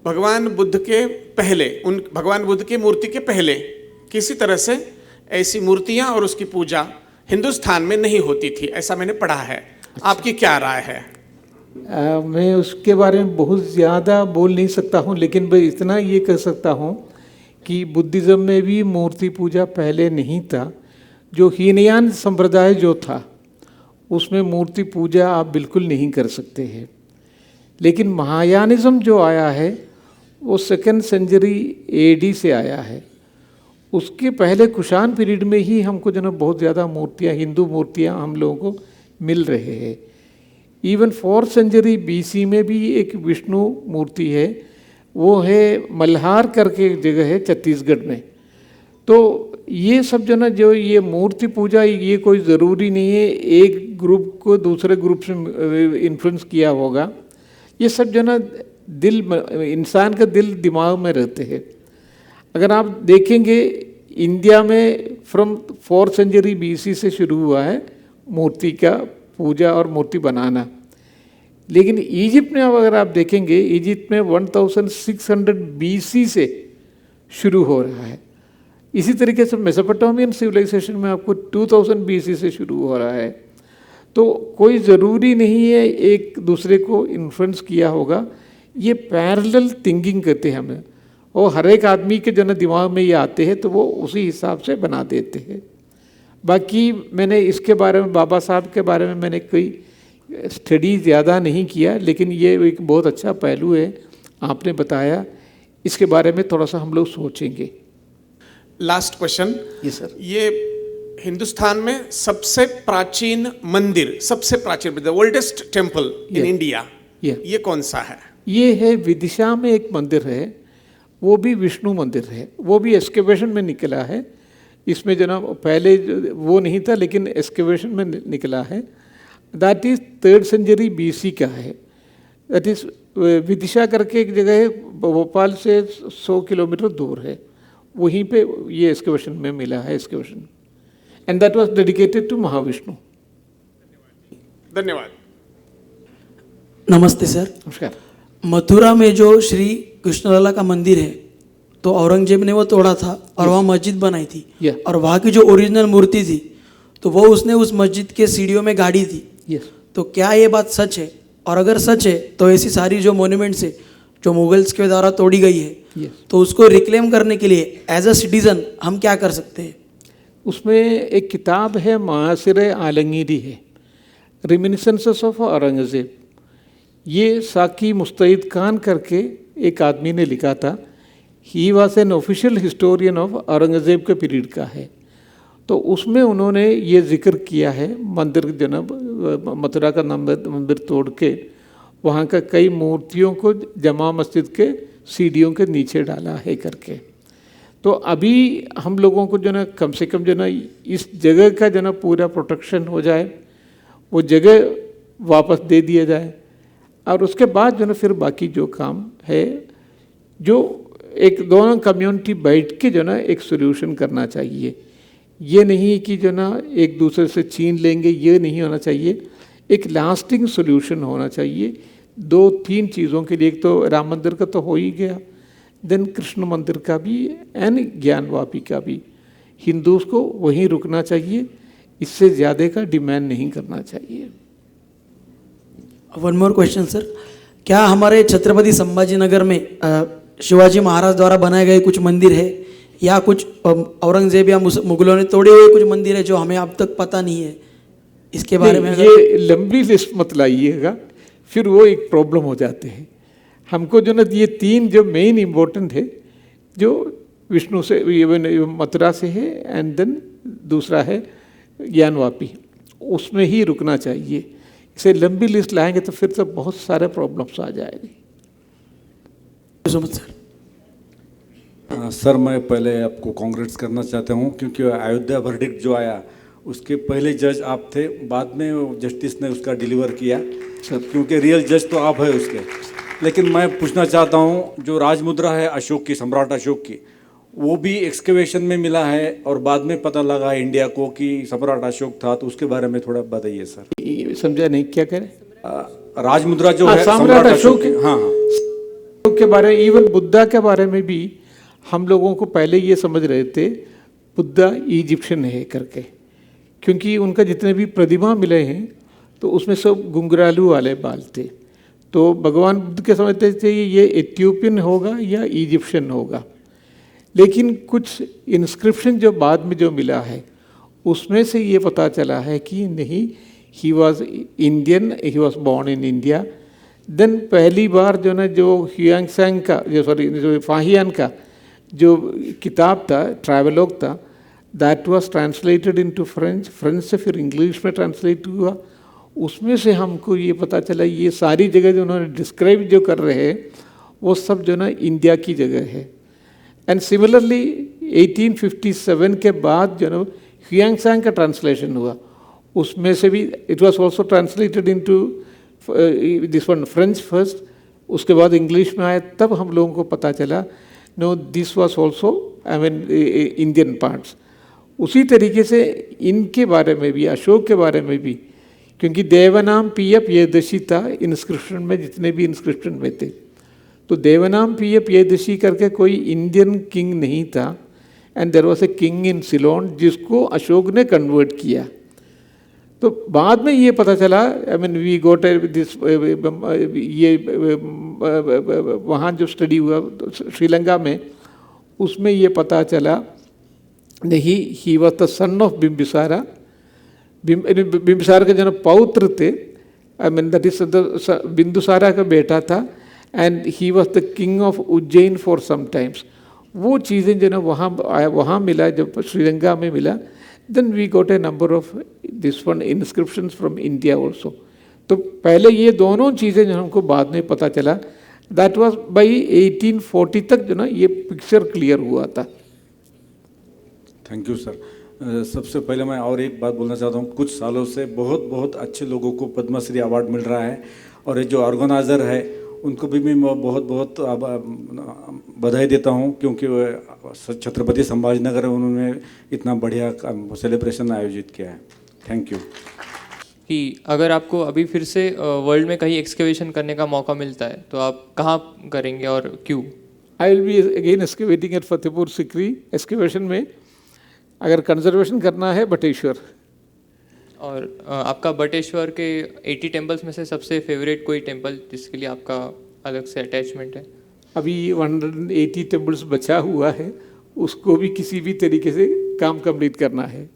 भगवान बुद्ध के पहले, उन भगवान बुद्ध की मूर्ति के पहले किसी तरह से ऐसी मूर्तियाँ और उसकी पूजा हिंदुस्तान में नहीं होती थी, ऐसा मैंने पढ़ा है। आपकी क्या राय है? मैं उसके बारे में बहुत ज़्यादा बोल नहीं सकता हूँ, लेकिन मैं इतना ये कह सकता हूँ कि बुद्धिज़्म में भी मूर्ति पूजा पहले नहीं था। जो हीनयान संप्रदाय जो था उसमें मूर्ति पूजा आप बिल्कुल नहीं कर सकते हैं। लेकिन महायानिज़्म जो आया है वो 2nd सेंचुरी AD से आया है। उसके पहले कुषाण पीरियड में ही हमको जो ना बहुत ज़्यादा मूर्तियाँ, हिंदू मूर्तियाँ हम लोगों को मिल रहे हैं। इवन 4th सेंचुरी BC में भी एक विष्णु मूर्ति है, वो है मल्हार करके एक जगह है छत्तीसगढ़ में। तो ये सब जो ना, जो ये मूर्ति पूजा, ये कोई ज़रूरी नहीं है एक ग्रुप को दूसरे ग्रुप से इन्फ्लुएंस किया होगा। ये सब जो ना दिल, इंसान का दिल दिमाग में रहते हैं। अगर आप देखेंगे इंडिया में फ्रॉम 4th सेंचुरी BC से शुरू हुआ है मूर्ति का पूजा और मूर्ति बनाना। लेकिन इजिप्ट में अगर आप देखेंगे, इजिप्ट में 1600 BC से शुरू हो रहा है। इसी तरीके से मेसोपोटामियन सिविलाइजेशन में आपको 2000 BC से शुरू हो रहा है। तो कोई ज़रूरी नहीं है एक दूसरे को इन्फ्लुएंस किया होगा। ये पैरेलल थिंकिंग कहते हैं हमें, और हर एक आदमी के जो ना दिमाग में ये आते हैं तो वो उसी हिसाब से बना देते हैं। बाकी मैंने इसके बारे में, बाबा साहब के बारे में मैंने कोई स्टडी ज़्यादा नहीं किया, लेकिन ये एक बहुत अच्छा पहलू है आपने बताया। इसके बारे में थोड़ा सा हम लोग सोचेंगे। Last question. जी सर। ये हिंदुस्तान में सबसे प्राचीन मंदिर, सबसे प्राचीन मंदिर, ओल्डेस्ट टेम्पल इन इंडिया, ये कौन सा है? ये है विदिशा में एक मंदिर है, वो भी विष्णु मंदिर है। वो भी एक्सकेवेशन में निकला है। इसमें जनाब पहले वो नहीं था, लेकिन एक्सकेवेशन में निकला है। That is 3rd century BC का है। दैट इज़ विदिशा करके एक जगह है, भोपाल से 100 किलोमीटर दूर है। वहीं पे ये एक्सकेवेशन में मिला है, excavation, and that was dedicated to Mahavishnu. धन्यवाद। नमस्ते सर। नमस्कार। मथुरा में जो श्री कृष्णलला का मंदिर है, तो औरंगजेब ने वो तोड़ा था और वहाँ मस्जिद बनाई थी। Yeah. और वहाँ की जो ओरिजिनल मूर्ति थी, तो वो उसने उस मस्जिद के सीढ़ियों में गाड़ी थी। Yes. तो क्या ये बात सच है? और अगर सच है तो ऐसी सारी जो मोन्यूमेंट्स है जो मुगल्स के द्वारा तोड़ी गई है, Yes. तो उसको रिक्लेम करने के लिए एज अ सिटीजन हम क्या कर सकते हैं? उसमें एक किताब है, मासिर आलमगीरी है, रिमिनिसेंसेस ऑफ औरंगजेब। ये साकी मुस्तैद खान करके एक आदमी ने लिखा था। He was an official historian of Aurangzeb के पीरियड का है। तो उसमें उन्होंने ये जिक्र किया है मंदिर, जनाब मथुरा का मंदिर तोड़ के वहाँ का कई मूर्तियों को जमा मस्जिद के सीढ़ियों के नीचे डाला है करके। तो अभी हम लोगों को जो ना कम से कम जो ना इस जगह का जो ना पूरा प्रोटेक्शन हो जाए, वो जगह वापस दे दिया जाए, और उसके बाद जो ना फिर बाकी जो काम है, जो एक दोनों कम्युनिटी बैठ के जो ना एक सोल्यूशन करना चाहिए। ये नहीं कि जो ना एक दूसरे से छीन लेंगे, ये नहीं होना चाहिए। एक लास्टिंग सोल्यूशन होना चाहिए 2-3 चीज़ों के लिए। एक तो राम मंदिर का तो हो ही गया, देन कृष्ण मंदिर का भी एंड ज्ञानवापी का भी। हिंदूज को वहीं रुकना चाहिए, इससे ज़्यादा का डिमांड नहीं करना चाहिए। वन मोर क्वेश्चन सर, क्या हमारे छत्रपति संभाजी नगर में शिवाजी महाराज द्वारा बनाए गए कुछ मंदिर है, या कुछ औरंगजेब या मुगलों ने तोड़े हुए कुछ मंदिर है जो हमें अब तक पता नहीं है? इसके बारे में ये लंबी लिस्ट मत लाइएगा, फिर वो एक प्रॉब्लम हो जाते हैं। हमको जो ना ये 3 जो मेन इम्पोर्टेंट है, जो विष्णु से, ये मथुरा से है, एंड देन दूसरा है ज्ञानवापी, उसमें ही रुकना चाहिए। इसे लंबी लिस्ट लाएंगे तो फिर तो बहुत सारे प्रॉब्लम्स आ जाएंगे। सर, मैं पहले आपको कांग्रेट्स करना चाहता हूँ, क्योंकि अयोध्या वर्डिक्ट जो आया उसके पहले जज आप थे, बाद में जस्टिस ने उसका डिलीवर किया सर, क्योंकि रियल जज तो आप है उसके। लेकिन मैं पूछना चाहता हूँ, जो राजमुद्रा है अशोक की, सम्राट अशोक की, वो भी एक्सकेवेशन में मिला है और बाद में पता लगा इंडिया को कि सम्राट अशोक था, तो उसके बारे में थोड़ा बताइए सर। समझा नहीं, क्या कह रहे? राजमुद्रा जो है सम्राट अशोक हाँ के बारे में, इवन बुद्धा के बारे में भी हम लोगों को पहले ये समझ रहे थे बुद्धा इजिप्शियन है करके, क्योंकि उनका जितने भी प्रतिमा मिले हैं तो उसमें सब घुंघरालू वाले बाल थे। तो भगवान बुद्ध के समझते थे ये इथियोपियन होगा या इजिप्शियन होगा, लेकिन कुछ इंस्क्रिप्शन जो बाद में जो मिला है उसमें से ये पता चला है कि नहीं, he was Indian, he was born in India. Then पहली बार जो ना जो ह्यूआंगसांग का जो फाहियान का जो किताब था, ट्रैवलॉग था, that was translated into French, French से फिर इंग्लिश में ट्रांसलेट हुआ। उसमें से हमको ये पता चला ये सारी जगह जो उन्होंने डिस्क्राइब जो कर रहे हैं वो सब जो ना इंडिया की जगह है। एंड सिमिलरली 1857 के बाद जो ना ह्यूआंगसांग का ट्रांसलेशन हुआ, उसमें से भी it was also translated into this one French first, उसके बाद इंग्लिश में आया, तब हम लोगों को पता चला no this was also I mean Indian parts. उसी तरीके से इनके बारे में भी, अशोक के बारे में भी, क्योंकि देवनाम पियप यदशी था इंस्क्रिप्शन में, जितने भी इंस्क्रिप्शन में थे, तो देवनाम पियप यदशी करके कोई इंडियन किंग नहीं था। And there was a king in Ceylon जिसको अशोक ने कन्वर्ट किया। तो बाद में ये पता चला, I mean we got this, ये वहाँ जो स्टडी हुआ श्रीलंका में, उसमें ये पता चला नहीं, he was the son of Bimbisara. Bimbisara के जो पौत्र थे, I mean that is Bindusara का बेटा था, and he was the king of Ujjain for some times. वो चीज़ें जो ना वहाँ मिला, जब श्रीलंका में मिला, then we got a number of this one inscriptions from India also. तो पहले ये दोनों चीज़ें जो हमको बाद में पता चला, दैट वाज बाई 1840 तक जो ना ये पिक्चर क्लियर हुआ था। Thank you sir. सबसे पहले मैं और एक बात बोलना चाहता हूँ, कुछ सालों से बहुत बहुत अच्छे लोगों को पद्मश्री अवार्ड मिल रहा है, और ये जो ऑर्गेनाइज़र है उनको भी मैं बहुत बहुत बधाई देता हूँ, क्योंकि छत्रपति संभाजीनगर में उन्होंने इतना बढ़िया सेलिब्रेशन आयोजित किया है। Thank you. कि अगर आपको अभी फिर से वर्ल्ड में कहीं एक्सकेवेशन करने का मौका मिलता है तो आप कहाँ करेंगे और क्यों? I will be again excavating at Fatehpur Sikri. Excavation में अगर कंजर्वेशन करना है बटेश्वर। और आपका बटेश्वर के 80 टेम्पल्स में से सबसे फेवरेट कोई टेम्पल जिसके लिए आपका अलग से अटैचमेंट है? अभी 180 टेम्पल्स बचा हुआ है, उसको भी किसी भी तरीके से काम कंप्लीट करना है।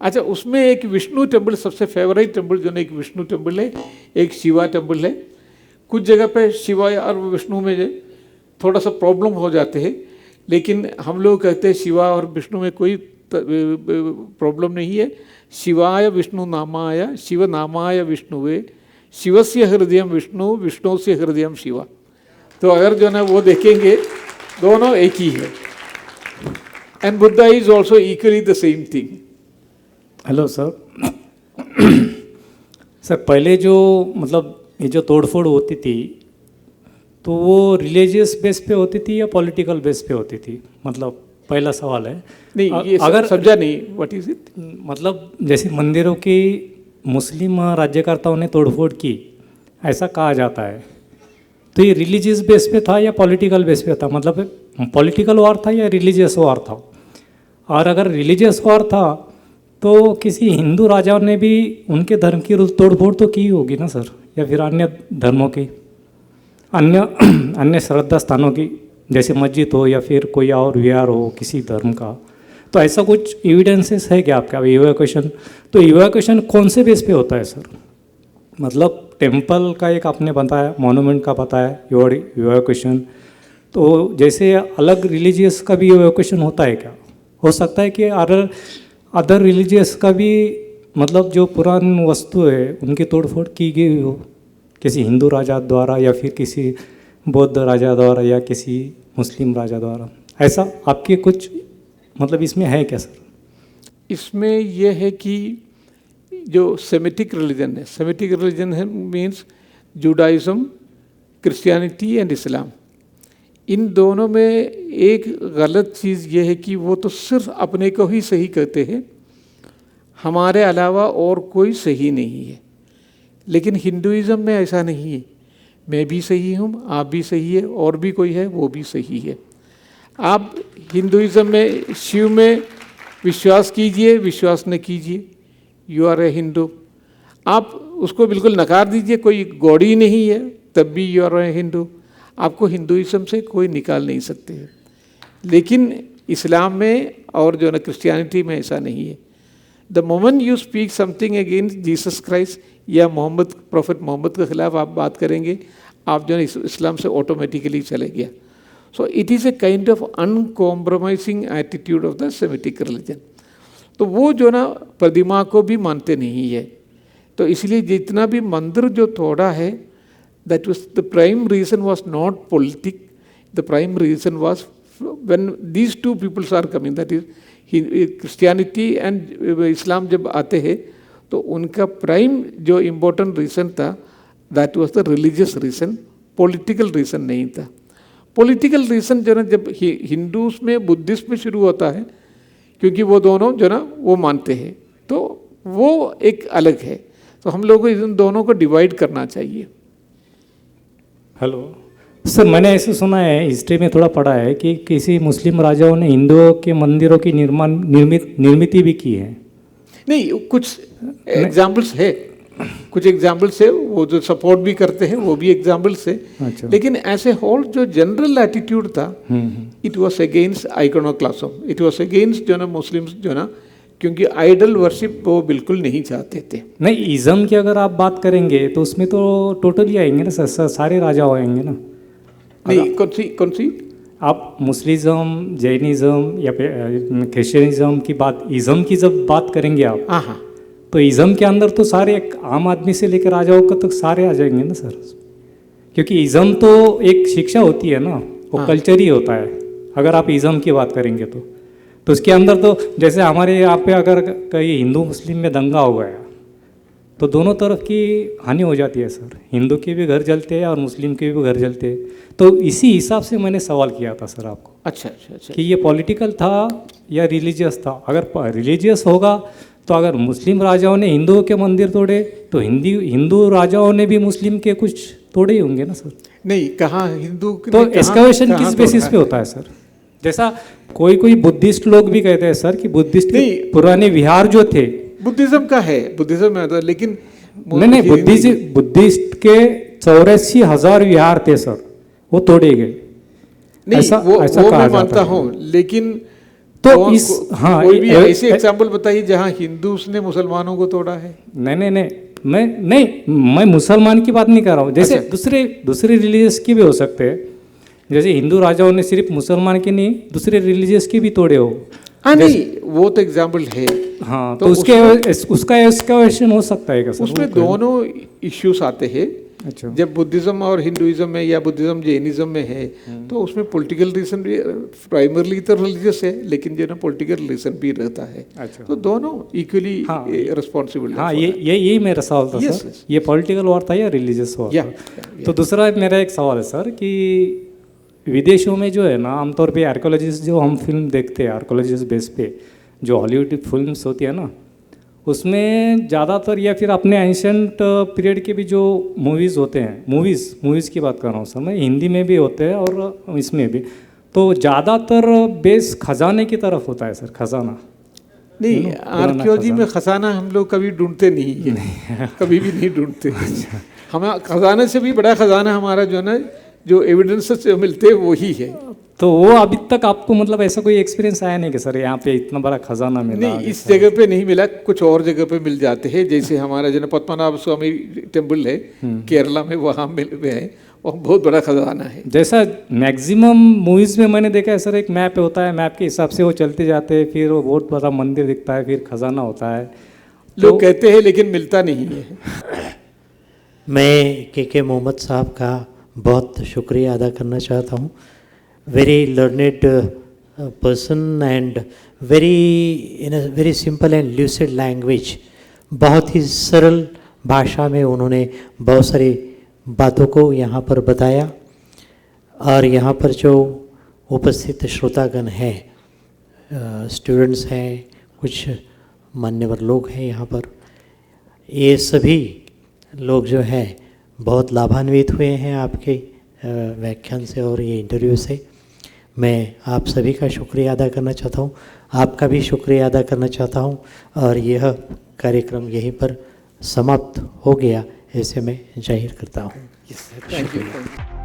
अच्छा, उसमें एक विष्णु टेम्पल सबसे फेवरेट टेम्पल जो है, एक विष्णु टेम्पल है, एक शिवा टेम्पल है। कुछ जगह पे शिवा और विष्णु में थोड़ा सा प्रॉब्लम हो जाते हैं, लेकिन हम लोग कहते हैं शिवा और विष्णु में कोई प्रॉब्लम नहीं है। शिवाय विष्णु नामाय, शिव नामाय विष्णुवे, शिवस्य हृदयम विष्णु, विष्णुस्य हृदयम शिवा। तो अगर जो ना वो देखेंगे दोनों एक ही है। And Buddha is also equally the same thing. Hello sir. Sir पहले जो मतलब ये जो तोड़फोड़ होती थी तो वो रिलीजियस बेस पे होती थी या पॉलिटिकल बेस पे होती थी? मतलब पहला सवाल है। नहीं, ये अगर समझा नहीं, व्हाट इज इट? मतलब जैसे मंदिरों की मुस्लिम राज्यकर्ताओं ने तोड़फोड़ की, ऐसा कहा जाता है, तो ये रिलीजियस बेस पे था या पॉलिटिकल बेस पे था? मतलब पॉलिटिकल वॉर था या रिलीजियस वॉर था? और अगर रिलीजियस वॉर था तो किसी हिंदू राजाओं ने भी उनके धर्म की तोड़फोड़ तो की होगी ना सर, या फिर अन्य धर्मों की, अन्य श्रद्धा स्थानों की, जैसे मस्जिद हो या फिर कोई और विहार हो किसी धर्म का। तो ऐसा कुछ एविडेंसेस है क्या आपका? इवैक्यूएशन, तो इवैक्यूएशन कौन से बेस पे होता है सर? मतलब टेम्पल का एक आपने बताया, मॉन्यूमेंट का बताया, योर इवैक्यूएशन, तो जैसे अलग रिलीजियस का भी इवैक्यूएशन होता है क्या? हो सकता है कि अदर रिलीजियस का भी, मतलब जो पुरानी वस्तु है उनकी तोड़फोड़ की गई हो किसी हिंदू राजा द्वारा या फिर किसी बौद्ध राजा द्वारा या किसी मुस्लिम राजा द्वारा, ऐसा आपके कुछ मतलब इसमें है क्या सर? इसमें यह है कि जो सेमिटिक रिलीजन है, सेमिटिक रिलीजन है means Judaism, Christianity and Islam, इन दोनों में एक गलत चीज़ ये है कि वो तो सिर्फ अपने को ही सही कहते हैं, हमारे अलावा और कोई सही नहीं है। लेकिन हिंदुइज़्म में ऐसा नहीं है, मैं भी सही हूँ, आप भी सही है, और भी कोई है वो भी सही है। आप हिंदुइज़्म में शिव में विश्वास कीजिए, विश्वास न कीजिए, यू आर ए हिंदू। आप उसको बिल्कुल नकार दीजिए, कोई गॉड ही नहीं है, तब भी यू आर ए हिंदू। आपको हिंदुइज़्म से कोई निकाल नहीं सकते हैं। लेकिन इस्लाम में और जो है ना क्रिश्चियनिटी में ऐसा नहीं है। The moment you speak something against Jesus Christ या मोहम्मद, प्रॉफिट मोहम्मद के खिलाफ आप बात करेंगे, आप जो है इस्लाम से ऑटोमेटिकली चले गया। सो it is a kind of uncompromising attitude of the Semitic religion. तो वो जो ना प्रतिमा को भी मानते नहीं है। तो इसलिए जितना भी मंदिर जो तोड़ा है, that was the prime reason was not politic, the prime reason was when these two peoples are coming, that is Christianity and Islam जब आते हैं तो उनका प्राइम जो इम्पोर्टेंट रीज़न था that was the religious reason, political reason नहीं था। Political reason जो ना जब हिंदूज में बुद्धिस्ट में शुरू होता है, क्योंकि वो दोनों जो ना वो मानते हैं, तो वो एक अलग है। तो हम लोगों को इन दोनों को डिवाइड करना चाहिए। हेलो सर, मैंने ऐसे सुना है, हिस्ट्री में थोड़ा पढ़ा है कि किसी मुस्लिम राजाओं ने हिंदुओं के मंदिरों की निर्मित भी की है। नहीं, कुछ एग्जाम्पल्स है, कुछ एग्जाम्पल्स है, वो जो सपोर्ट भी करते हैं वो भी एग्जाम्पल्स है। अच्छा। लेकिन ऐसे होल जो जनरल एटीट्यूड था, it was against iconoclasm, it was against जो ना मुस्लिम्स जो ना, क्योंकि आइडल वर्शिप वो बिल्कुल नहीं चाहते थे। नहीं, इज़म की अगर आप बात करेंगे तो उसमें तो टोटली आएंगे ना सर, सारे राजा आएंगे ना। नहीं, कौन सी आप मुस्लिज्म, जैनिज़्म या क्रिश्चियनिज़्म की बात, इज़म की जब बात करेंगे आप, हाँ, तो इज़म के अंदर तो सारे एक आम आदमी से लेकर राजाओं का तक सारे आ जाएंगे ना सर, क्योंकि इज़म तो एक शिक्षा होती है ना, वो कल्चर ही होता है। अगर आप इज़म की बात करेंगे तो उसके अंदर तो जैसे हमारे यहाँ पे अगर कहीं हिंदू मुस्लिम में दंगा हो गया तो दोनों तरफ की हानि हो जाती है सर, हिंदू के भी घर जलते हैं और मुस्लिम के भी घर जलते हैं। तो इसी हिसाब से मैंने सवाल किया था सर आपको। अच्छा, कि ये पॉलिटिकल था या रिलीजियस था। अगर रिलीजियस होगा तो अगर मुस्लिम राजाओं ने हिंदुओं के मंदिर तोड़े तो हिंदू राजाओं ने भी मुस्लिम के कुछ तोड़े ही होंगे ना सर। नहीं, कहाँ हिंदू तो एस्केलेशन किस बेसिस पे होता है सर? जैसा कोई बुद्धिस्ट लोग भी कहते हैं सर कि बुद्धिस्ट के पुराने विहार जो थे, बुद्धिज्म का है, बुद्धिज्म में तो, लेकिन नहीं, बुद्धिस्ट के 84,000 विहार थे सर, वो तोड़े गए। नहीं, ऐसा मैं मानता हूँ, लेकिन तो कोई भी ऐसे एग्जाम्पल बताइए जहाँ हिंदूस ने मुसलमानों को तोड़ा है। नहीं, मैं मुसलमान की बात नहीं कर रहा हूँ। जैसे दूसरे रिलीजियस की भी हो सकते हैं, जैसे हिंदू राजाओं ने सिर्फ मुसलमान के नहीं दूसरे रिलीजियस के भी तोड़े हो। हाँ, नहीं, वो तो एग्जाम्पल है। हाँ, तो उसका एक्सकैवेशन हो सकता है क्या सर? उसमें दोनों इश्यूज आते हैं। अच्छा। जब बुद्धिज्म और हिंदुइज्म में या बुद्धिज्म जैनिज्म में है तो उसमें पॉलिटिकल रीजन भी, प्राइमरली तो रिलीजियस है, लेकिन जो ना पॉलिटिकल रीजन भी रहता है। अच्छा। तो दोनों इक्वली रिस्पॉन्सिबल। हाँ, यही मेरा सवाल था सर, ये पॉलिटिकल वॉर था या रिलीजियस वॉर था? तो दूसरा मेरा एक सवाल है सर कि विदेशों में जो है ना, आमतौर पे आर्कोलॉजिस्ट जो हम फिल्म देखते हैं, आर्कोलॉजिस्ट बेस पे जो हॉलीवुड फिल्म्स होती है ना, उसमें ज़्यादातर या फिर अपने एंशंट पीरियड के भी जो मूवीज़ होते हैं, मूवीज़ की बात कर रहा हूँ सर मैं, हिंदी में भी होते हैं और इसमें भी, तो ज़्यादातर बेस खजाने की तरफ होता है सर, खजाना। नहीं, आर्कियोलॉजी में खजाना हम लोग कभी ढूंढते नहीं है, कभी भी नहीं ढूंढते। हम खजाने से भी बड़ा खजाना हमारा जो है ना, जो एविडेंस से मिलते हैं वही है। तो वो अभी तक आपको मतलब ऐसा कोई एक्सपीरियंस आया नहीं कि सर यहाँ पे इतना बड़ा खजाना मिला? नहीं, इस जगह पे नहीं मिला, कुछ और जगह पे मिल जाते हैं। जैसे हमारा जो पद्मनाभ स्वामी टेम्पल है केरला में, वहाँ मिल है, और बहुत बड़ा खजाना है। जैसा मैक्सिमम मूवीज़ में मैंने देखा है सर, एक मैप होता है, मैप के हिसाब से वो चलते जाते हैं, फिर वो बहुत बड़ा मंदिर दिखता है, फिर खजाना होता है, लोग कहते हैं, लेकिन मिलता नहीं है। मैं के मोहम्मद साहब का बहुत शुक्रिया अदा करना चाहता हूँ। Very learned person and in a very simple and lucid language, बहुत ही सरल भाषा में उन्होंने बहुत सारी बातों को यहाँ पर बताया। और यहाँ पर जो उपस्थित श्रोतागण हैं, स्टूडेंट्स हैं, कुछ मान्यवर लोग हैं यहाँ पर, ये सभी लोग जो हैं बहुत लाभान्वित हुए हैं आपके व्याख्यान से और ये इंटरव्यू से। मैं आप सभी का शुक्रिया अदा करना चाहता हूँ, आपका भी शुक्रिया अदा करना चाहता हूँ, और यह कार्यक्रम यहीं पर समाप्त हो गया ऐसे मैं जाहिर करता हूँ। Thank you.